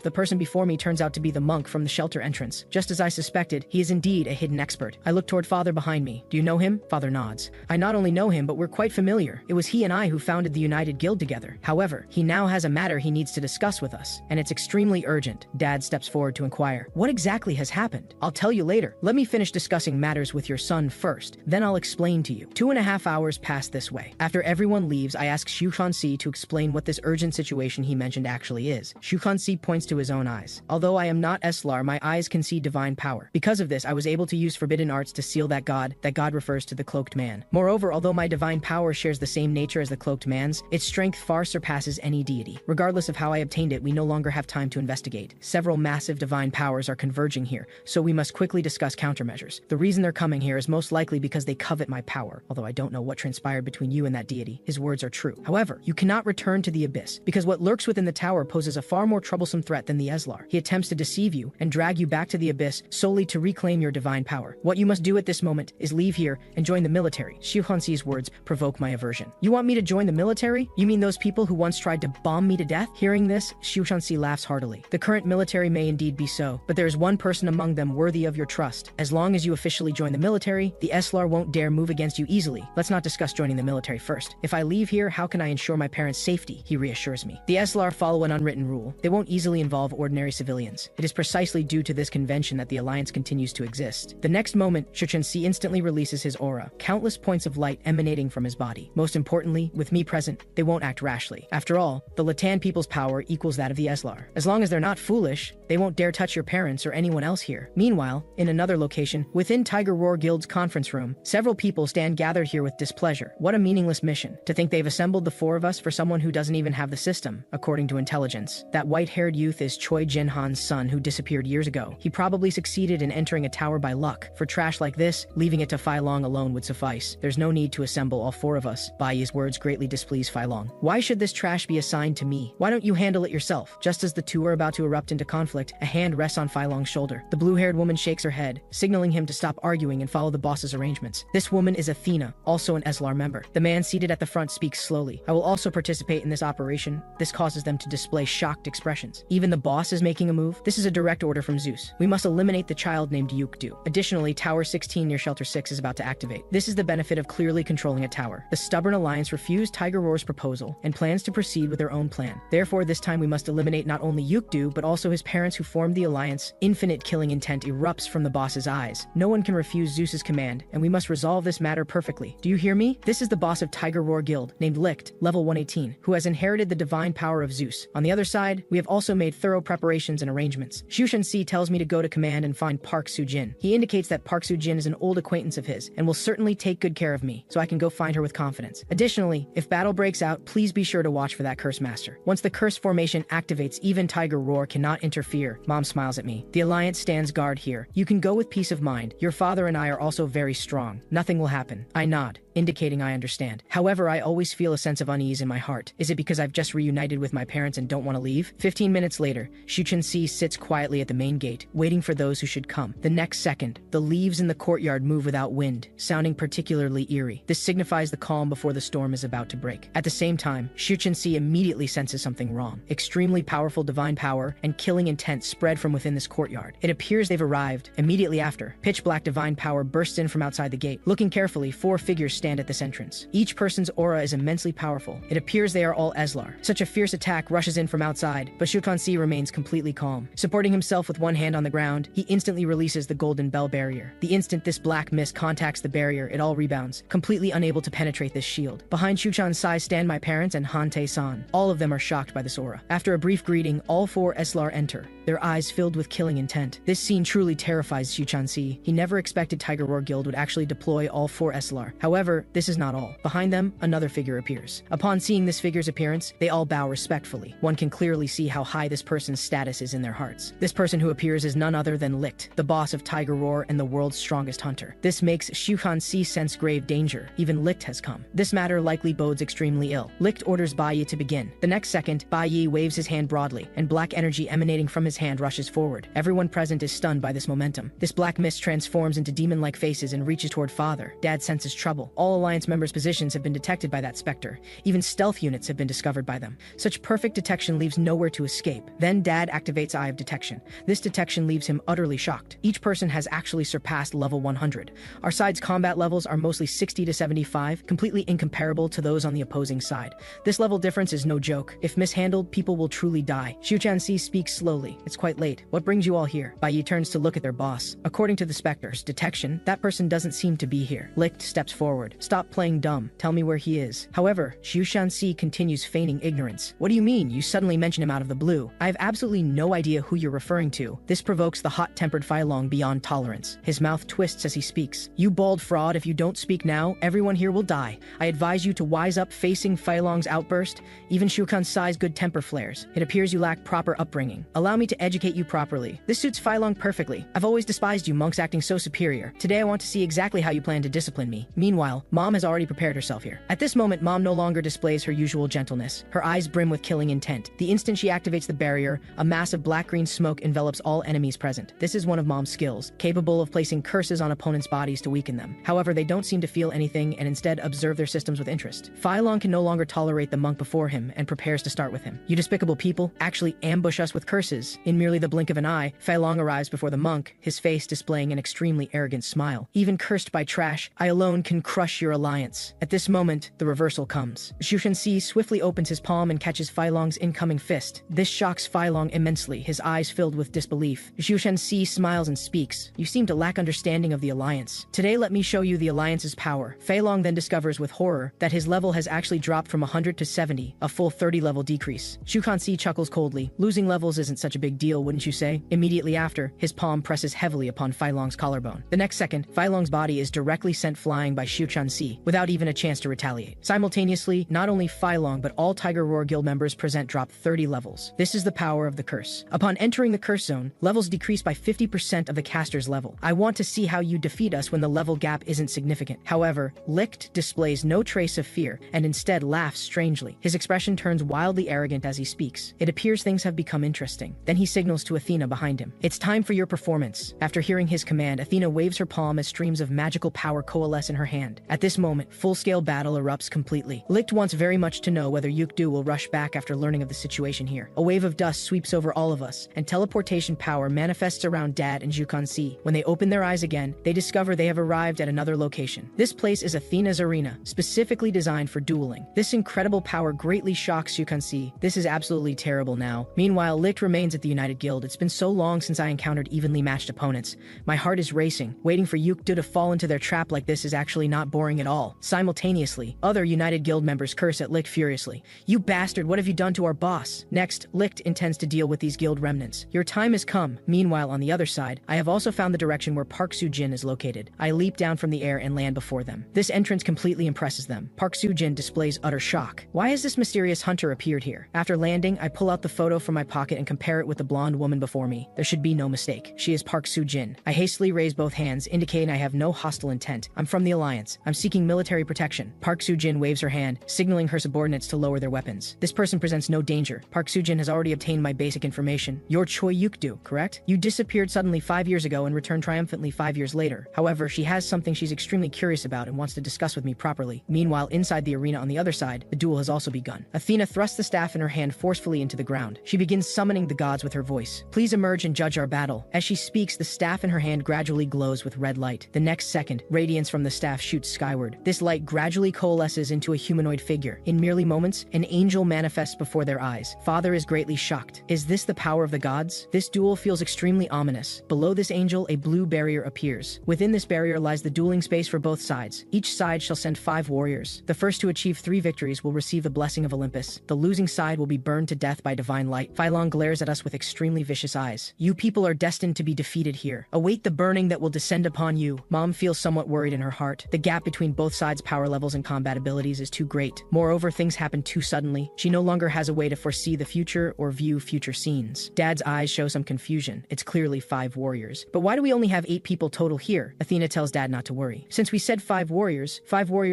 the person before me turns out to be the monk from the shelter entrance. Just as I suspected, he is indeed a hidden expert. I look toward Father behind me. Do you know him? Father nods. I not only know him, but we're quite familiar. It was he and I who founded the United Guild together. However, he now has a matter he needs to discuss with us, and it's extremely urgent. Dad steps forward to inquire. What exactly has happened? I'll tell you later. Let me finish discussing matters with your son first, then I'll explain to you. 2.5 hours pass this way. After everyone leaves, I ask Xu Hansi to explain what this urgent situation he mentioned actually is. Xu Hansi points to his own eyes. Although I am not Eslar, my eyes can see divine power. Because of this, I was able to use forbidden arts to seal that god. That god refers to the cloaked man. Moreover, although my divine power shares the same nature as the cloaked man's, its strength far surpasses any deity. Regardless of how I obtained it, we no longer have time to investigate. Several massive divine powers are converging here, so we must quickly discuss countermeasures. The reason they're coming here is most likely because they covet my power, although I don't know what transpired between you and that deity. His words are true. However, you cannot return to the abyss, because what lurks within the tower poses a far more troublesome threat than the Eslar. He attempts to deceive you and drag you back to the abyss solely to reclaim your divine power. What you must do at this moment is leave here and join the military. Xu Hansi's words provoke my aversion. You want me to join the military? You mean those people who once tried to bomb me to death? Hearing this, Xu Hansi laughs heartily. The current military may indeed be so, but there is one person among them worthy of your trust. As long as you officially join the military, the Eslar won't dare move against you easily. Let's not discuss joining the military first. If I leave here, how can I ensure my parents' safety? He reassures me. The Eslar follow an unwritten rule. They won't easily involve ordinary civilians. It is precisely due to this convention that the alliance continues to exist. The next moment, Xu Hansi instantly releases his aura, countless points of light emanating from his body. Most importantly, with me present, they won't act rashly. After all, the Latan people's power equals that of the Eslar. As long as they're not foolish, they won't dare touch your parents or anyone else here. Meanwhile, in another location, within Tiger Roar Guild's conference room, several people stand gathered here with displeasure. What a meaningless mission. To think they've assembled the four of us for someone who doesn't even have the system, according to intelligence. That white-haired youth is Choi Jinhan's son who disappeared years ago. He probably succeeded in entering a tower by luck. For trash like this, leaving it to Fai Long alone would suffice. There's no need to assemble all four of us. Bai Yi's words greatly displease Fai Long. Why should this trash be assigned to me? Why don't you handle it yourself? Just as the two are about to erupt into conflict, a hand rests on Fai Long's shoulder. The blue-haired woman shakes her head, signaling him to stop arguing and follow the boss's arrangements. This woman is Athena, also an Eslar member. The man seated at the front speaks slowly. I will also participate in this operation. This causes them to display shocked expressions. Even the boss is making a move. This is a direct order from Zeus. We must eliminate the child named Yukdu. Additionally, Tower 16 near Shelter 6 is about to activate. This is the benefit of clearly controlling a tower. The stubborn alliance refused Tiger Roar's proposal and plans to proceed with their own plan. Therefore, this time we must eliminate not only Yukdu, but also his parents who formed the alliance. Infinite killing intent erupts from the boss's eyes. No one can refuse Zeus's command, and we must resolve this matter perfectly. Do you hear me? This is the boss of Tiger Roar Guild, named Licht, level 118, who has inherited the divine power of Zeus. On the other side, we have also made thorough preparations and arrangements. Xu Shanxi tells me to go to command and find Park Soo-jin. He indicates that Park Soo-jin is an old acquaintance of his and will certainly take good care of me, so I can go find her with confidence. Additionally, if battle breaks out, please be sure to watch for that curse master. Once the curse formation activates, even Tiger Roar cannot interfere. Mom smiles at me. The Alliance stands guard here. You can go with peace of mind. Your father and I are also very strong. Nothing will happen. I nod, indicating I understand. However, I always feel a sense of unease in my heart. Is it because I've just reunited with my parents and don't want to leave? 15 minutes later, Xu Chunxi sits quietly at the main gate, waiting for those who should come. The next second, the leaves in the courtyard move without wind, sounding particularly eerie. This signifies the calm before the storm is about to break. At the same time, Xu Chunxi immediately senses something wrong. Extremely powerful divine power and killing intent spread from within this courtyard. It appears they've arrived. Immediately after, pitch black divine power bursts in from outside the gate. Looking carefully, 4 figures stand at this entrance. Each person's aura is immensely powerful. It appears they are all Eslar. Such a fierce attack rushes in from outside, but Xu Chunxi remains completely calm. Supporting himself with one hand on the ground, he instantly releases the golden bell barrier. The instant this black mist contacts the barrier, it all rebounds, completely unable to penetrate this shield. Behind Xu Chunxi stand my parents and Han Tae-san. All of them are shocked by this aura. After a brief greeting, all 4 Eslar enter, their eyes filled with killing intent. This scene truly terrifies Xu Chunxi. He never expected Tiger Roar Guild would actually deploy all 4 Eslar. However, this is not all. Behind them, another figure appears. Upon seeing this figure's appearance, they all bow respectfully. One can clearly see how high this person's status is in their hearts. This person who appears is none other than Licht, the boss of Tiger Roar and the world's strongest hunter. This makes Xu Chunxi sense grave danger. Even Licht has come. This matter likely bodes extremely ill. Licht orders Bai Yi to begin. The next second, Bai Yi waves his hand broadly, and black energy emanating from his hand rushes forward. Everyone present is stunned by this momentum. This black mist transforms into demon-like faces and reaches toward father. Dad senses trouble. All Alliance members' positions have been detected by that specter. Even stealth units have been discovered by them. Such perfect detection leaves nowhere to escape. Then Dad activates Eye of Detection. This detection leaves him utterly shocked. Each person has actually surpassed level 100. Our side's combat levels are mostly 60 to 75, completely incomparable to those on the opposing side. This level difference is no joke. If mishandled, people will truly die. Xu Chunxi speaks slowly. It's quite late. What brings you all here? Bai Yi turns to look at their boss. According to the specter's detection, that person doesn't seem to be here. Licht steps forward. Stop playing dumb. Tell me where he is. However, Xu Chunxi continues feigning ignorance. What do you mean? You suddenly mention him out of the blue. I have absolutely no idea who you're referring to. This provokes the hot-tempered Fai Long beyond tolerance. His mouth twists as he speaks. You bald fraud, if you don't speak now, everyone here will die. I advise you to wise up facing Fai Long's outburst. Even Xu Chunxi's good temper flares. It appears you lack proper upbringing. Allow me to educate you properly. This suits Fai Long perfectly. I've always despised you monks acting so superior. Today I want to see exactly how you plan to discipline me. Meanwhile, Mom has already prepared herself here. At this moment, Mom no longer displays her usual gentleness. Her eyes brim with killing intent. The instant she activates the barrier, a mass of black-green smoke envelops all enemies present. This is one of Mom's skills, capable of placing curses on opponents' bodies to weaken them. However, they don't seem to feel anything and instead observe their systems with interest. Fai Long can no longer tolerate the monk before him and prepares to start with him. You despicable people actually ambush us with curses. In merely the blink of an eye, Fai Long arrives before the monk, his face displaying an extremely arrogant smile. Even cursed by trash, I alone can crush your alliance. At this moment, the reversal comes. Xu Chunxi swiftly opens his palm and catches Fai Long's incoming fist. This shocks Fai Long immensely, his eyes filled with disbelief. Xu Chunxi smiles and speaks. You seem to lack understanding of the alliance. Today let me show you the alliance's power. Fai Long then discovers with horror that his level has actually dropped from 100 to 70, a full 30 level decrease. Xu Chunxi chuckles coldly. Losing levels isn't such a big deal, wouldn't you say? Immediately after, his palm presses heavily upon Fai Long's collarbone. The next second, Fai Long's body is directly sent flying by Xu Chunxi, without even a chance to retaliate. Simultaneously, not only Fai Long but all Tiger Roar Guild members present drop 30 levels. This is the power of the curse. Upon entering the curse zone, levels decrease by 50% of the caster's level. I want to see how you defeat us when the level gap isn't significant. However, Licht displays no trace of fear and instead laughs strangely. His expression turns wildly arrogant as he speaks. It appears things have become interesting. Then he signals to Athena behind him. It's time for your performance. After hearing his command, Athena waves her palm as streams of magical power coalesce in her hand. At this moment, full-scale battle erupts completely. Licht wants very much to know whether Yukdu will rush back after learning of the situation here. A wave of dust sweeps over all of us, and teleportation power manifests around Dad and Xu Chunxi. When they open their eyes again, they discover they have arrived at another location. This place is Athena's arena, specifically designed for dueling. This incredible power greatly shocks Xu Chunxi. This is absolutely terrible now. Meanwhile, Licht remains at the United Guild. It's been so long since I encountered evenly matched opponents. My heart is racing. Waiting for Yukdu to fall into their trap like this is actually not boring at all. Simultaneously, other United Guild members curse at Licht furiously. You bastard, what have you done to our boss? Next, Licht intends to deal with these guild remnants. Your time has come. Meanwhile, on the other side, I have also found the direction where Park Soo-jin is located. I leap down from the air and land before them. This entrance completely impresses them. Park Soo-jin displays utter shock. Why has this mysterious hunter appeared here? After landing, I pull out the photo from my pocket and compare it with the blonde woman before me. There should be no mistake. She is Park Soo-jin. I hastily raise both hands, indicating I have no hostile intent. I'm from the Alliance. I'm seeking military protection. Park Soo-jin waves her hand, signaling her subordinates to lower their weapons. This person presents no danger. Park Soo-jin has already obtained my basic information. You're Choi Yukdu, correct? You disappeared suddenly 5 years ago and returned triumphantly 5 years later. However, she has something she's extremely curious about and wants to discuss with me properly. Meanwhile, inside the arena on the other side, the duel has also begun. Athena thrusts the staff in her hand forcefully into the ground. She begins summoning the gods with her voice. Please emerge and judge our battle. As she speaks, the staff in her hand gradually glows with red light. The next second, radiance from the staff shoots skyward. This light gradually coalesces into a humanoid figure. In merely moments, an angel manifests before their eyes. Father is greatly shocked. Is this the power of the gods? This duel feels extremely ominous. Below this angel, a blue barrier appears. Within this barrier lies the dueling space for both sides. Each side shall send 5 warriors. The first to achieve 3 victories will receive the blessing of Olympus. The losing side will be burned to death by divine light. Phylong glares at us with extremely vicious eyes. You people are destined to be defeated here. Await the burning that will descend upon you. Mom feels somewhat worried in her heart. The gap between both sides' power levels and combat abilities is too great. Moreover, things happen too suddenly. She no longer has a way to foresee the future or view future scenes. Dad's eyes show some confusion. It's clearly 5 warriors. But why do we only have 8 people total here? Athena tells Dad not to worry. Since we said 5 warriors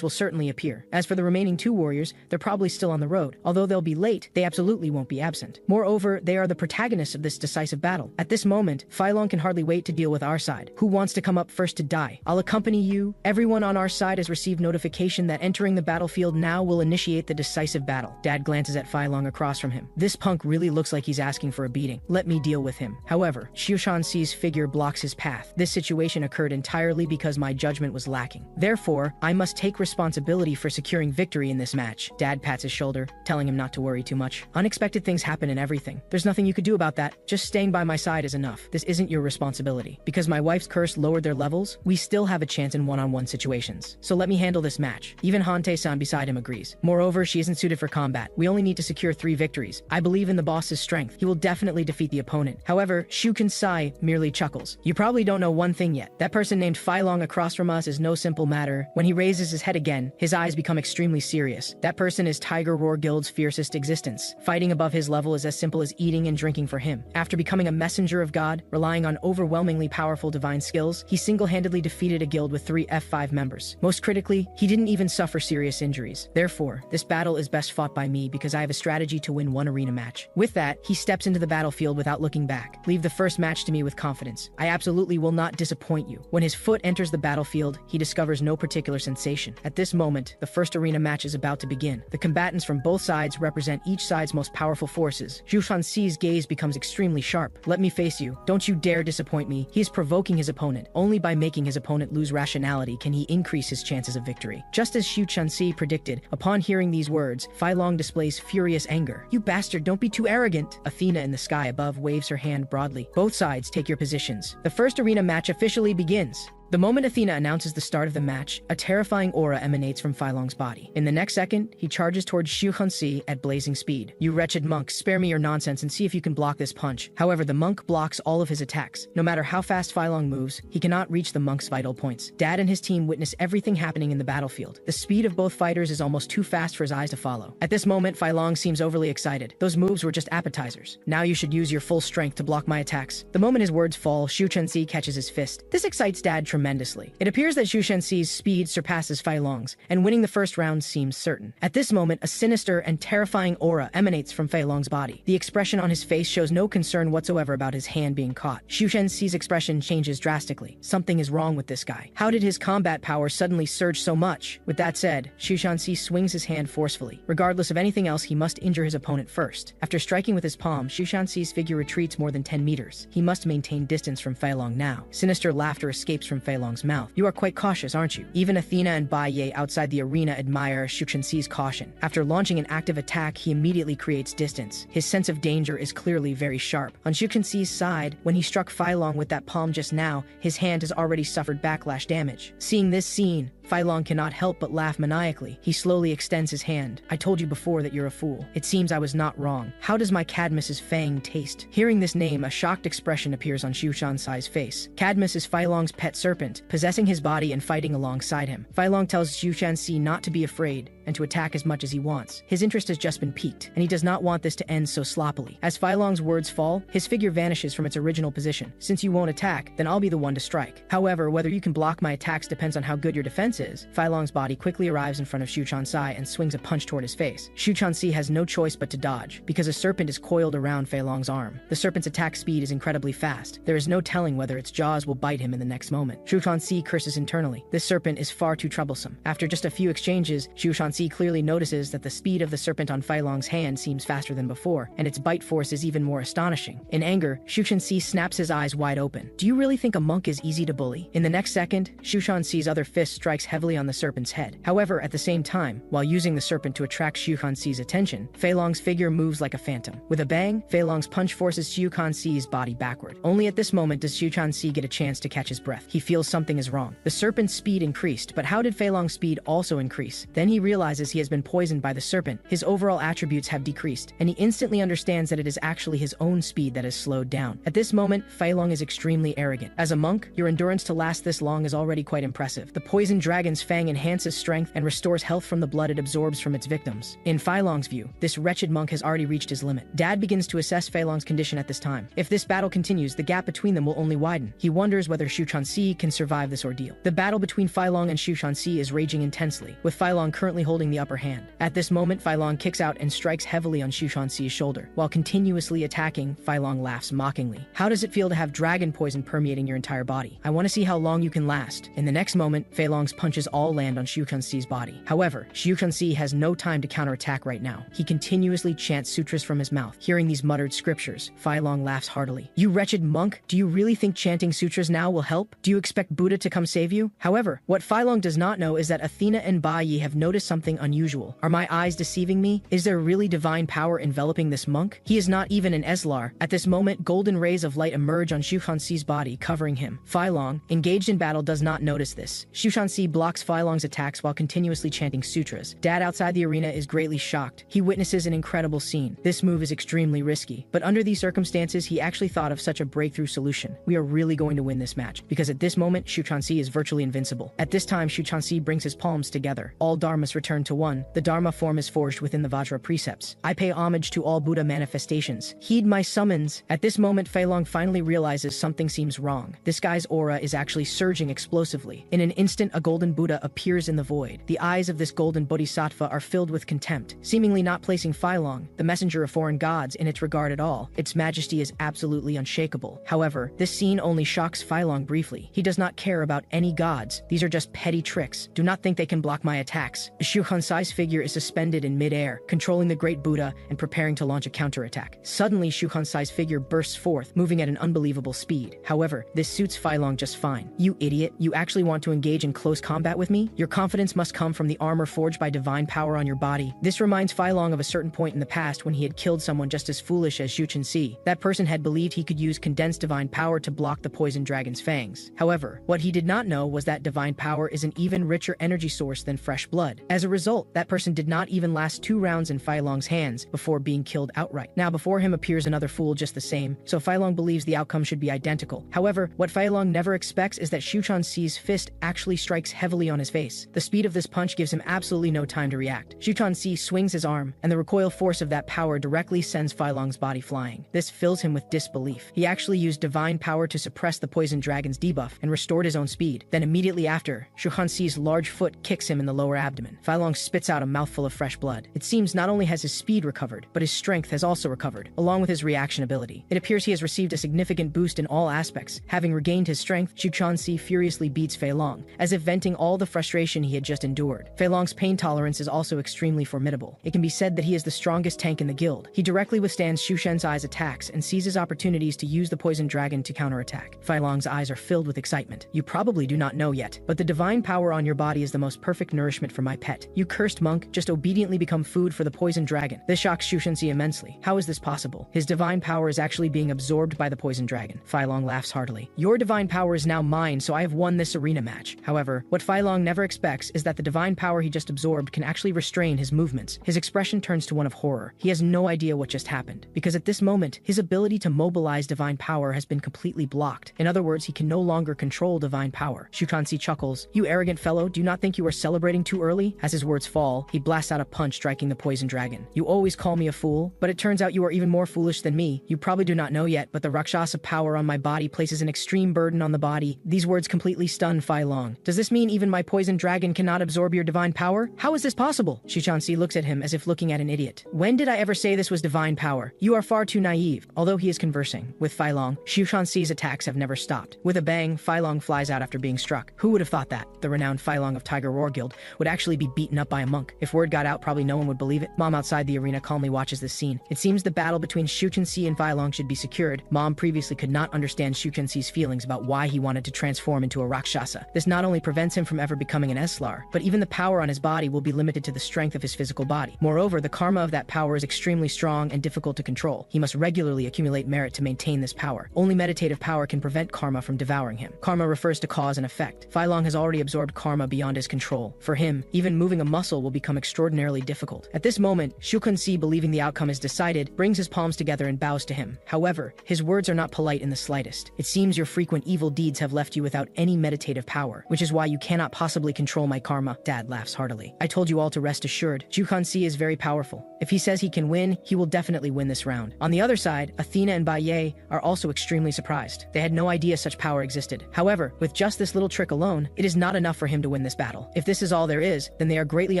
will certainly appear. As for the remaining 2 warriors, they're probably still on the road. Although they'll be late, they absolutely won't be absent. Moreover, they are the protagonists of this decisive battle. At this moment, Phylong can hardly wait to deal with our side. Who wants to come up first to die? I'll accompany you. Everyone on our side has received notification that entering the battlefield now will initiate the decisive battle. Dad glances at Phylong across from him. This punk really looks like he's asking for a beating. Let me deal with him. However, Xiu Shanxi's figure blocks his path. This situation occurred entirely because my judgment was lacking. Therefore, I must take responsibility for securing victory in this match. Dad pats his shoulder, telling him not to worry too much. Unexpected things happen in everything. There's nothing you could do about that. Just staying by my side is enough. This isn't your responsibility. Because my wife's curse lowered their levels, we still have a chance in one-on-one situations. So let me handle this match. Even Hante-san beside him agrees. Moreover, she isn't suited for combat. We only need to secure 3 victories. I believe in the boss's strength. He will definitely defeat the opponent. However, Shuken-sai merely chuckles. You probably don't know one thing yet. That person named Phylong across from us is no simple matter. When he raises his head again, his eyes become extremely serious. That person is Tiger Roar Guild's fiercest existence. Fighting above his level is as simple as eating and drinking for him. After becoming a messenger of God, relying on overwhelmingly powerful divine skills, he single-handedly defeated a guild with 3 F5 members. Most critically, he didn't even suffer serious injuries. Therefore, this battle is best fought by me because I have a strategy to win 1 arena match. With that, he steps into the battlefield without looking back. Leave the first match to me with confidence. I absolutely will not disappoint you. When his foot enters the battlefield, he discovers no particular sensation. At this moment, the first arena match is about to begin. The combatants from both sides represent each side's most powerful forces. Zhu Shanxi's gaze becomes extremely sharp. Let me face you. Don't you dare disappoint me. He is provoking his opponent. Only by making his opponent lose rationality can he increase his chances of victory. Just as Xu Shanxi predicted, upon hearing these words, Phylong displays furious anger. You bastard, don't be too arrogant. Athena in the sky above waves her hand broadly. Both sides take your positions. The first arena match officially begins. The moment Athena announces the start of the match, a terrifying aura emanates from Phylong's body. In the next second, he charges towards Xu Hansi at blazing speed. You wretched monk, spare me your nonsense and see if you can block this punch. However, the monk blocks all of his attacks. No matter how fast Phylong moves, he cannot reach the monk's vital points. Dad and his team witness everything happening in the battlefield. The speed of both fighters is almost too fast for his eyes to follow. At this moment, Phylong seems overly excited. Those moves were just appetizers. Now you should use your full strength to block my attacks. The moment his words fall, Xu Chenxi catches his fist. This excites Dad tremendously. It appears that Xu Shenxi's speed surpasses Phylong's, and winning the first round seems certain. At this moment, a sinister and terrifying aura emanates from Phylong's body. The expression on his face shows no concern whatsoever about his hand being caught. Xu Shenxi's expression changes drastically. Something is wrong with this guy. How did his combat power suddenly surge so much? With that said, Xu Shenxi swings his hand forcefully. Regardless of anything else, he must injure his opponent first. After striking with his palm, Xu Shenxi's figure retreats more than 10 meters. He must maintain distance from Phylong now. Sinister laughter escapes from Fei Long's mouth. You are quite cautious, aren't you? Even Athena and Bai Ye outside the arena admire Xu Chenxi's caution. After launching an active attack, he immediately creates distance. His sense of danger is clearly very sharp. On Xu Chenxi's side, when he struck Fei Long with that palm just now, his hand has already suffered backlash damage. Seeing this scene, Fei Long cannot help but laugh maniacally. He slowly extends his hand. I told you before that you're a fool. It seems I was not wrong. How does my Cadmus's fang taste? Hearing this name, a shocked expression appears on Xu Shansai's face. Cadmus is Fei Long's pet serpent, possessing his body and fighting alongside him. Fei Long tells Xu Shanxi not to be afraid and to attack as much as he wants. His interest has just been piqued, and he does not want this to end so sloppily. As Fei Long's words fall, his figure vanishes from its original position. Since you won't attack, then I'll be the one to strike. However, whether you can block my attacks depends on how good your defense is. Fei Long's body quickly arrives in front of Xu Shansai and swings a punch toward his face. Xu Shanxi has no choice but to dodge, because a serpent is coiled around Fei Long's arm. The serpent's attack speed is incredibly fast. There is no telling whether its jaws will bite him in the next moment. Xu Shanxi curses internally. This serpent is far too troublesome. After just a few exchanges, Xu Shanxi clearly notices that the speed of the serpent on Fei Long's hand seems faster than before, and its bite force is even more astonishing. In anger, Xu Shanxi snaps his eyes wide open. Do you really think a monk is easy to bully? In the next second, Xu Shanxi's other fist strikes heavily on the serpent's head. However, at the same time, while using the serpent to attract Xu Shanxi's attention, Fei Long's figure moves like a phantom. With a bang, Fei Long's punch forces Xu Shanxi's body backward. Only at this moment does Xu Shanxi get a chance to catch his breath. He feels something is wrong. The serpent's speed increased, but how did Fei Long's speed also increase? Then he realizes he has been poisoned by the serpent. His overall attributes have decreased, and he instantly understands that it is actually his own speed that has slowed down. At this moment, Fei Long is extremely arrogant. As a monk, your endurance to last this long is already quite impressive. The poisoned dragon's fang enhances strength and restores health from the blood it absorbs from its victims. In Fei Long's view, this wretched monk has already reached his limit. Dad begins to assess Fei Long's condition at this time. If this battle continues, the gap between them will only widen. He wonders whether Xu Shanxi can survive this ordeal. The battle between Fei Long and Xu Shanxi is raging intensely, with Fei Long currently holding the upper hand. At this moment, Fei Long kicks out and strikes heavily on Xu Shanxi's shoulder. While continuously attacking, Fei Long laughs mockingly. How does it feel to have dragon poison permeating your entire body? I want to see how long you can last. In the next moment, Fei Long's punches all land on Xu Shanxi's body. However, Xu Shanxi has no time to counterattack right now. He continuously chants sutras from his mouth. Hearing these muttered scriptures, Fei Long laughs heartily. You wretched monk, do you really think chanting sutras now will help? Do you expect Buddha to come save you? However, what Fei Long does not know is that Athena and Bai Yi have noticed something unusual. Are my eyes deceiving me? Is there really divine power enveloping this monk? He is not even an Eslar. At this moment, golden rays of light emerge on Xu Shanxi's body, covering him. Fei Long, engaged in battle, does not notice this. Xu Shanxi blocks Fei Long's attacks while continuously chanting sutras. Dad outside the arena is greatly shocked. He witnesses an incredible scene. This move is extremely risky, but under these circumstances, he actually thought of such a breakthrough solution. We are really going to win this match, because at this moment, Xu Shanxi is virtually invincible. At this time, Xu Shanxi brings his palms together. All dharmas return to one. The dharma form is forged within the Vajra precepts. I pay homage to all Buddha manifestations. Heed my summons. At this moment, Fei Long finally realizes something seems wrong. This guy's aura is actually surging explosively. In an instant, a golden Buddha appears in the void. The eyes of this golden bodhisattva are filled with contempt, seemingly not placing Fei Long, the messenger of foreign gods, in its regard at all. Its majesty is absolutely unshakable. However, this scene only shocks Fei Long briefly. He does not care about any gods. These are just petty tricks. Do not think they can block my attacks. Xu Shanxi's figure is suspended in midair, controlling the great Buddha and preparing to launch a counterattack. Suddenly, Xu Shanxi's figure bursts forth, moving at an unbelievable speed. However, this suits Fei Long just fine. You idiot, you actually want to engage in close combat with me? Your confidence must come from the armor forged by divine power on your body. This reminds Fei Long of a certain point in the past when he had killed someone just as foolish as Xu Chenxi. That person had believed he could use condensed divine power to block the poison dragon's fangs. However, what he did not know was that divine power is an even richer energy source than fresh blood. As a result, that person did not even last 2 rounds in Fei Long's hands before being killed outright. Now before him appears another fool just the same, so Fei Long believes the outcome should be identical. However, what Fei Long never expects is that Xu Shanxi's fist actually strikes heavily on his face. The speed of this punch gives him absolutely no time to react. Xu Shanxi swings his arm, and the recoil force of that power directly sends Fei Long's body flying. This fills him with disbelief. He actually used divine power to suppress the poison dragon's debuff and restored his own speed. Then immediately after, Xu Shanxi's large foot kicks him in the lower abdomen. Fei Long spits out a mouthful of fresh blood. It seems not only has his speed recovered, but his strength has also recovered, along with his reaction ability. It appears he has received a significant boost in all aspects. Having regained his strength, Xiuqianxi furiously beats Fei Long, as if venting all the frustration he had just endured. Fei Long's pain tolerance is also extremely formidable. It can be said that he is the strongest tank in the guild. He directly withstands Xu Shenzai's attacks and seizes opportunities to use the poison dragon to counterattack. Fei Long's eyes are filled with excitement. You probably do not know yet, but the divine power on your body is the most perfect nourishment for my pet. You cursed monk, just obediently become food for the poison dragon. This shocks Xu Shenzai immensely. How is this possible? His divine power is actually being absorbed by the poison dragon. Fei Long laughs heartily. Your divine power is now mine, so I have won this arena match. However, what Fei Long never expects is that the divine power he just absorbed can actually restrain his movements. His expression turns to one of horror. He has no idea what just happened, because at this moment, his ability to mobilize divine power has been completely blocked. In other words, he can no longer control divine power. Xiuqianxi chuckles. You arrogant fellow, do you not think you are celebrating too early? As his words fall, he blasts out a punch striking the poison dragon. You always call me a fool, but it turns out you are even more foolish than me. You probably do not know yet, but the Rakshasa power on my body places an extreme burden on the body. These words completely stun Fei Long. Does this mean even my poison dragon cannot absorb your divine power? How is this possible? Xiuqianxi looks at him as if looking at an idiot. When did I ever say this was divine power? You are far too naive. Although he is conversing with Fei Long, Xiuqianxi's attacks have never stopped. With a bang, Fei Long flies out after being struck. Who would have thought that the renowned Fei Long of Tiger Roar Guild would actually be beaten up by a monk? If word got out, probably no one would believe it. Mom outside the arena calmly watches this scene. It seems the battle between Xiuqianxi and Fei Long should be secured. Mom previously could not understand Xiuqianxi's feelings about why he wanted to transform into a Rakshasa. This not only prevents him from ever becoming an Eslar, but even the power on his body will be limited to the strength of his physical body. Moreover, the karma of that power is extremely strong and difficult to control. He must regularly accumulate merit to maintain this power. Only meditative power can prevent karma from devouring him. Karma refers to cause and effect. Fei Long has already absorbed karma beyond his control. For him, even moving a muscle will become extraordinarily difficult. At this moment, Xiuqianxi, believing the outcome is decided, brings his palms together and bows to him. However, his words are not polite in the slightest. It seems your frequent evil deeds have left you without any meditative power, which is why you cannot possibly control my karma. Dad laughs heartily. I told you all to rest assured. Xiuqianxi is very powerful. If he says he can win, he will definitely win this round. On the other side, Athena and Baye are also extremely surprised. They had no idea such power existed. However, with just this little trick alone, it is not enough for him to win this battle. If this is all there is, then they are greatly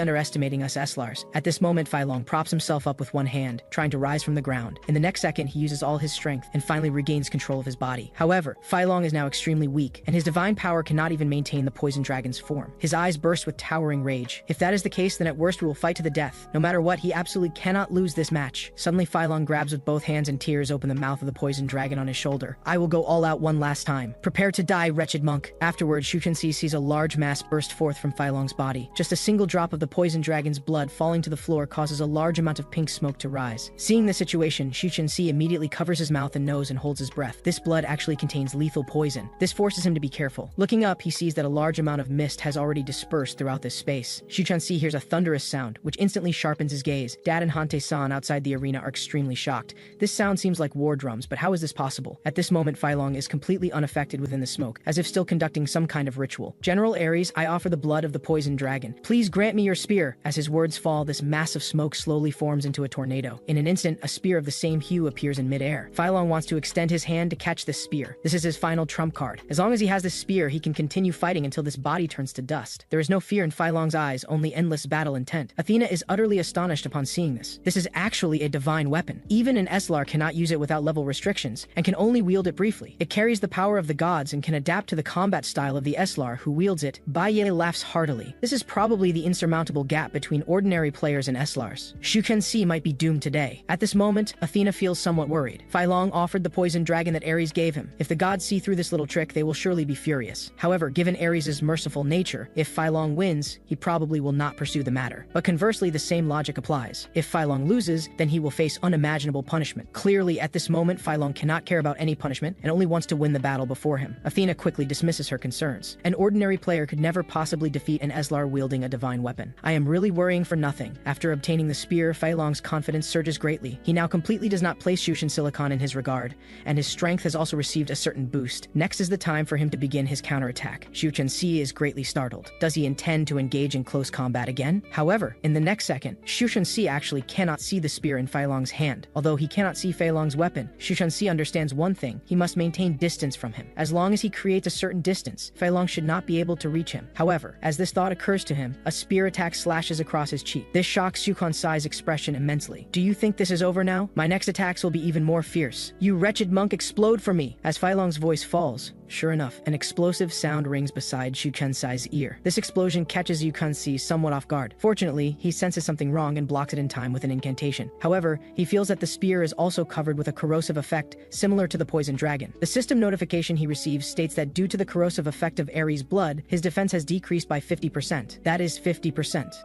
underestimating us Eslars. At this moment, Fei Long props himself up with one hand, trying to rise from the ground. In the next second, he uses all his strength and finally regains control of his body. However, Fei Long is now extremely weak, and his divine power cannot even maintain the poison dragon's form. His eyes burst with towering rage. If that is the case, then at worst we will fight to the death. No matter what, he absolutely cannot lose this match. Suddenly, Fei Long grabs with both hands and tears open the mouth of the poison dragon on his shoulder. I will go all out one last time. Prepare to die, wretched monk. Afterwards, Xiuqianxi sees a large mass burst forth from Fei Long's body. Just a single drop of the poison dragon's blood falling to the floor causes a large amount of pink smoke to rise. Seeing the situation, Xiuqianxi immediately covers his mouth and nose and holds his breath. This blood actually contains lethal poison. This forces him to be careful. Looking up, he sees that a large amount of mist has already dispersed throughout this space. Xiuqianxi hears a thunderous sound, which instantly sharpens his gaze. Dad and Hante-san outside the arena are extremely shocked. This sound seems like war drums, but how is this possible? At this moment, Fei Long is completely unaffected within the smoke, as if still conducting some kind of ritual. General Ares, I offer the blood of the poison dragon. Please grant me your spear. As his words fall, this mass of smoke slowly forms into a tornado. In an instant, a spear of the same hue appears in midair. Fei Long wants to extend his hand to catch this spear. This is his final trump card. As long as he has this spear, he can continue fighting until this body turns to dust. There is no fear in Fei Long's eyes, only endless battle intent. Athena is utterly astonished upon seeing this. This is actually a divine weapon. Even an Eslar cannot use it without level restrictions, and can only wield it briefly. It carries the power of the gods and can adapt to the combat style of the Eslar who wields it. Baye laughs heartily. This is probably the insurmountable gap between ordinary players and Eslars. Xiuqianxi might be doomed today. At this moment, Athena feels somewhat worried. Fei Long offered the poison dragon that Ares gave him. If the gods see through this little trick, they will surely be furious. However, given Ares' merciful nature, if Fei Long wins, he probably will not pursue the matter. But conversely, the same logic applies. If Fei Long loses, then he will face unimaginable punishment. Clearly, at this moment, Fei Long cannot care about any punishment and only wants to win the battle before him. Athena quickly dismisses her concerns. An ordinary player could never possibly defeat an Eslar wielding a divine weapon. I am really worrying for nothing. After obtaining the spear, Fei Long's confidence surges greatly. He now completely does not place Shushin Silicon in his regard, and his strength has also received a certain boost. Next is the time for him to begin his counterattack. Xiuqianxi is greatly startled. Does he intend to engage in close combat again? However, in the next second, Xiuqianxi actually cannot see the spear in Fei Long's hand. Although he cannot see Fei Long's weapon, Xiuqianxi understands one thing: he must maintain distance from him. As long as he creates a certain distance, Fei Long should not be able to reach him. However, as this thought occurs to him, a spear spear attack slashes across his cheek. This shocks Xu Kanzai's expression immensely. Do you think this is over now? My next attacks will be even more fierce. You wretched monk, explode for me! As Fei Long's voice falls, sure enough, an explosive sound rings beside Xu Kanzai's ear. This explosion catches Xu Kanzai somewhat off guard. Fortunately, he senses something wrong and blocks it in time with an incantation. However, he feels that the spear is also covered with a corrosive effect similar to the poison dragon. The system notification he receives states that due to the corrosive effect of Ares' blood, his defense has decreased by 50%. That is 50%.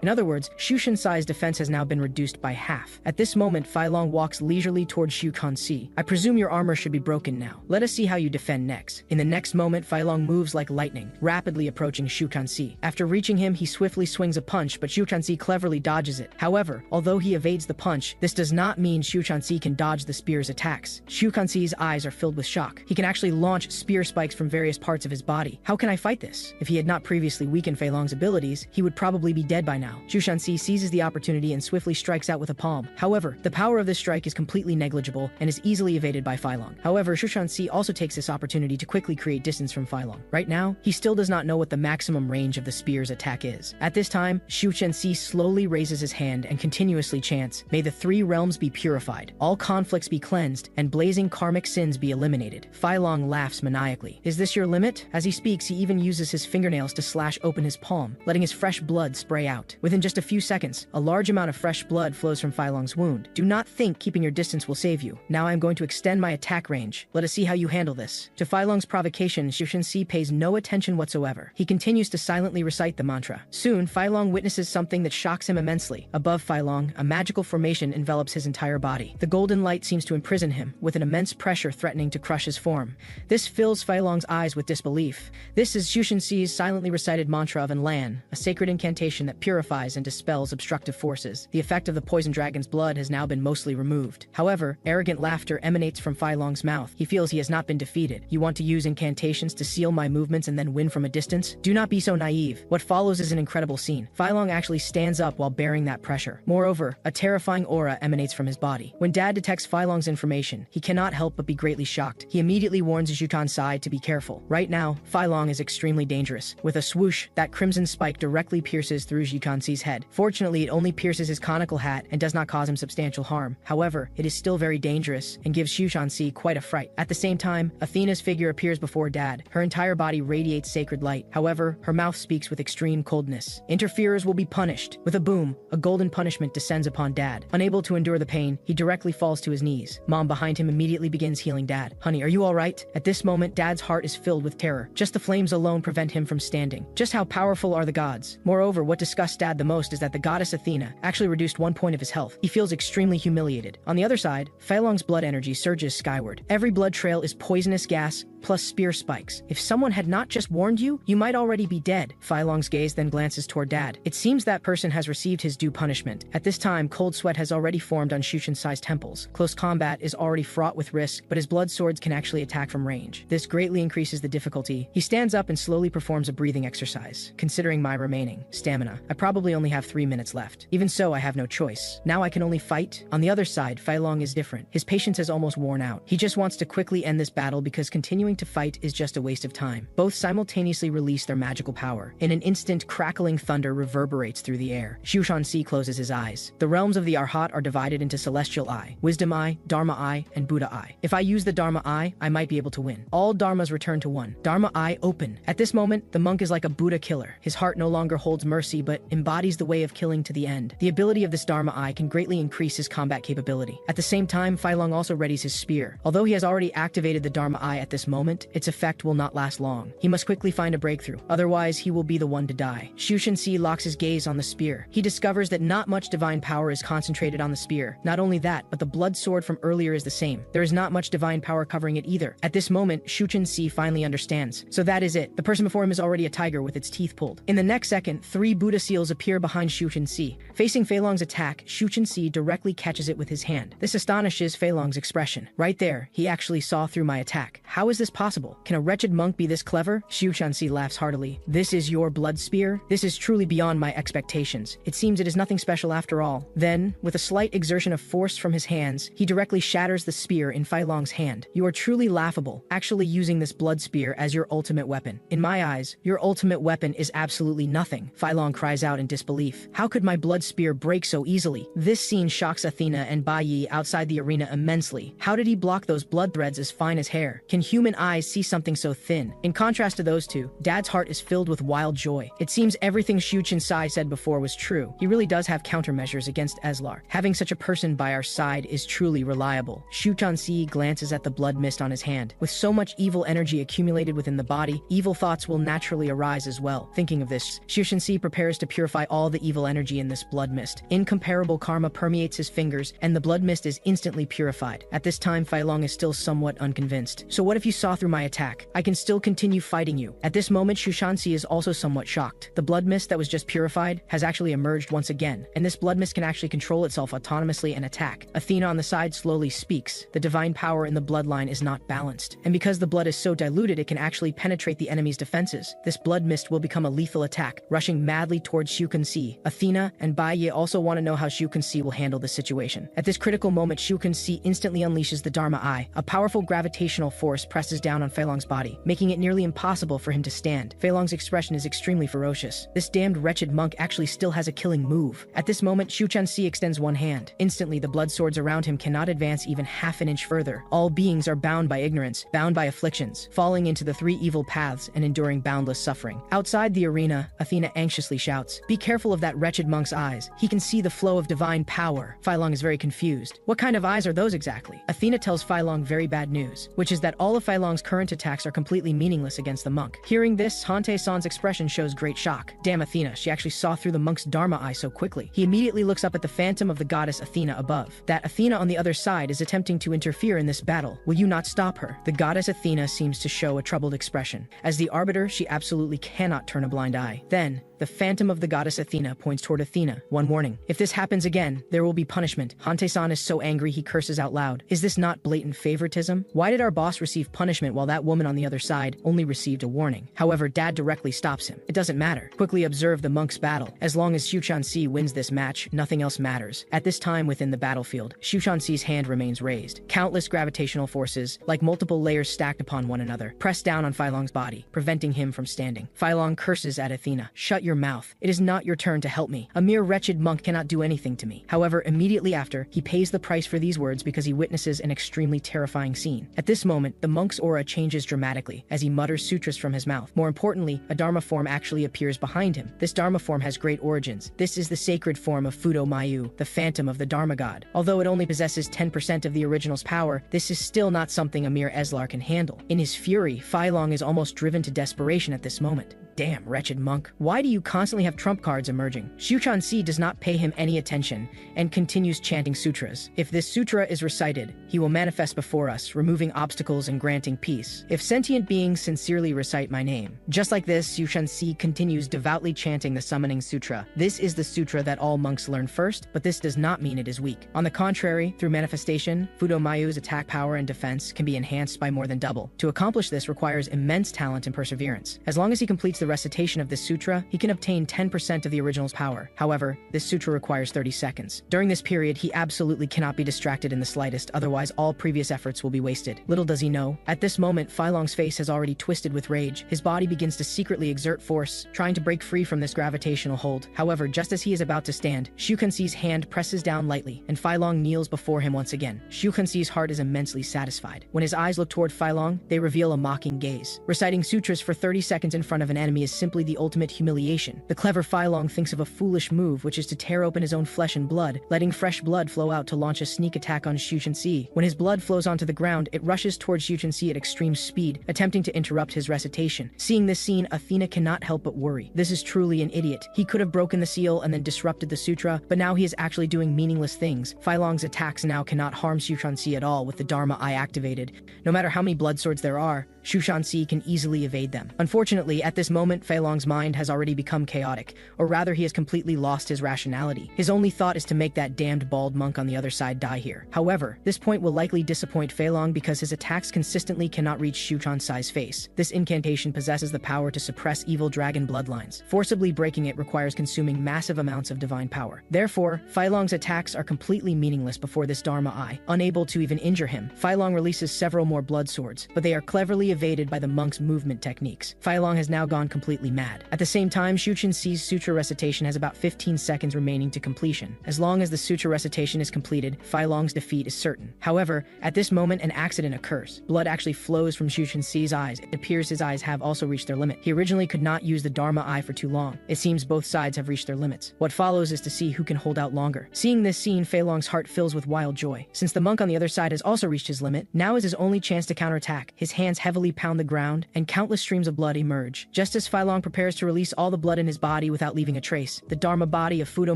In other words, Xu Kanzai's defense has now been reduced by half. At this moment, Fei Long walks leisurely towards Xu Kanzai. I presume your armor should be broken now. Let us see how you defend next. In the next moment, Fei Long moves like lightning, rapidly approaching Xu Kanzai. After reaching him, he swiftly swings a punch, but Xu Kanzai cleverly dodges it. However, although he evades the punch, this does not mean Xu Kanzai can dodge the spear's attacks. Xu Kanzai's eyes are filled with shock. He can actually launch spear spikes from various parts of his body. How can I fight this? If he had not previously weakened Fei Long's abilities, he would probably be dead by now. Xu Kanzai seizes the opportunity and swiftly strikes out with a palm. However, the power of this strike is completely negligible and is easily evaded by Fei Long. However, Xu Kanzai also takes this opportunity to quickly create distance from Fei Long. Right now, he still does not know what the maximum range of the spear's attack is. At this time, Xu Kanzai slowly raises his hand and continuously chants, "May the three realms be purified, all conflicts be cleansed, and blazing karmic sins be eliminated." Fei Long laughs maniacally. Is this your limit? As he speaks, he even uses his fingernails to slash open his palm, letting his fresh blood spray out. Within just a few seconds, a large amount of fresh blood flows from Fei Long's wound. Do not think keeping your distance will save you. Now I am going to extend my attack range. Let us see how you handle this. To Fei Long's provocation, Xu Kanzai pays no attention whatsoever. He continues to silently recite the mantra. Soon, Fei Long witnesses something that shocks him immensely. Above Fei Long, a magical formation envelops his entire body. The golden light seems to imprison him, with an immense pressure threatening to crush his form. This fills Fei Long's eyes with disbelief. This is Xu Kanzai's silently recited mantra of Enlan, a sacred incantation that purifies and dispels obstructive forces. The effect of the poison dragon's blood has now been mostly removed. However, arrogant laughter emanates from Fei Long's mouth. He feels he has not been defeated. You want to use incantations to seal my movements and then win from a distance? Do not be so naive. What follows is an incredible scene. Fei Long actually stands up while bearing that pressure. Moreover, a terrifying aura emanates from his body. When Dad detects Fei Long's information, he cannot help but be greatly shocked. He immediately warns Xu Kanzai to be careful. Right now, Fei Long is extremely dangerous. With a swoosh, that crimson spike directly pierces through Xu Kanzai's head. Fortunately, it only pierces his conical hat and does not cause him substantial harm. However, it is still very dangerous and gives Xu Kanzai quite a fright. At the same time, Athena's figure appears before Dad. Her entire body radiates sacred light. However, her mouth speaks with extreme coldness. Interferers will be punished. With a boom, a golden punishment descends upon Dad. Unable to endure the pain, he directly falls to his knees. Mom behind him immediately begins healing Dad. Honey, are you alright? At this moment, Dad's heart is filled with terror. Just the flames alone prevent him from standing. Just how powerful are the gods? Moreover, what disgusts Dad the most is that the goddess Athena actually reduced 1 point of his health. He feels extremely humiliated. On the other side, Fei Long's blood energy surges skyward. Every blood trail is poisonous gas, plus spear spikes. If someone had not just warned you, you might already be dead. Fei Long's gaze then glances toward Dad. It seems that person has received his due punishment. At this time, cold sweat has already formed on Xu Kanzai's temples. Close combat is already fraught with risk, but his blood swords can actually attack from range. This greatly increases the difficulty. He stands up and slowly performs a breathing exercise. Considering my remaining stamina, I probably only have 3 minutes left. Even so, I have no choice. Now I can only fight. On the other side, Fei Long is different. His patience has almost worn out. He just wants to quickly end this battle because continuing to fight is just a waste of time. Both simultaneously release their magical power. In an instant, crackling thunder reverberates through the air. Xu Kanzai closes his eyes. The realms of the Arhat are divided into Celestial Eye, Wisdom Eye, Dharma Eye, and Buddha Eye. If I use the Dharma Eye, I might be able to win. All Dharmas return to one. Dharma Eye open. At this moment, the monk is like a Buddha killer. His heart no longer holds mercy, but embodies the way of killing to the end. The ability of this Dharma Eye can greatly increase his combat capability. At the same time, Fei Long also readies his spear. Although he has already activated the Dharma Eye at this moment, its effect will not last long. He must quickly find a breakthrough, otherwise he will be the one to die. Xu Kanzai locks his gaze on the spear. He discovers that not much divine power is concentrated on the spear. Not only that, but the blood sword from earlier is the same. There is not much divine power covering it either. At this moment, Xu Kanzai finally understands. So that is it. The person before him is already a tiger with its teeth pulled. In the next second, 3 Buddha seals appear behind Xu Kanzai. Facing Fei Long's attack, Xu Kanzai directly catches it with his hand. This astonishes Fei Long's expression. Right there, he actually saw through my attack. How is this this possible? Can a wretched monk be this clever? Xiu Shanxi laughs heartily. This is your blood spear? This is truly beyond my expectations. It seems it is nothing special after all. Then, with a slight exertion of force from his hands, he directly shatters the spear in Fai Long's hand. You are truly laughable, actually using this blood spear as your ultimate weapon. In my eyes, your ultimate weapon is absolutely nothing. Fai Long cries out in disbelief. How could my blood spear break so easily? This scene shocks Athena and Bai Yi outside the arena immensely. How did he block those blood threads as fine as hair? Can human eyes see something so thin? In contrast to those two, Dad's heart is filled with wild joy. It seems everything Xiu Qinsai said before was true. He really does have countermeasures against Eslar. Having such a person by our side is truly reliable. Xiu Qinsai glances at the blood mist on his hand. With so much evil energy accumulated within the body, evil thoughts will naturally arise as well. Thinking of this, Xiu Qinsai prepares to purify all the evil energy in this blood mist. Incomparable karma permeates his fingers, and the blood mist is instantly purified. At this time, Fai Long is still somewhat unconvinced. So what if you saw through my attack? I can still continue fighting you. At this moment, Xiu Shanxi is also somewhat shocked. The blood mist that was just purified has actually emerged once again, and this blood mist can actually control itself autonomously and attack. Athena on the side slowly speaks. The divine power in the bloodline is not balanced, and because the blood is so diluted, it can actually penetrate the enemy's defenses. This blood mist will become a lethal attack, rushing madly towards Xiu Kunsi. Athena and Bai Ye also want to know how Xiu Kunsi will handle the situation. At this critical moment, Xiu Kunsi instantly unleashes the Dharma Eye. A powerful gravitational force presses down on Fei Long's body, making it nearly impossible for him to stand. Fei Long's expression is extremely ferocious. This damned wretched monk actually still has a killing move. At this moment, Xiu Chanxi extends one hand. Instantly, the blood swords around him cannot advance even half an inch further. All beings are bound by ignorance, bound by afflictions, falling into the three evil paths and enduring boundless suffering. Outside the arena, Athena anxiously shouts, "Be careful of that wretched monk's eyes. He can see the flow of divine power." Fai Long is very confused. What kind of eyes are those exactly? Athena tells Fai Long very bad news, which is that all of Fai Long's current attacks are completely meaningless against the monk. Hearing this, Hante-san's expression shows great shock. Damn Athena, she actually saw through the monk's Dharma eye so quickly. He immediately looks up at the phantom of the goddess Athena above. That Athena on the other side is attempting to interfere in this battle. Will you not stop her? The goddess Athena seems to show a troubled expression. As the arbiter, she absolutely cannot turn a blind eye. Then, the phantom of the goddess Athena points toward Athena. One warning. If this happens again, there will be punishment. Hante-san is so angry he curses out loud. Is this not blatant favoritism? Why did our boss receive punishment while that woman on the other side only received a warning? However, Dad directly stops him. It doesn't matter. Quickly observe the monk's battle. As long as Xiu Chanxi wins this match, nothing else matters. At this time within the battlefield, Xiu Chanxi's hand remains raised. Countless gravitational forces, like multiple layers stacked upon one another, press down on Fai Long's body, preventing him from standing. Fai Long curses at Athena. Shut your mouth. It is not your turn to help me. A mere wretched monk cannot do anything to me. However, immediately after, he pays the price for these words because he witnesses an extremely terrifying scene. At this moment, the monk's aura changes dramatically as he mutters sutras from his mouth. More importantly, a Dharma form actually appears behind him. This Dharma form has great origins. This is the sacred form of Fudo Mayu, the phantom of the Dharma god. Although it only possesses 10% of the original's power, this is still not something a mere Eslar can handle. In his fury, Fai Long is almost driven to desperation at this moment. Damn, wretched monk. Why do you constantly have trump cards emerging? Xiu Chanxi does not pay him any attention and continues chanting sutras. If this sutra is recited, he will manifest before us, removing obstacles and granting peace. If sentient beings sincerely recite my name. Just like this, Xiu Chanxi continues devoutly chanting the summoning sutra. This is the sutra that all monks learn first, but this does not mean it is weak. On the contrary, through manifestation, Fudo Mayu's attack power and defense can be enhanced by more than double. To accomplish this requires immense talent and perseverance. As long as he completes the recitation of this sutra, he can obtain 10% of the original's power. However, this sutra requires 30 seconds. During this period, he absolutely cannot be distracted in the slightest, otherwise all previous efforts will be wasted. Little does he know, at this moment, Fai Long's face has already twisted with rage. His body begins to secretly exert force, trying to break free from this gravitational hold. However, just as he is about to stand, Xiu Kenxi's hand presses down lightly, and Fai Long kneels before him once again. Xiu Kenxi's heart is immensely satisfied. When his eyes look toward Fai Long, they reveal a mocking gaze. Reciting sutras for 30 seconds in front of an enemy is simply the ultimate humiliation. The clever Fai Long thinks of a foolish move, which is to tear open his own flesh and blood, letting fresh blood flow out to launch a sneak attack on Xiu Chenxi. When his blood flows onto the ground, it rushes towards Xiu Chenxi at extreme speed, attempting to interrupt his recitation. Seeing this scene, Athena cannot help but worry. This is truly an idiot. He could have broken the seal and then disrupted the sutra, but now he is actually doing meaningless things. Fai Long's attacks now cannot harm Xiu Chenxi at all with the Dharma Eye activated. No matter how many blood swords there are, Shu Shanxi can easily evade them. Unfortunately, at this moment, Fei Long's mind has already become chaotic, or rather he has completely lost his rationality. His only thought is to make that damned bald monk on the other side die here. However, this point will likely disappoint Fei Long because his attacks consistently cannot reach Shu Shanxi's face. This incantation possesses the power to suppress evil dragon bloodlines. Forcibly breaking it requires consuming massive amounts of divine power. Therefore, Fei Long's attacks are completely meaningless before this Dharma Eye. Unable to even injure him, Fei Long releases several more blood swords, but they are cleverly evaded by the monk's movement techniques. Fei Long has now gone completely mad. At the same time, Shu Qinxi's sutra recitation has about 15 seconds remaining to completion. As long as the sutra recitation is completed, Fei Long's defeat is certain. However, at this moment an accident occurs. Blood actually flows from Shu Qinxi's eyes. It appears his eyes have also reached their limit. He originally could not use the Dharma Eye for too long. It seems both sides have reached their limits. What follows is to see who can hold out longer. Seeing this scene, Fei Long's heart fills with wild joy. Since the monk on the other side has also reached his limit, now is his only chance to counterattack. His hands heavily pound the ground, and countless streams of blood emerge. Just as Fei Long prepares to release all the blood in his body without leaving a trace, the Dharma body of Fudo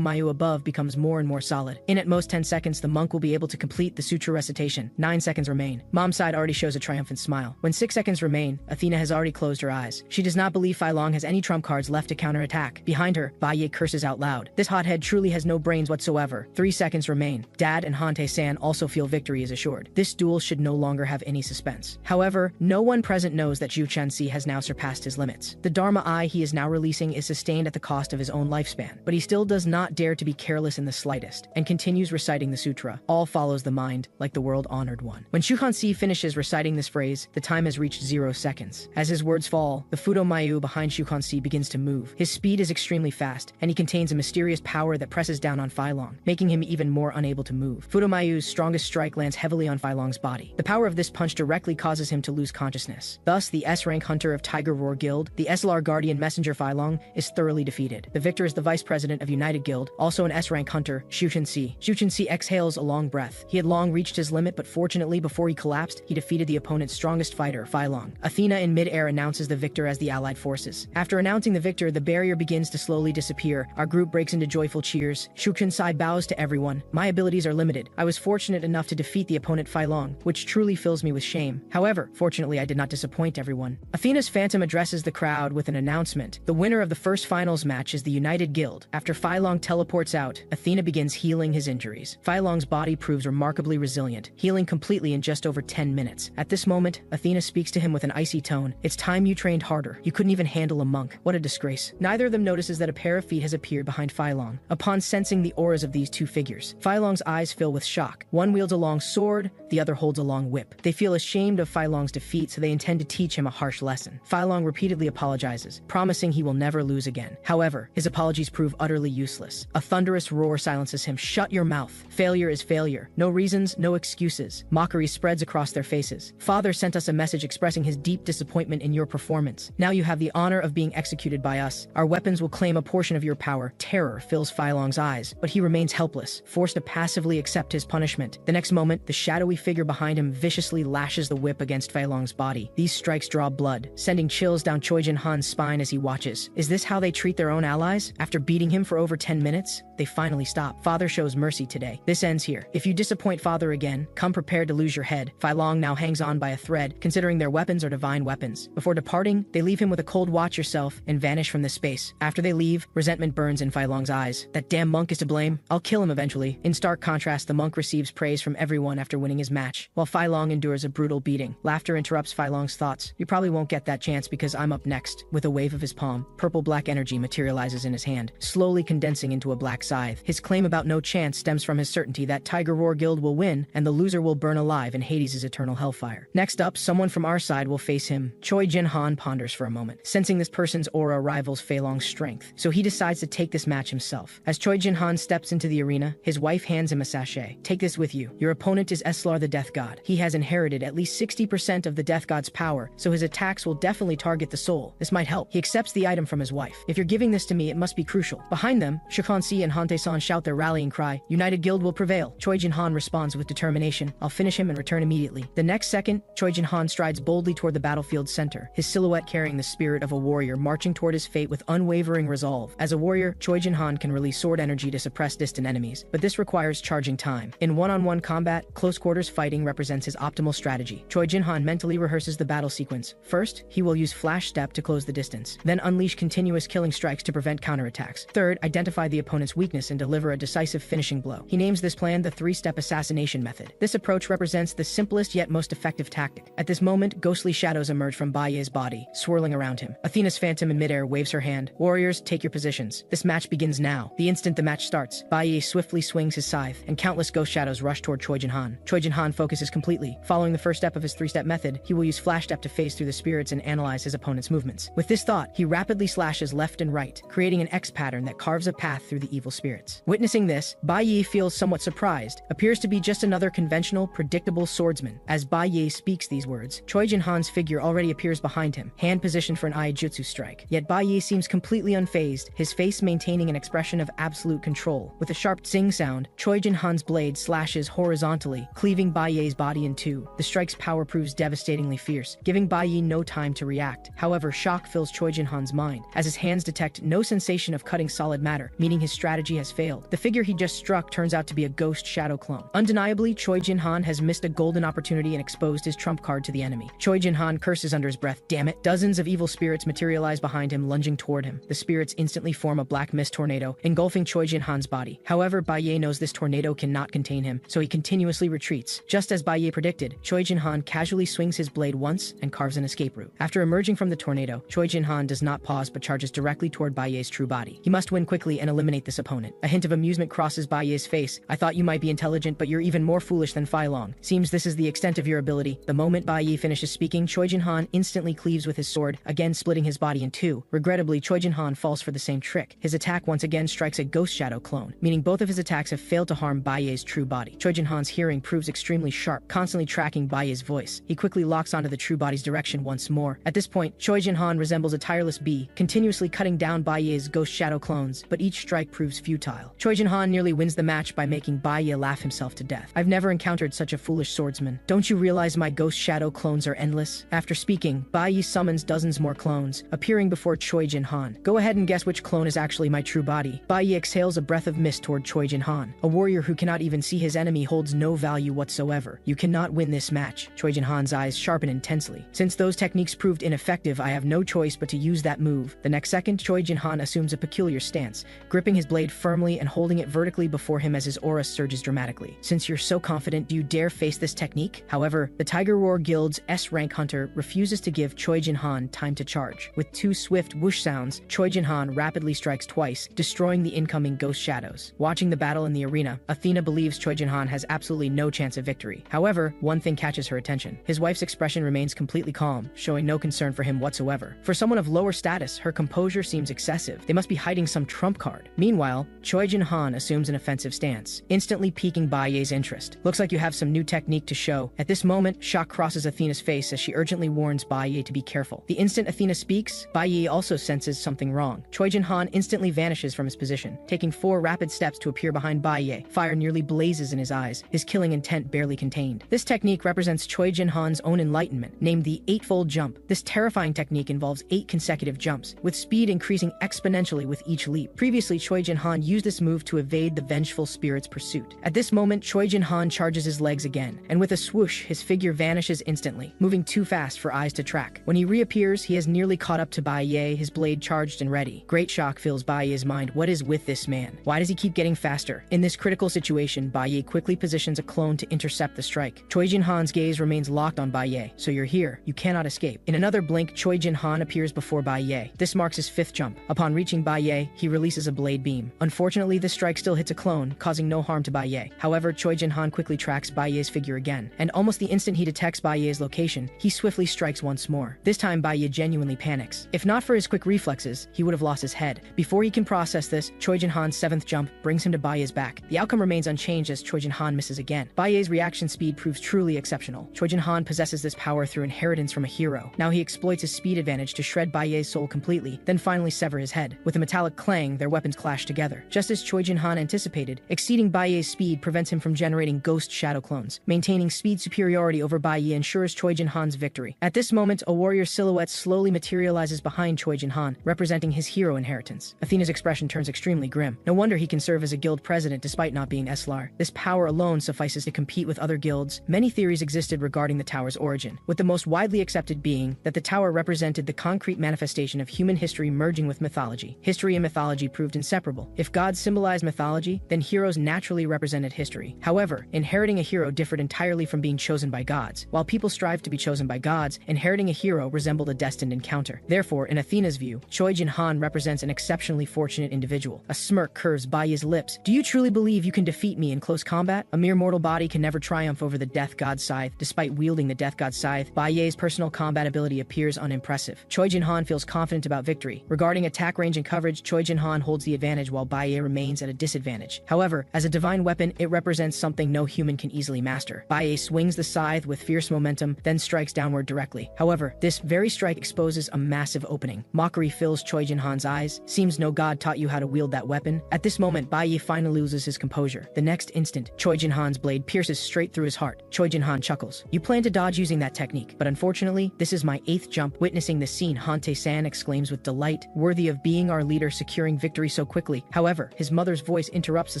Mayu above becomes more and more solid. In at most 10 seconds, the monk will be able to complete the sutra recitation. 9 seconds remain. Mom's side already shows a triumphant smile. When 6 seconds remain, Athena has already closed her eyes. She does not believe Fei Long has any trump cards left to counterattack. Behind her, Ba curses out loud. This hothead truly has no brains whatsoever. 3 seconds remain. Dad and Hante-san also feel victory is assured. This duel should no longer have any suspense. However, no one present knows that Zhu Chenxi has now surpassed his limits. The Dharma Eye he is now releasing is sustained at the cost of his own lifespan, but he still does not dare to be careless in the slightest, and continues reciting the sutra. All follows the mind, like the world-honored one. When Shu Hanxi finishes reciting this phrase, the time has reached 0 seconds. As his words fall, the Fudo Mayu behind Shu Hanxi begins to move. His speed is extremely fast, and he contains a mysterious power that presses down on Fei Long, making him even more unable to move. Fudo Mayu's strongest strike lands heavily on Fei Long's body. The power of this punch directly causes him to lose consciousness. Thus, the S-rank hunter of Tiger Roar Guild, the SLR Guardian Messenger Fei Long, is thoroughly defeated. The victor is the vice president of United Guild, also an S-rank hunter, Shu Qinxi. Shu Qinxi exhales a long breath. He had long reached his limit, but fortunately, before he collapsed, he defeated the opponent's strongest fighter, Fei Long. Athena in mid-air announces the victor as the allied forces. After announcing the victor, the barrier begins to slowly disappear. Our group breaks into joyful cheers. Shu Qinxi bows to everyone. My abilities are limited. I was fortunate enough to defeat the opponent Fei Long, which truly fills me with shame. However, fortunately, I did not disappoint everyone. Athena's phantom addresses the crowd with an announcement. The winner of the first finals match is the United Guild. After Fei Long teleports out, Athena begins healing his injuries. Fei Long's body proves remarkably resilient, healing completely in just over 10 minutes. At this moment, Athena speaks to him with an icy tone. It's time you trained harder. You couldn't even handle a monk. What a disgrace. Neither of them notices that a pair of feet has appeared behind Fei Long. Upon sensing the auras of these two figures, Fei Long's eyes fill with shock. One wields a long sword, the other holds a long whip. They feel ashamed of Fei Long's defeat, so they intend to teach him a harsh lesson. Fei Long repeatedly apologizes, promising he will never lose again. However, his apologies prove utterly useless. A thunderous roar silences him. Shut your mouth. Failure is failure. No reasons, no excuses. Mockery spreads across their faces. Father sent us a message expressing his deep disappointment in your performance. Now you have the honor of being executed by us. Our weapons will claim a portion of your power. Terror fills Fei Long's eyes, but he remains helpless, forced to passively accept his punishment. The next moment, the shadowy figure behind him viciously lashes the whip against Fei Long's body. These strikes draw blood, sending chills down Choi Jin-han's spine as he watches. Is this how they treat their own allies? After beating him for over 10 minutes, they finally stop. Father shows mercy today. This ends here. If you disappoint Father again, come prepared to lose your head. Fei Long now hangs on by a thread, considering their weapons are divine weapons. Before departing, they leave him with a cold watch yourself and vanish from this space. After they leave, resentment burns in Fei Long's eyes. That damn monk is to blame. I'll kill him eventually. In stark contrast, the monk receives praise from everyone after winning his match, while Fei Long endures a brutal beating. Laughter interrupts Fei Long's thoughts. You probably won't get that chance because I'm up next. With a wave of his palm, purple-black energy materializes in his hand, slowly condensing into a black scythe. His claim about no chance stems from his certainty that Tiger Roar Guild will win, and the loser will burn alive in Hades' eternal hellfire. Next up, someone from our side will face him. Choi Jin-han ponders for a moment, sensing this person's aura rivals Fei Long's strength, so he decides to take this match himself. As Choi Jin-han steps into the arena, his wife hands him a sachet. Take this with you. Your opponent is Eslar the Death God. He has inherited at least 60% of the Death God's power, so his attacks will definitely target the soul. This might help. He accepts the item from his wife. If you're giving this to me, it must be crucial. Behind them, Shikansi and Hante-san shout their rallying cry. United Guild will prevail. Choi Jin-han responds with determination. I'll finish him and return immediately. The next second, Choi Jin-han strides boldly toward the battlefield's center, his silhouette carrying the spirit of a warrior marching toward his fate with unwavering resolve. As a warrior, Choi Jin-han can release sword energy to suppress distant enemies, but this requires charging time. In one-on-one combat, close quarters fighting represents his optimal strategy. Choi Jin-han mentally rehearses rehearses the battle sequence. First, he will use Flash Step to close the distance, then unleash continuous killing strikes to prevent counterattacks. Third, identify the opponent's weakness and deliver a decisive finishing blow. He names this plan the three-step assassination method. This approach represents the simplest yet most effective tactic. At this moment, ghostly shadows emerge from Baiye's body, swirling around him. Athena's phantom in midair waves her hand. Warriors, take your positions. This match begins now. The instant the match starts, Baiye swiftly swings his scythe, and countless ghost shadows rush toward Choi Jin-han. Choi Jin-han focuses completely. Following the first step of his three-step method, he will use Flash Step to phase through the spirits and analyze his opponent's movements. With this thought, he rapidly slashes left and right, creating an X pattern that carves a path through the evil spirits. Witnessing this, Baiye feels somewhat surprised, appears to be just another conventional, predictable swordsman. As Baiye speaks these words, Choi Jin-han's figure already appears behind him, hand positioned for an Eye Jutsu strike. Yet Baiye seems completely unfazed, his face maintaining an expression of absolute control. With a sharp zing sound, Choi Jin-han's blade slashes horizontally, cleaving Baiye's body in two. The strike's power proves devastatingly fierce, giving Baiye no time to react. However, shock fills Choi Jin-han's mind, as his hands detect no sensation of cutting solid matter, meaning his strategy has failed. The figure he just struck turns out to be a ghost shadow clone. Undeniably, Choi Jin-han has missed a golden opportunity and exposed his trump card to the enemy. Choi Jin-han curses under his breath, "Damn it." Dozens of evil spirits materialize behind him, lunging toward him. The spirits instantly form a black mist tornado, engulfing Choi Jin-han's body. However, Baiye knows this tornado cannot contain him, so he continuously retreats. Just as Baiye predicted, Choi Jin-han casually swings his blade once and carves an escape route. After emerging from the tornado, Choi Jin-han does not pause but charges directly toward Baiye's true body. He must win quickly and eliminate this opponent. A hint of amusement crosses Baiye's face. "I thought you might be intelligent, but you're even more foolish than Fai Long. Seems this is the extent of your ability." The moment Baiye finishes speaking, Choi Jin-han instantly cleaves with his sword, again splitting his body in two. Regrettably, Choi Jin-han falls for the same trick. His attack once again strikes a ghost shadow clone, meaning both of his attacks have failed to harm Baiye's true body. Choi Jin-han's hearing proves extremely sharp, constantly tracking Baiye's voice. He quickly locks onto the true body's direction once more. At this point, Choi Jin-han resembles a tireless bee, continuously cutting down Baiye's ghost shadow clones, but each strike proves futile. Choi Jin-han nearly wins the match by making Baiye laugh himself to death. "I've never encountered such a foolish swordsman. Don't you realize my ghost shadow clones are endless?" After speaking, Baiye summons dozens more clones, appearing before Choi Jin-han. "Go ahead and guess which clone is actually my true body." Baiye exhales a breath of mist toward Choi Jin-han. A warrior who cannot even see his enemy holds no value whatsoever. "You cannot win this match." Choi Jin-han's eyes sharpen intensely. "Since those techniques proved ineffective, I have no choice but to use that move." The next second, Choi Jin-han assumes a peculiar stance, gripping his blade firmly and holding it vertically before him as his aura surges dramatically. "Since you're so confident, do you dare face this technique?" However, the Tiger Roar Guild's S-rank hunter refuses to give Choi Jin-han time to charge. With two swift whoosh sounds, Choi Jin-han rapidly strikes twice, destroying the incoming ghost shadows. Watching the battle in the arena, Athena believes Choi Jin-han has absolutely no chance of victory. However, one thing catches her attention. His wife's expression remains completely calm, showing no concern for him whatsoever. For someone of lower status, her composure seems excessive. They must be hiding some trump card. Meanwhile, Choi Jin-han assumes an offensive stance, instantly piquing Baiye's interest. "Looks like you have some new technique to show." At this moment, shock crosses Athena's face as she urgently warns Baiye to be careful. The instant Athena speaks, Baiye also senses something wrong. Choi Jin-han instantly vanishes from his position, taking 4 rapid steps to appear behind Baiye. Fire nearly blazes in his eyes, his killing intent barely contained. This technique represents Choi Jin-han's own enlightenment, named the Eightfold Jump. This terrifying technique involves 8 consecutive jumps, with speed increasing exponentially with each leap. Previously, Choi Jin-han used this move to evade the vengeful spirit's pursuit. At this moment, Choi Jin-han charges his legs again, and with a swoosh, his figure vanishes instantly, moving too fast for eyes to track. When he reappears, he has nearly caught up to Baiye, his blade charged and ready. Great shock fills Baiye's mind. What is with this man? Why does he keep getting faster? In this critical situation, Baiye quickly positions a clone to intercept the strike. Choi Jin-han's gaze remains locked on Baiye. "So you're here. You cannot escape." In another blink, Choi Jin-han appears before Baiye. This marks his 5th jump. Upon reaching Baiye, he releases a blade beam. Unfortunately, this strike still hits a clone, causing no harm to Baiye. However, Choi Jin-han quickly tracks Baiye's figure again, and almost the instant he detects Baiye's location, he swiftly strikes once more. This time, Baiye genuinely panics. If not for his quick reflexes, he would have lost his head. Before he can process this, Choi Jin-han's 7th jump brings him to Baiye's back. The outcome remains unchanged as Choi Jin-han misses again. Baiye's reaction speed proves truly exceptional. Choi Jin-han possesses this power through inheritance from a hero. Now he exploits his speed advantage to shred Baiye's soul completely, then finally sever his head. With a metallic clang, their weapons clash together. Just as Choi Jin-han anticipated, exceeding Baiye's speed prevents him from generating ghost shadow clones. Maintaining speed superiority over Baiye ensures Choi Jin-han's victory. At this moment, a warrior silhouette slowly materializes behind Choi Jin-han, representing his hero inheritance. Athena's expression turns extremely grim. No wonder he can serve as a guild president despite not being Eslar. This power alone suffices to compete with other guilds. Many theories existed regarding the tower's origin. position, with the most widely accepted being that the tower represented the concrete manifestation of human history merging with mythology. History and mythology proved inseparable. If gods symbolized mythology, then heroes naturally represented history. However, inheriting a hero differed entirely from being chosen by gods. While people strived to be chosen by gods, inheriting a hero resembled a destined encounter. Therefore, in Athena's view, Choi Jin-han represents an exceptionally fortunate individual. A smirk curves Baiye's lips. Do you truly believe you can defeat me in close combat? A mere mortal body can never triumph over the Death God's scythe. Despite wielding the Death God's scythe, Baiye's personal combat ability appears unimpressive. Choi Jin-han feels confident about victory. Regarding attack range and coverage, Choi Jin-han holds the advantage while Baiye remains at a disadvantage. However, as a divine weapon, it represents something no human can easily master. Baiye swings the scythe with fierce momentum, then strikes downward directly. However, this very strike exposes a massive opening. Mockery fills Choi Jin-han's eyes. Seems no god taught you how to wield that weapon. At this moment, Baiye finally loses his composure. The next instant, Choi Jin-han's blade pierces straight through his heart. Choi Jin-han chuckles. You plan to dodge using that technique, but unfortunately, this is my 8th jump. Witnessing this scene, Hante-san exclaims with delight, worthy of being our leader securing victory so quickly. However, his mother's voice interrupts the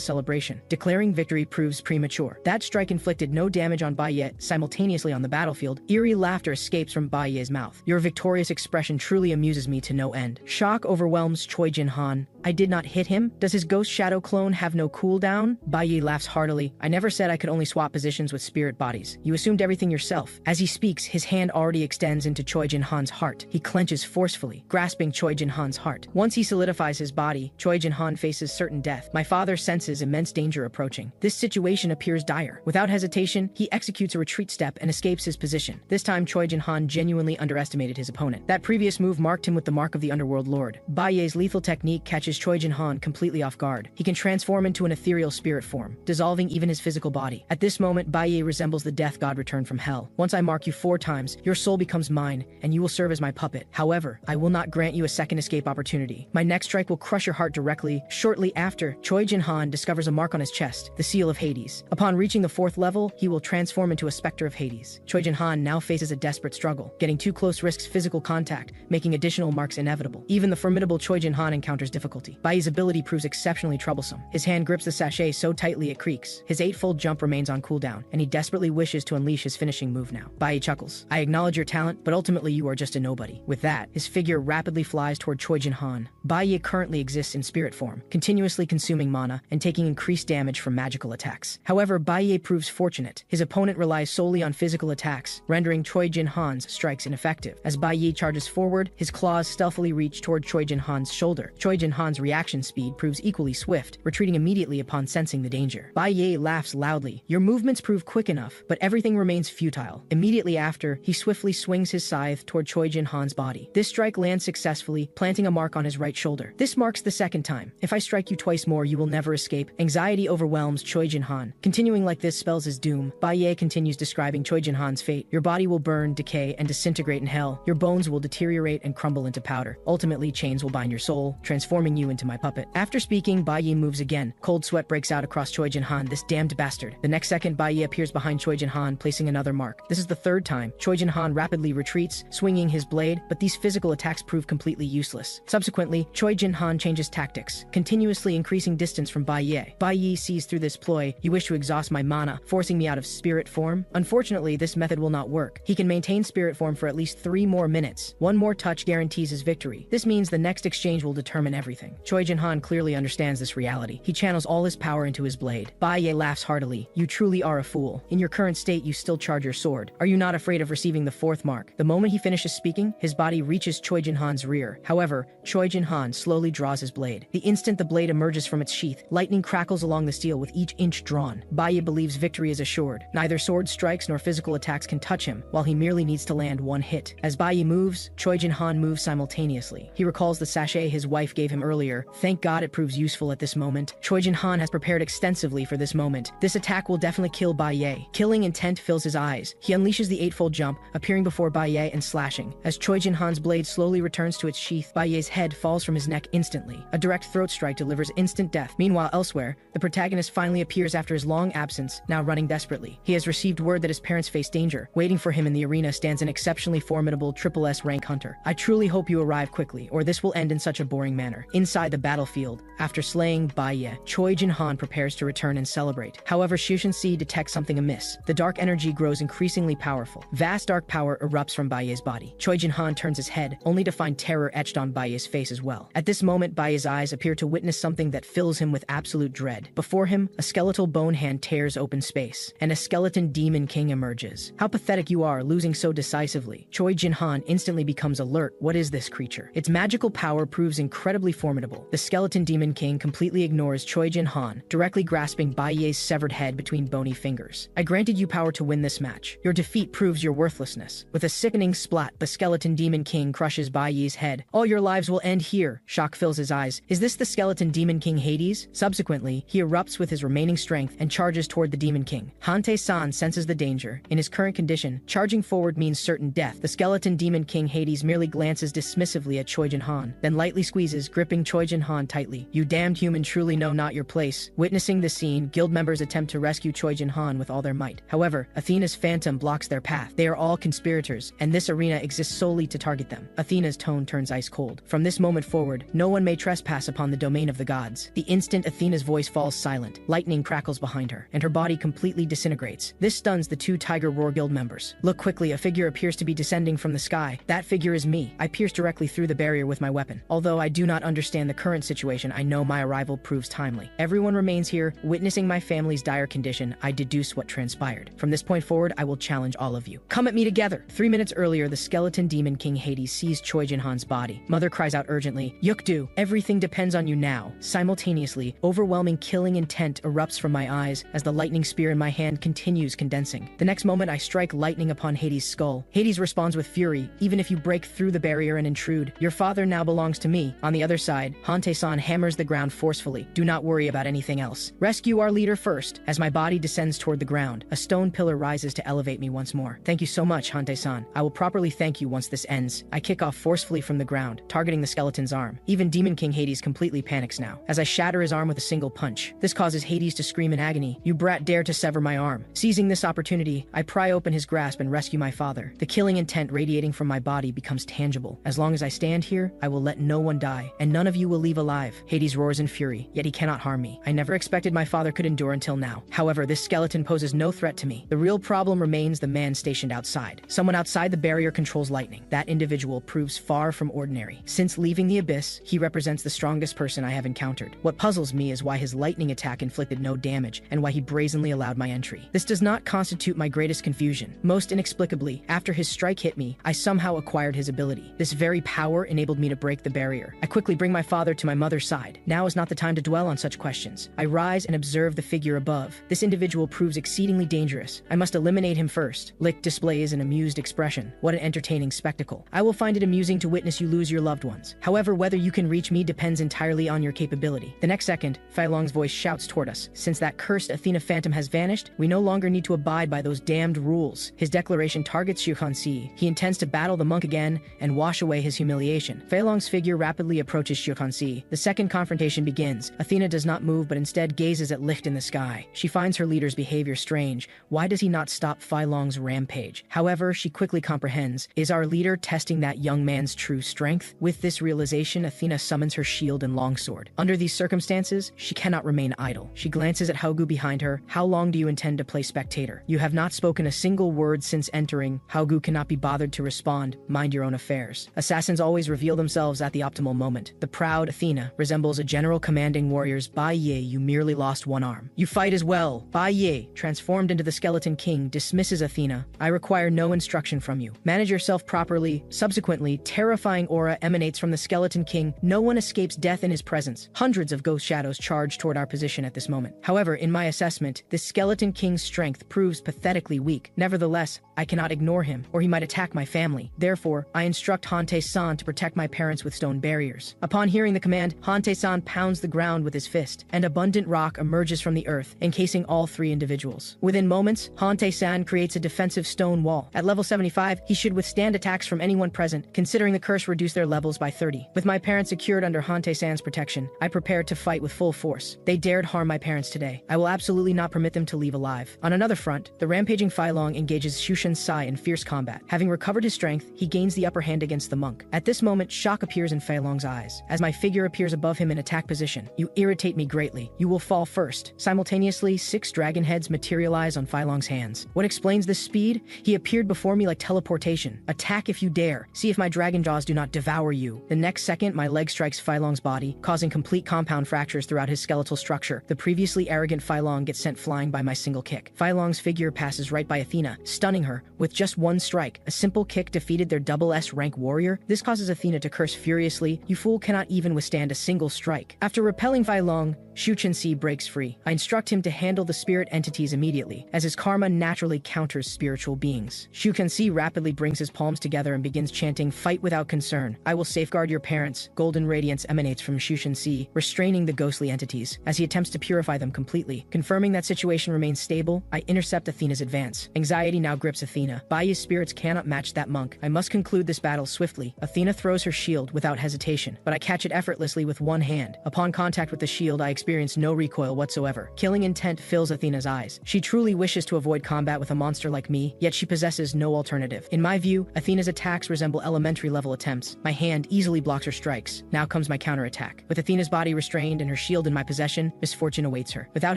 celebration. Declaring victory proves premature. That strike inflicted no damage on Baiye. Simultaneously on the battlefield, eerie laughter escapes from Baiye's mouth. Your victorious expression truly amuses me to no end. Shock overwhelms Choi Jin-han. I did not hit him? Does his ghost shadow clone have no cooldown? Baiye laughs heartily. I never said I could only swap positions with spirit bodies. You assumed everything yourself. As he speaks, his hand already extends into Choi Jin-han's heart. He clenches forcefully, grasping Choi Jin-han's heart. Once he solidifies his body, Choi Jin-han faces certain death. My father senses immense danger approaching. This situation appears dire. Without hesitation, he executes a retreat step and escapes his position. This time, Choi Jin-han genuinely underestimated his opponent. That previous move marked him with the mark of the Underworld Lord. Baiye's lethal technique catches Choi Jin-han completely off guard. He can transform into an ethereal spirit form, dissolving even his physical body. At this moment, Baiye resembles the death god returned from hell. Once I mark you 4 times, your soul becomes mine, and you will serve as my puppet. However, I will not grant you a second escape opportunity. My next strike will crush your heart directly. Shortly after, Choi Jin-han discovers a mark on his chest, the seal of Hades. Upon reaching the 4th level, he will transform into a specter of Hades. Choi Jin-han now faces a desperate struggle. Getting too close risks physical contact, making additional marks inevitable. Even the formidable Choi Jin-han encounters difficulty. Baiye's ability proves exceptionally troublesome. His hand grips the sachet so tightly it creaks. His 8-fold jump remains on cooldown, and he desperately wishes to unleash his finishing move now. Baiye chuckles. I acknowledge your talent, but ultimately you are just a nobody. With that, his figure rapidly flies toward Choi Jin-han. Baiye currently exists in spirit form, continuously consuming mana and taking increased damage from magical attacks. However, Baiye proves fortunate. His opponent relies solely on physical attacks, rendering Choi Jin-han's strikes ineffective. As Baiye charges forward, his claws stealthily reach toward Choi Jin-han's shoulder. Choi Jin-han's reaction speed proves equally swift, retreating immediately upon sensing the danger. Baiye laughs loudly. Your movements prove quick enough, but everything remains futile. Immediately after, he swiftly swings his scythe toward Choi Jin-han's body. This strike lands successfully, planting a mark on his right shoulder. This marks the 2nd time. If I strike you twice more, you will never escape. Anxiety overwhelms Choi Jin-han. Continuing like this spells his doom. Baiye continues describing Choi Jin-han's fate. Your body will burn, decay, and disintegrate in hell. Your bones will deteriorate and crumble into powder. Ultimately, chains will bind your soul, transforming you into my puppet. After speaking, Baiye moves again. Cold sweat breaks out across Choi Jin-han, this damned bastard. The next second, Baiye appears behind Choi Jin-han, placing another mark. This is the 3rd time. Choi Jin-han rapidly retreats, swinging his blade, but these physical attacks prove completely useless. Subsequently, Choi Jin-han changes tactics, continuously increasing distance from Baiye. Baiye sees through this ploy. You wish to exhaust my mana, forcing me out of spirit form? Unfortunately, this method will not work. He can maintain spirit form for at least 3 more minutes. One more touch guarantees his victory. This means the next exchange will determine everything. Choi Jin-han clearly understands this reality. He channels all his power into his blade. Baiye laughs heartily. You truly are a fool. In your current state, you still charge your sword. Are you not afraid of receiving the 4th mark? The moment he finishes speaking, his body reaches Choi Jin-han's rear. However, Choi Jin-han slowly draws his blade. The instant the blade emerges from its sheath, lightning crackles along the steel with each inch drawn. Baiye believes victory is assured. Neither sword strikes nor physical attacks can touch him, while he merely needs to land 1 hit. As Baiye moves, Choi Jin-han moves simultaneously. He recalls the sachet his wife gave him earlier. Thank God it proves useful at this moment. Choi Jin-han has prepared extensively for this moment. This attack will definitely kill Baiye. Killing intent fills his eyes. He unleashes the 8-fold jump, appearing before Baiye and slashing. As Choi Jin-han's blade slowly returns to its sheath, Baiye's head falls from his neck instantly. A direct throat strike delivers instant death. Meanwhile, elsewhere, the protagonist finally appears after his long absence, now running desperately. He has received word that his parents face danger. Waiting for him in the arena stands an exceptionally formidable triple S rank hunter. I truly hope you arrive quickly, or this will end in such a boring manner. Inside Inside the battlefield, after slaying Bai Ye, Choi Jin-han prepares to return and celebrate. However, Xu detects something amiss. The dark energy grows increasingly powerful. Vast dark power erupts from Bai Ye's body. Choi Jin-han turns his head, only to find terror etched on Bai Ye's face as well. At this moment, Bai Ye's eyes appear to witness something that fills him with absolute dread. Before him, a skeletal bone hand tears open space, and a skeleton demon king emerges. How pathetic you are, losing so decisively. Choi Jin-han instantly becomes alert. What is this creature? Its magical power proves incredibly formidable. The skeleton demon king completely ignores Choi Jin-han, directly grasping Bai Ye's severed head between bony fingers. I granted you power to win this match. Your defeat proves your worthlessness. With a sickening splat, the skeleton demon king crushes Bai Ye's head. All your lives will end here. Shock fills his eyes. Is this the skeleton demon king Hades? Subsequently, he erupts with his remaining strength and charges toward the demon king. Han Tae-san senses the danger. In his current condition, charging forward means certain death. The skeleton demon king Hades merely glances dismissively at Choi Jin-han, then lightly squeezes, gripping Choi Jin-han tightly. You damned human truly know not your place. Witnessing this scene, guild members attempt to rescue Choi Jin-han with all their might. However, Athena's phantom blocks their path. They are all conspirators, and this arena exists solely to target them. Athena's tone turns ice cold. From this moment forward, no one may trespass upon the domain of the gods. The instant Athena's voice falls silent, lightning crackles behind her, and her body completely disintegrates. This stuns the two Tiger Roar Guild members. Look quickly, a figure appears to be descending from the sky. That figure is me. I pierce directly through the barrier with my weapon. Although I do not understand the current situation, I know my arrival proves timely. Everyone remains here. Witnessing my family's dire condition, I deduce what transpired. From this point forward, I will challenge all of you. Come at me together. 3 minutes earlier, the skeleton demon king Hades sees Choi Jin-han's body. Mother cries out urgently, Yukdu, everything depends on you now. Simultaneously, overwhelming killing intent erupts from my eyes as the lightning spear in my hand continues condensing. The next moment, I strike lightning upon Hades' skull. Hades responds with fury. Even if you break through the barrier and intrude, your father now belongs to me. On the other side, Han Tae-san hammers the ground forcefully. Do not worry about anything else. Rescue our leader first. As my body descends toward the ground, a stone pillar rises to elevate me once more. Thank you so much, Han Tae-san. I will properly thank you once this ends. I kick off forcefully from the ground, targeting the skeleton's arm. Even Demon King Hades completely panics now, as I shatter his arm with a single punch. This causes Hades to scream in agony. You brat dare to sever my arm. Seizing this opportunity, I pry open his grasp and rescue my father. The killing intent radiating from my body becomes tangible. As long as I stand here, I will let no one die, and none of you will leave alive. Hades roars in fury, yet he cannot harm me. I never expected my father could endure until now. However, this skeleton poses no threat to me. The real problem remains the man stationed outside. Someone outside the barrier controls lightning. That individual proves far from ordinary. Since leaving the abyss, he represents the strongest person I have encountered. What puzzles me is why his lightning attack inflicted no damage, and why he brazenly allowed my entry. This does not constitute my greatest confusion. Most inexplicably, after his strike hit me, I somehow acquired his ability. This very power enabled me to break the barrier. I quickly bring my father to my mother's side. Now is not the time to dwell on such questions. I rise and observe the figure above. This individual proves exceedingly dangerous. I must eliminate him first. Lick displays an amused expression. What an entertaining spectacle. I will find it amusing to witness you lose your loved ones. However, whether you can reach me depends entirely on your capability. The next second, Fei Long's voice shouts toward us. Since that cursed Athena phantom has vanished, we no longer need to abide by those damned rules. His declaration targets Xu Hansi. He intends to battle the monk again and wash away his humiliation. Fei Long's figure rapidly approaches Xu Hansi. The second confrontation begins. Athena does not move but instead gazes at Licht in the sky. She finds her leader's behavior strange. Why does he not stop Fei Long's rampage? However, she quickly comprehends. Is our leader testing that young man's true strength? With this realization, Athena summons her shield and longsword. Under these circumstances, she cannot remain idle. She glances at Haogu behind her. How long do you intend to play spectator? You have not spoken a single word since entering. Haogu cannot be bothered to respond. Mind your own affairs. Assassins always reveal themselves at the optimal moment. The proud Athena resembles a general commanding warrior's. Bai Ye, you merely lost one arm. You fight as well. Bai Ye, transformed into the skeleton king, dismisses Athena. I require no instruction from you. Manage yourself properly. Subsequently, terrifying aura emanates from the skeleton king. No one escapes death in his presence. Hundreds of ghost shadows charge toward our position at this moment. However, in my assessment, this skeleton king's strength proves pathetically weak. Nevertheless, I cannot ignore him, or he might attack my family. Therefore, I instruct Han Tae-san to protect my parents with stone barriers. Upon hearing the command, Han Tae-san pounds the ground with his fist, and abundant rock emerges from the earth, encasing all three individuals. Within moments, Han Tae-san creates a defensive stone wall. At level 75, he should withstand attacks from anyone present, considering the curse reduced their levels by 30. With my parents secured under Han Tae-san's protection, I prepared to fight with full force. They dared harm my parents today. I will absolutely not permit them to leave alive. On another front, the rampaging Fei Long engages Shushan Sai in fierce combat. Having recovered his strength, he gains the upper hand against the monk. At this moment, shock appears in Fei Long's eyes. as my figure appears above him in attack position. You irritate me greatly. You will fall first. Simultaneously, 6 dragon heads materialize on Fai Long's hands. What explains this speed? He appeared before me like teleportation. Attack if you dare. See if my dragon jaws do not devour you. The next second, my leg strikes Fai Long's body, causing complete compound fractures throughout his skeletal structure. The previously arrogant Fai Long gets sent flying by my single kick. Fai Long's figure passes right by Athena, stunning her with just one strike. A simple kick defeated their double S rank warrior. This causes Athena to curse furiously. You fool cannot even withstand a single strike. After repelling Fai Long, Shu Chen-si breaks free. I instruct him to handle the spirit entities immediately, as his karma naturally counters spiritual beings. Shu Chen-si rapidly brings his palms together and begins chanting, "Fight without concern. I will safeguard your parents." Golden radiance emanates from Shu Chen-si, restraining the ghostly entities, as he attempts to purify them completely. Confirming that situation remains stable, I intercept Athena's advance. Anxiety now grips Athena. Bai's spirits cannot match that monk. I must conclude this battle swiftly. Athena throws her shield without hesitation, but I catch it effortlessly with one hand. Upon contact with the shield, I experience no recoil whatsoever. Killing intent fills Athena's eyes. She truly wishes to avoid combat with a monster like me, yet she possesses no alternative. In my view, Athena's attacks resemble elementary level attempts. My hand easily blocks her strikes. Now comes my counterattack. With Athena's body restrained and her shield in my possession, misfortune awaits her. Without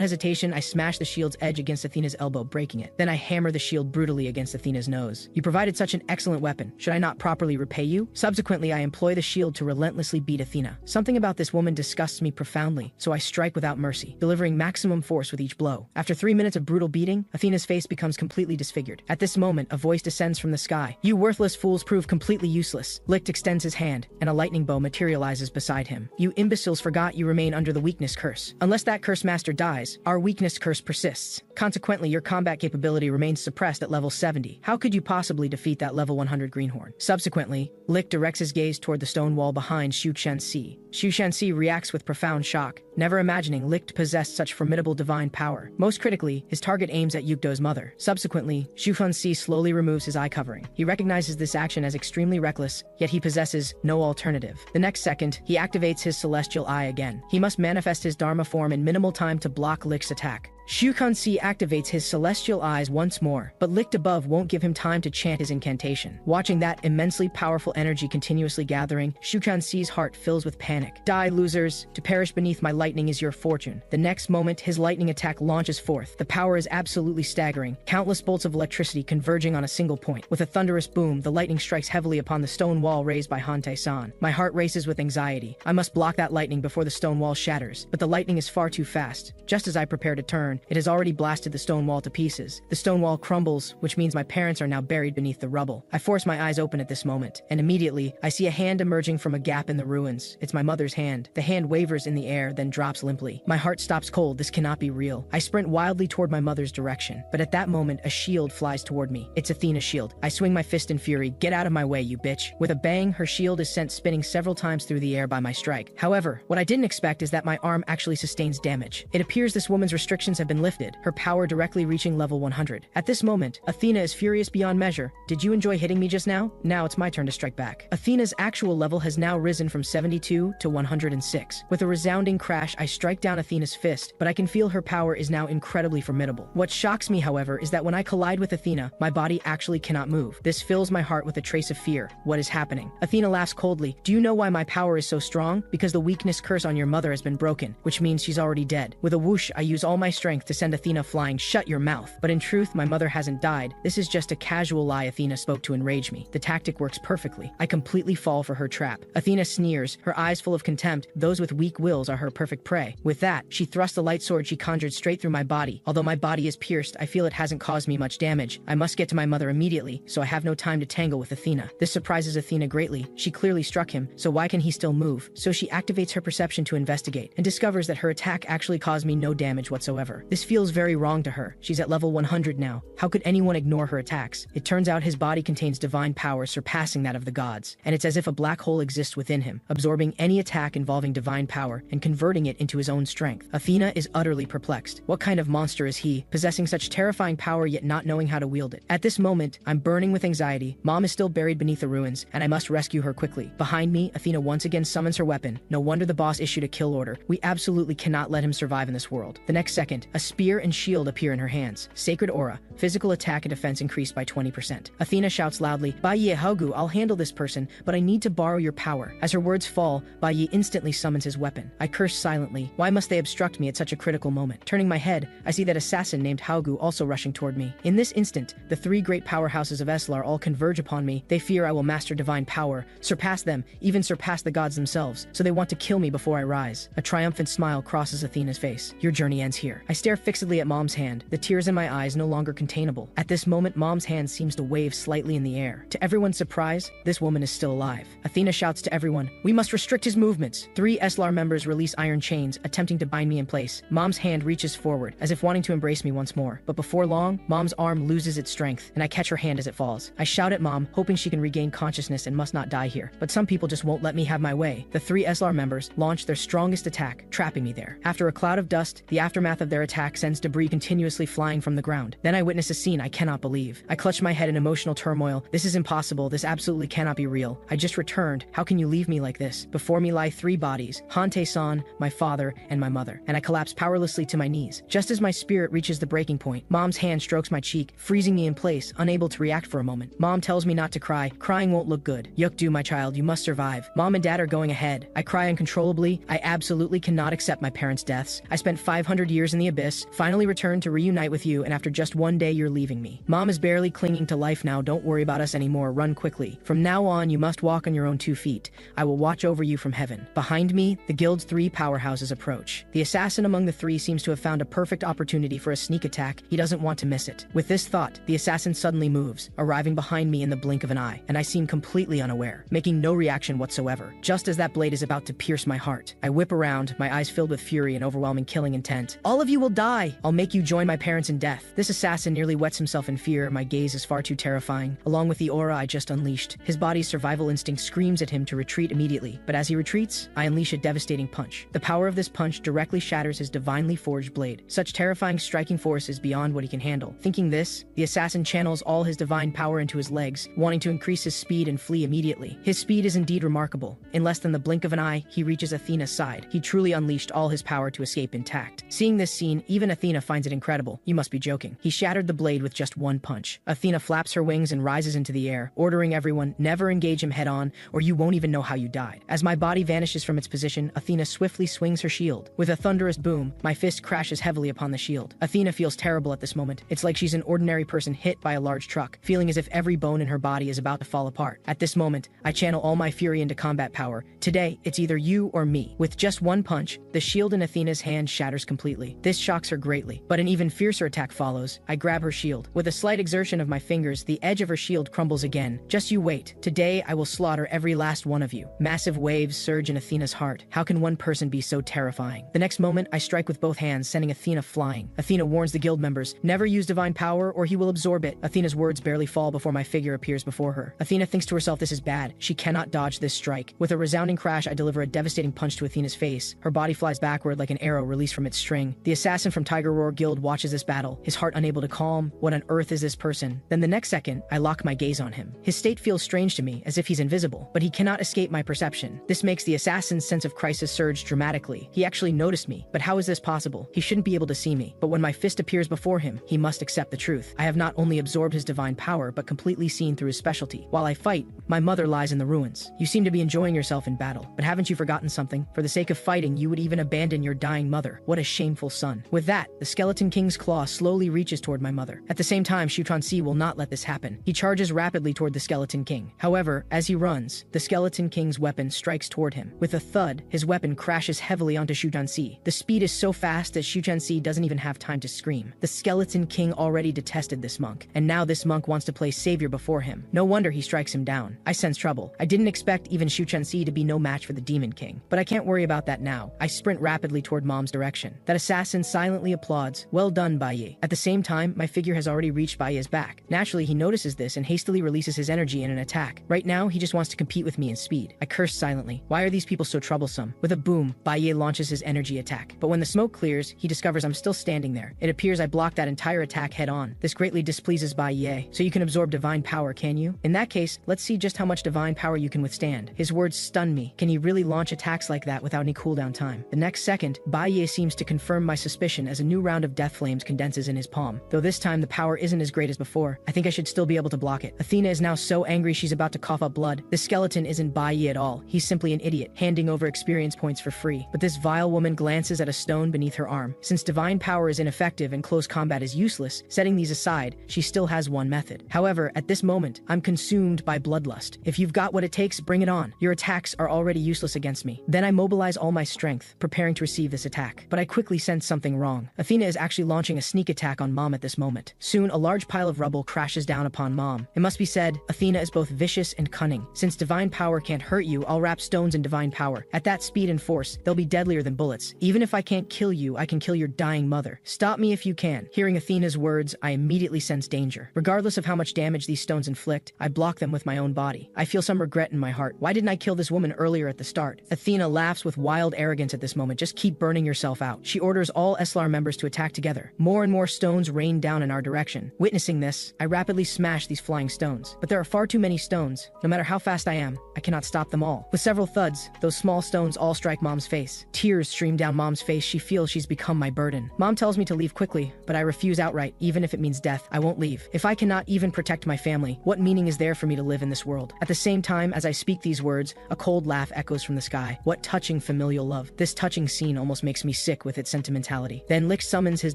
hesitation, I smash the shield's edge against Athena's elbow, breaking it. Then I hammer the shield brutally against Athena's nose. You provided such an excellent weapon. Should I not properly repay you? Subsequently, I employ the shield to relentlessly beat Athena. Something about this woman disgusts me profoundly, so I strike without mercy, delivering maximum force with each blow. After 3 minutes of brutal beating, Athena's face becomes completely disfigured. At this moment, a voice descends from the sky. "You worthless fools prove completely useless." Licht extends his hand, and a lightning bow materializes beside him. "You imbeciles forgot you remain under the weakness curse. Unless that curse master dies, our weakness curse persists. Consequently, your combat capability remains suppressed at level 70. How could you possibly defeat that level 100 greenhorn?" Subsequently, Licht directs his gaze toward the stone wall behind Shu Chen-si. Shu Chen-si reacts with profound shock, never imagining Licht possessed such formidable divine power. Most critically, his target aims at Yukdo's mother. Subsequently, Shu Chen-si slowly removes his eye covering. He recognizes this action as extremely reckless, yet he possesses no alternative. The next second, he activates his celestial eye again. He must manifest his Dharma form in minimal time to block Licht's attack. Shu Chen-si activates his celestial eyes once more, but Licht above won't give him time to chant his incantation. Watching that immensely powerful energy continuously gathering, Shu Chen-si's heart fills with panic. "Die, losers! To perish beneath my lightning is your fortune." The next moment, his lightning attack launches forth. The power is absolutely staggering, countless bolts of electricity converging on a single point. With a thunderous boom, the lightning strikes heavily upon the stone wall raised by Han Tae-san. My heart races with anxiety. I must block that lightning before the stone wall shatters, but the lightning is far too fast. Just as I prepare to turn, it has already blasted the stone wall to pieces. The stone wall crumbles, which means my parents are now buried beneath the rubble. I force my eyes open at this moment, and immediately, I see a hand emerging from a gap in the ruins. It's my mother's hand. The hand wavers in the air, then drops limply. My heart stops cold. This cannot be real. I sprint wildly toward my mother's direction, but at that moment, a shield flies toward me. It's Athena's shield. I swing my fist in fury. "Get out of my way, you bitch." With a bang, her shield is sent spinning several times through the air by my strike. However, what I didn't expect is that my arm actually sustains damage. It appears this woman's restrictions have been lifted, her power directly reaching level 100. At this moment, Athena is furious beyond measure. "Did you enjoy hitting me just now? Now it's my turn to strike back." Athena's actual level has now risen from 72 to 106. With a resounding crash, I strike down Athena's fist, but I can feel her power is now incredibly formidable. What shocks me, however, is that when I collide with Athena, my body actually cannot move. This fills my heart with a trace of fear. What is happening? Athena laughs coldly. "Do you know why my power is so strong? Because the weakness curse on your mother has been broken, which means she's already dead." With a whoosh, I use all my strength to send Athena flying. "Shut your mouth." But in truth, my mother hasn't died. This is just a casual lie Athena spoke to enrage me. The tactic works perfectly. I completely fall for her trap. Athena sneers, her eyes full of contempt. Those with weak wills are her perfect prey. With that, she thrusts the light sword she conjured straight through my body. Although my body is pierced, I feel it hasn't caused me much damage. I must get to my mother immediately, so I have no time to tangle with Athena. This surprises Athena greatly. She clearly struck him, so why can he still move? So she activates her perception to investigate, and discovers that her attack actually caused me no damage whatsoever. This feels very wrong to her. She's at level 100 now. How could anyone ignore her attacks? It turns out his body contains divine power surpassing that of the gods, and it's as if a black hole exists within him, absorbing any attack involving divine power and converting it into his own strength. Athena is utterly perplexed. What kind of monster is he, possessing such terrifying power yet not knowing how to wield it? At this moment, I'm burning with anxiety. Mom is still buried beneath the ruins, and I must rescue her quickly. Behind me, Athena once again summons her weapon. No wonder the boss issued a kill order. We absolutely cannot let him survive in this world. The next second, A spear and shield appear in her hands. Sacred aura, physical attack and defense increased by 20%. Athena shouts loudly, Baiye Haugu, I'll handle this person, but I need to borrow your power. As her words fall, Baiye instantly summons his weapon. I curse silently. Why must they obstruct me at such a critical moment? Turning my head, I see that assassin named Haugu also rushing toward me. In this instant, the three great powerhouses of Eslar all converge upon me. They fear I will master divine power, surpass them, even surpass the gods themselves, so they want to kill me before I rise. A triumphant smile crosses Athena's face. Your journey ends here. I stare fixedly at Mom's hand, the tears in my eyes no longer containable. At this moment, Mom's hand seems to wave slightly in the air. To everyone's surprise, this woman is still alive. Athena shouts to everyone, we must restrict his movements. 3 Eslar members release iron chains, attempting to bind me in place. Mom's hand reaches forward, as if wanting to embrace me once more. But before long, Mom's arm loses its strength, and I catch her hand as it falls. I shout at Mom, hoping she can regain consciousness and must not die here. But some people just won't let me have my way. The 3 Eslar members launch their strongest attack, trapping me there. After a cloud of dust, the aftermath of their attack sends debris continuously flying from the ground. Then I witness a scene I cannot believe. I clutch my head in emotional turmoil. This is impossible. This absolutely cannot be real. I just returned. How can you leave me like this? Before me lie 3 bodies, Hante-san, my father, and my mother, and I collapse powerlessly to my knees. Just as my spirit reaches the breaking point, Mom's hand strokes my cheek, freezing me in place, unable to react for a moment. Mom tells me not to cry. Crying won't look good. Yukdu, my child, you must survive. Mom and Dad are going ahead. I cry uncontrollably. I absolutely cannot accept my parents' deaths. I spent 500 years in the abyss, finally returned to reunite with you, and after just one day you're leaving me. Mom is barely clinging to life now. Don't worry about us anymore. Run quickly. From now on, you must walk on your own 2 feet. I will watch over you from heaven. Behind me, the guild's 3 powerhouses approach. The assassin among the 3 seems to have found a perfect opportunity for a sneak attack. He doesn't want to miss it. With this thought, the assassin suddenly moves, arriving behind me in the blink of an eye, and I seem completely unaware, making no reaction whatsoever. Just as that blade is about to pierce my heart, I whip around, my eyes filled with fury and overwhelming killing intent. All of you will die! I'll make you join my parents in death. This assassin nearly wets himself in fear. My gaze is far too terrifying. Along with the aura I just unleashed, his body's survival instinct screams at him to retreat immediately. But as he retreats, I unleash a devastating punch. The power of this punch directly shatters his divinely forged blade. Such terrifying striking force is beyond what he can handle. Thinking this, the assassin channels all his divine power into his legs, wanting to increase his speed and flee immediately. His speed is indeed remarkable. In less than the blink of an eye, he reaches Athena's side. He truly unleashed all his power to escape intact. Seeing this scene, even Athena finds it incredible. You must be joking. He shattered the blade with just one punch. Athena flaps her wings and rises into the air, ordering everyone, never engage him head-on, or you won't even know how you died. As my body vanishes from its position, Athena swiftly swings her shield. With a thunderous boom, my fist crashes heavily upon the shield. Athena feels terrible at this moment. It's like she's an ordinary person hit by a large truck, feeling as if every bone in her body is about to fall apart. At this moment, I channel all my fury into combat power. Today, it's either you or me. With just one punch, the shield in Athena's hand shatters completely. This shocks her greatly, but an even fiercer attack follows. I grab her shield. With a slight exertion of my fingers, the edge of her shield crumbles again. Just you wait. Today, I will slaughter every last one of you. Massive waves surge in Athena's heart. How can one person be so terrifying? The next moment, I strike with both hands, sending Athena flying. Athena warns the guild members, never use divine power or he will absorb it. Athena's words barely fall before my figure appears before her. Athena thinks to herself this is bad. She cannot dodge this strike. With a resounding crash, I deliver a devastating punch to Athena's face. Her body flies backward like an arrow released from its string. The assassin from Tiger Roar Guild watches this battle, his heart unable to calm. What on earth is this person? Then the next second, I lock my gaze on him. His state feels strange to me, as if he's invisible, but he cannot escape my perception. This makes the assassin's sense of crisis surge dramatically. He actually noticed me, but how is this possible? He shouldn't be able to see me. But when my fist appears before him, he must accept the truth. I have not only absorbed his divine power, but completely seen through his specialty. While I fight, my mother lies in the ruins. You seem to be enjoying yourself in battle, but haven't you forgotten something? For the sake of fighting, you would even abandon your dying mother. What a shameful son. With that, the Skeleton King's claw slowly reaches toward my mother. At the same time, Shutan-Si will not let this happen. He charges rapidly toward the Skeleton King. However, as he runs, the Skeleton King's weapon strikes toward him. With a thud, his weapon crashes heavily onto Shutan-Si. The speed is so fast that Shutan-Si doesn't even have time to scream. The Skeleton King already detested this monk, and now this monk wants to play savior before him. No wonder he strikes him down. I sense trouble. I didn't expect even Shutan-Si to be no match for the Demon King, but I can't worry about that now. I sprint rapidly toward Mom's direction. That assassin silently applauds. Well done, Baiye. At the same time, my figure has already reached Baiye's back. Naturally, he notices this and hastily releases his energy in an attack. Right now, he just wants to compete with me in speed. I curse silently. Why are these people so troublesome? With a boom, Baiye launches his energy attack. But when the smoke clears, he discovers I'm still standing there. It appears I blocked that entire attack head on. This greatly displeases Baiye. So you can absorb divine power, can you? In that case, let's see just how much divine power you can withstand. His words stun me. Can he really launch attacks like that without any cooldown time? The next second, Baiye seems to confirm my suspicion suspicion as a new round of death flames condenses in his palm. Though this time the power isn't as great as before, I think I should still be able to block it. Athena is now so angry she's about to cough up blood. The skeleton isn't Bai Yi at all. He's simply an idiot, handing over experience points for free. But this vile woman glances at a stone beneath her arm. Since divine power is ineffective and close combat is useless, setting these aside, she still has one method. However, at this moment, I'm consumed by bloodlust. If you've got what it takes, bring it on. Your attacks are already useless against me. Then I mobilize all my strength, preparing to receive this attack. But I quickly sense something wrong. Athena is actually launching a sneak attack on Mom at this moment. Soon, a large pile of rubble crashes down upon Mom. It must be said, Athena is both vicious and cunning. Since divine power can't hurt you, I'll wrap stones in divine power. At that speed and force, they'll be deadlier than bullets. Even if I can't kill you, I can kill your dying mother. Stop me if you can. Hearing Athena's words, I immediately sense danger. Regardless of how much damage these stones inflict, I block them with my own body. I feel some regret in my heart. Why didn't I kill this woman earlier at the start? Athena laughs with wild arrogance at this moment. Just keep burning yourself out. She orders all Eslar members to attack together. More and more stones rain down in our direction. Witnessing this, I rapidly smash these flying stones. But there are far too many stones. No matter how fast I am, I cannot stop them all. With several thuds, those small stones all strike Mom's face. Tears stream down Mom's face. She feels she's become my burden. Mom tells me to leave quickly, but I refuse outright. Even if it means death, I won't leave. If I cannot even protect my family, what meaning is there for me to live in this world? At the same time, as I speak these words, a cold laugh echoes from the sky. What touching familial love. This touching scene almost makes me sick with its sentimentality. Then Licht summons his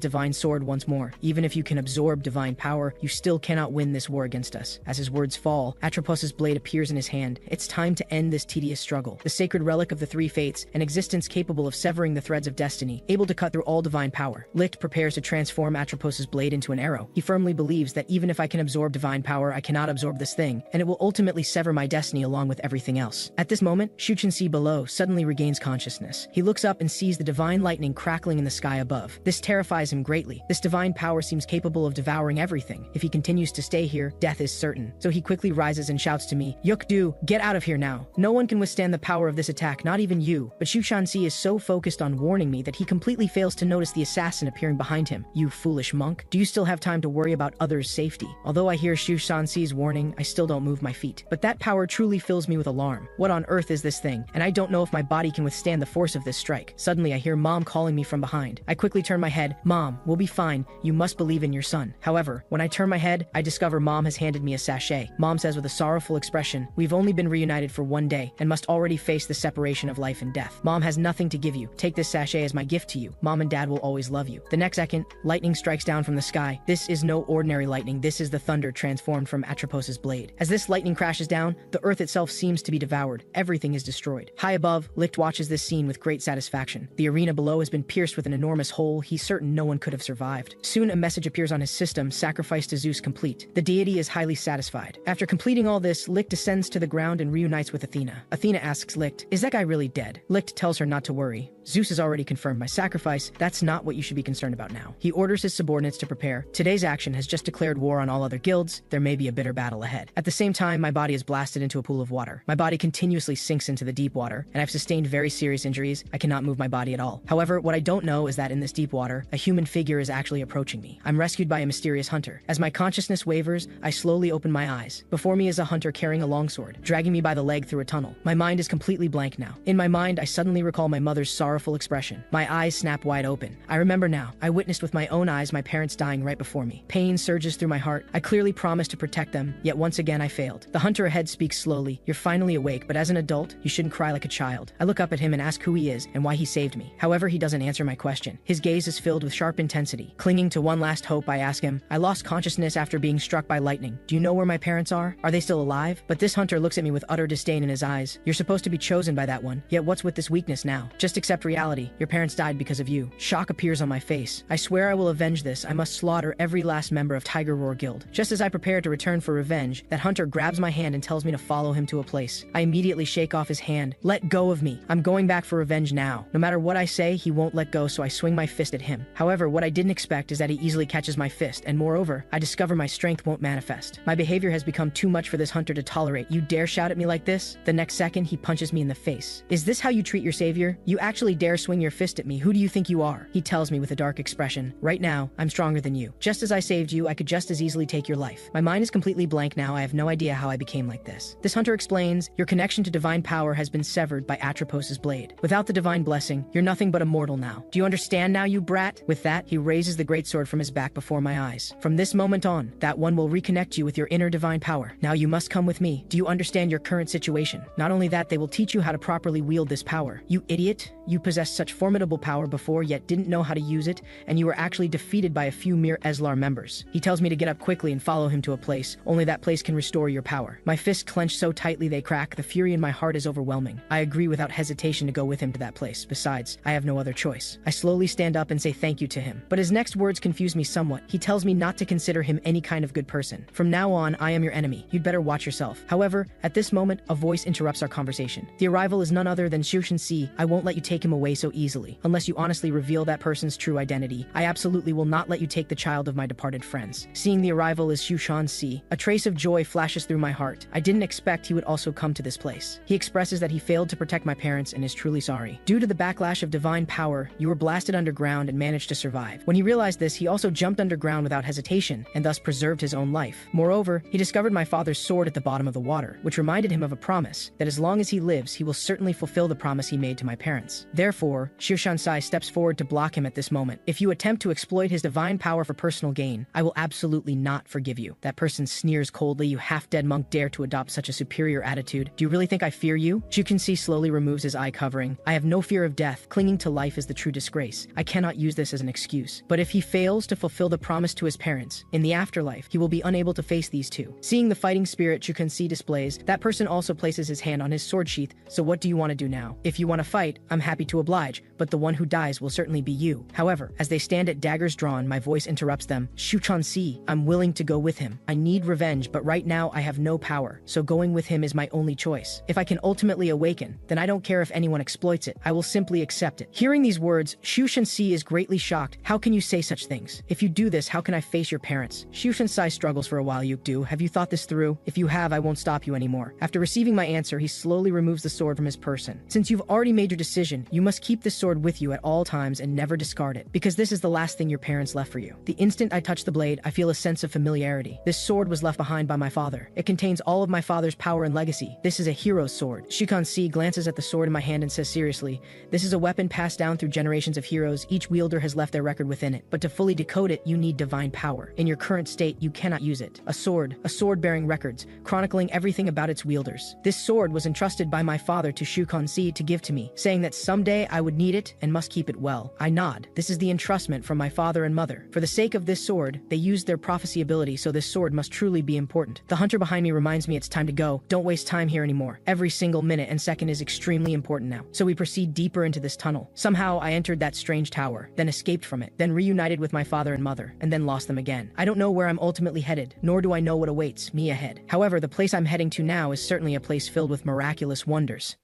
divine sword once more. Even if you can absorb divine power, you still cannot win this war against us. As his words fall, Atropos's blade appears in his hand. It's time to end this tedious struggle. The sacred relic of the three fates, an existence capable of severing the threads of destiny, able to cut through all divine power. Licht prepares to transform Atropos's blade into an arrow. He firmly believes that even if I can absorb divine power, I cannot absorb this thing, and it will ultimately sever my destiny along with everything else. At this moment, Shuchensi below suddenly regains consciousness. He looks up and sees the divine lightning crackling in the sky above. This terrifies him greatly. This divine power seems capable of devouring everything. If he continues to stay here, death is certain. So he quickly rises and shouts to me, "Yukdu, get out of here now. No one can withstand the power of this attack, not even you." But Shuchensi is so focused on warning me that he completely fails to notice the assassin appearing behind him. "You foolish monk. Do you still have time to worry about others' safety?" Although I hear Shuchensi's warning, I still don't move my feet. But that power truly fills me with alarm. What on earth is this thing? And I don't know if my body can withstand the force of this strike. Suddenly I hear Mom calling me from behind. I quickly turn my head. "Mom, we'll be fine. You must believe in your son." However, when I turn my head, I discover Mom has handed me a sachet. Mom says with a sorrowful expression, "We've only been reunited for one day and must already face the separation of life and death. Mom has nothing to give you. Take this sachet as my gift to you. Mom and Dad will always love you." The next second, lightning strikes down from the sky. This is no ordinary lightning. This is the thunder transformed from Atropos's blade. As this lightning crashes down, the earth itself seems to be devoured. Everything is destroyed. High above, Licht watches this scene with great satisfaction. The arena below has been pierced with an enormous hole. He's certain no one could have survived. Soon a message appears on his system, "Sacrifice to Zeus complete." The deity is highly satisfied. After completing all this, Licht descends to the ground and reunites with Athena. Athena asks Licht, "Is that guy really dead?" Licht tells her not to worry. "Zeus has already confirmed my sacrifice. That's not what you should be concerned about now." He orders his subordinates to prepare. Today's action has just declared war on all other guilds. There may be a bitter battle ahead. At the same time, my body is blasted into a pool of water. My body continuously sinks into the deep water, and I've sustained very serious injuries. I cannot move my body at all. However, what I don't know is that in this deep water, a human figure is actually approaching me. I'm rescued by a mysterious hunter. As my consciousness wavers, I slowly open my eyes. Before me is a hunter carrying a longsword, dragging me by the leg through a tunnel. My mind is completely blank now. In my mind, I suddenly recall my mother's sorrowful expression. My eyes snap wide open. I remember now. I witnessed with my own eyes my parents dying right before me. Pain surges through my heart. I clearly promised to protect them, yet once again I failed. The hunter ahead speaks slowly. "You're finally awake, but as an adult, you shouldn't cry like a child." I look up at him and ask who he is and why he saved me. However, he doesn't answer my question. His gaze is filled with sharp intensity. Clinging to one last hope, I ask him, "I lost consciousness after being struck by lightning. Do you know where my parents are? Are they still alive?" But this hunter looks at me with utter disdain in his eyes. "You're supposed to be chosen by that one. Yet what's with this weakness now? Just accept reality. Your parents died because of you." Shock appears on my face. I swear I will avenge this. I must slaughter every last member of Tiger Roar Guild. Just as I prepare to return for revenge, that hunter grabs my hand and tells me to follow him to a place. I immediately shake off his hand. "Let go of me. I'm going back for revenge now." No matter what I say, he won't let go, so I swing my fist at him. However, what I didn't expect is that he easily catches my fist, and moreover, I discover my strength won't manifest. My behavior has become too much for this hunter to tolerate. "You dare shout at me like this?" The next second, he punches me in the face. "Is this how you treat your savior? You actually dare swing your fist at me? Who do you think you are?" He tells me with a dark expression. "Right now, I'm stronger than you. Just as I saved you, I could just as easily take your life." My mind is completely blank now. I have no idea how I became like this. This hunter explains, "Your connection to divine power has been severed by Atropos's blade. Without the divine blessing, you're nothing but a mortal now. Do you understand?" understand now, you brat? With that, he raises the greatsword from his back before my eyes. From this moment on, that one will reconnect you with your inner divine power. Now you must come with me. Do you understand your current situation? Not only that, they will teach you how to properly wield this power. You idiot! You possessed such formidable power before, yet didn't know how to use it, and you were actually defeated by a few mere Eslar members. He tells me to get up quickly and follow him to a place. Only that place can restore your power. My fists clench so tightly they crack. The fury in my heart is overwhelming. I agree without hesitation to go with him to that place. Besides, I have no other choice. I slowly stand up and say thank you to him. But his next words confuse me somewhat. He tells me not to consider him any kind of good person. From now on, I am your enemy. You'd better watch yourself. However, at this moment, a voice interrupts our conversation. The arrival is none other than Shushan Si. I won't let you take him away so easily. Unless you honestly reveal that person's true identity, I absolutely will not let you take the child of my departed friends. Seeing the arrival is Shushan Si, a trace of joy flashes through my heart. I didn't expect he would also come to this place. He expresses that he failed to protect my parents and is truly sorry. Due to the backlash of divine power, you were blasted underground and managed to survive. When he realized this, he also jumped underground without hesitation and thus preserved his own life. Moreover, he discovered my father's sword at the bottom of the water, which reminded him of a promise that as long as he lives, he will certainly fulfill the promise he made to my parents. Therefore, Shushan Si steps forward to block him at this moment. If you attempt to exploit his divine power for personal gain, I will absolutely not forgive you. That person sneers coldly. You half-dead monk dare to adopt such a superior attitude. Do you really think I fear you? Shushan Si slowly removes his eye covering. I have no fear of death. Clinging to life is the true disgrace. I cannot use this as an excuse. But if he fails to fulfill the promise to his parents, in the afterlife, he will be unable to face these two. Seeing the fighting spirit Shushan Si displays, that person also places his hand on his sword sheath. So what do you want to do now? If you want to fight, I'm happy to oblige, but the one who dies will certainly be you. However, as they stand at daggers drawn, my voice interrupts them. Shushan Si, I'm willing to go with him. I need revenge, but right now I have no power, so going with him is my only choice. If I can ultimately awaken, then I don't care if anyone exploits it. I will simply accept it. Hearing these words, Shushan Si is greatly shocked. How can you say such things? If you do this, how can I face your parents? Shushan Si struggles for a while. You do. Have you thought this through? If you have, I won't stop you anymore. After receiving my answer, he slowly removes the sword from his person. Since you've already made your decision, you must keep this sword with you at all times and never discard it, because this is the last thing your parents left for you. The instant I touch the blade, I feel a sense of familiarity. This sword was left behind by my father. It contains all of my father's power and legacy. This is a hero's sword. Shushan Si glances at the sword in my hand and says seriously, this is a weapon passed down through generations of heroes. Each wielder has left their record within it, but to fully decode it, you need divine power. In your current state, you cannot use it. A sword bearing records, chronicling everything about its wielders. This sword was entrusted by my father to Shushan Si to give to me, saying that someday I would need it and must keep it well. I nod. This is the entrustment from my father and mother. For the sake of this sword, they used their prophecy ability, so this sword must truly be important. The hunter behind me reminds me it's time to go. Don't waste time here anymore. Every single minute and second is extremely important now. So we proceed deeper into this tunnel. Somehow I entered that strange tower, then escaped from it, then reunited with my father and mother, and then lost them again. I don't know where I'm ultimately headed, nor do I know what awaits me ahead. However, the place I'm heading to now is certainly a place filled with miraculous wonders.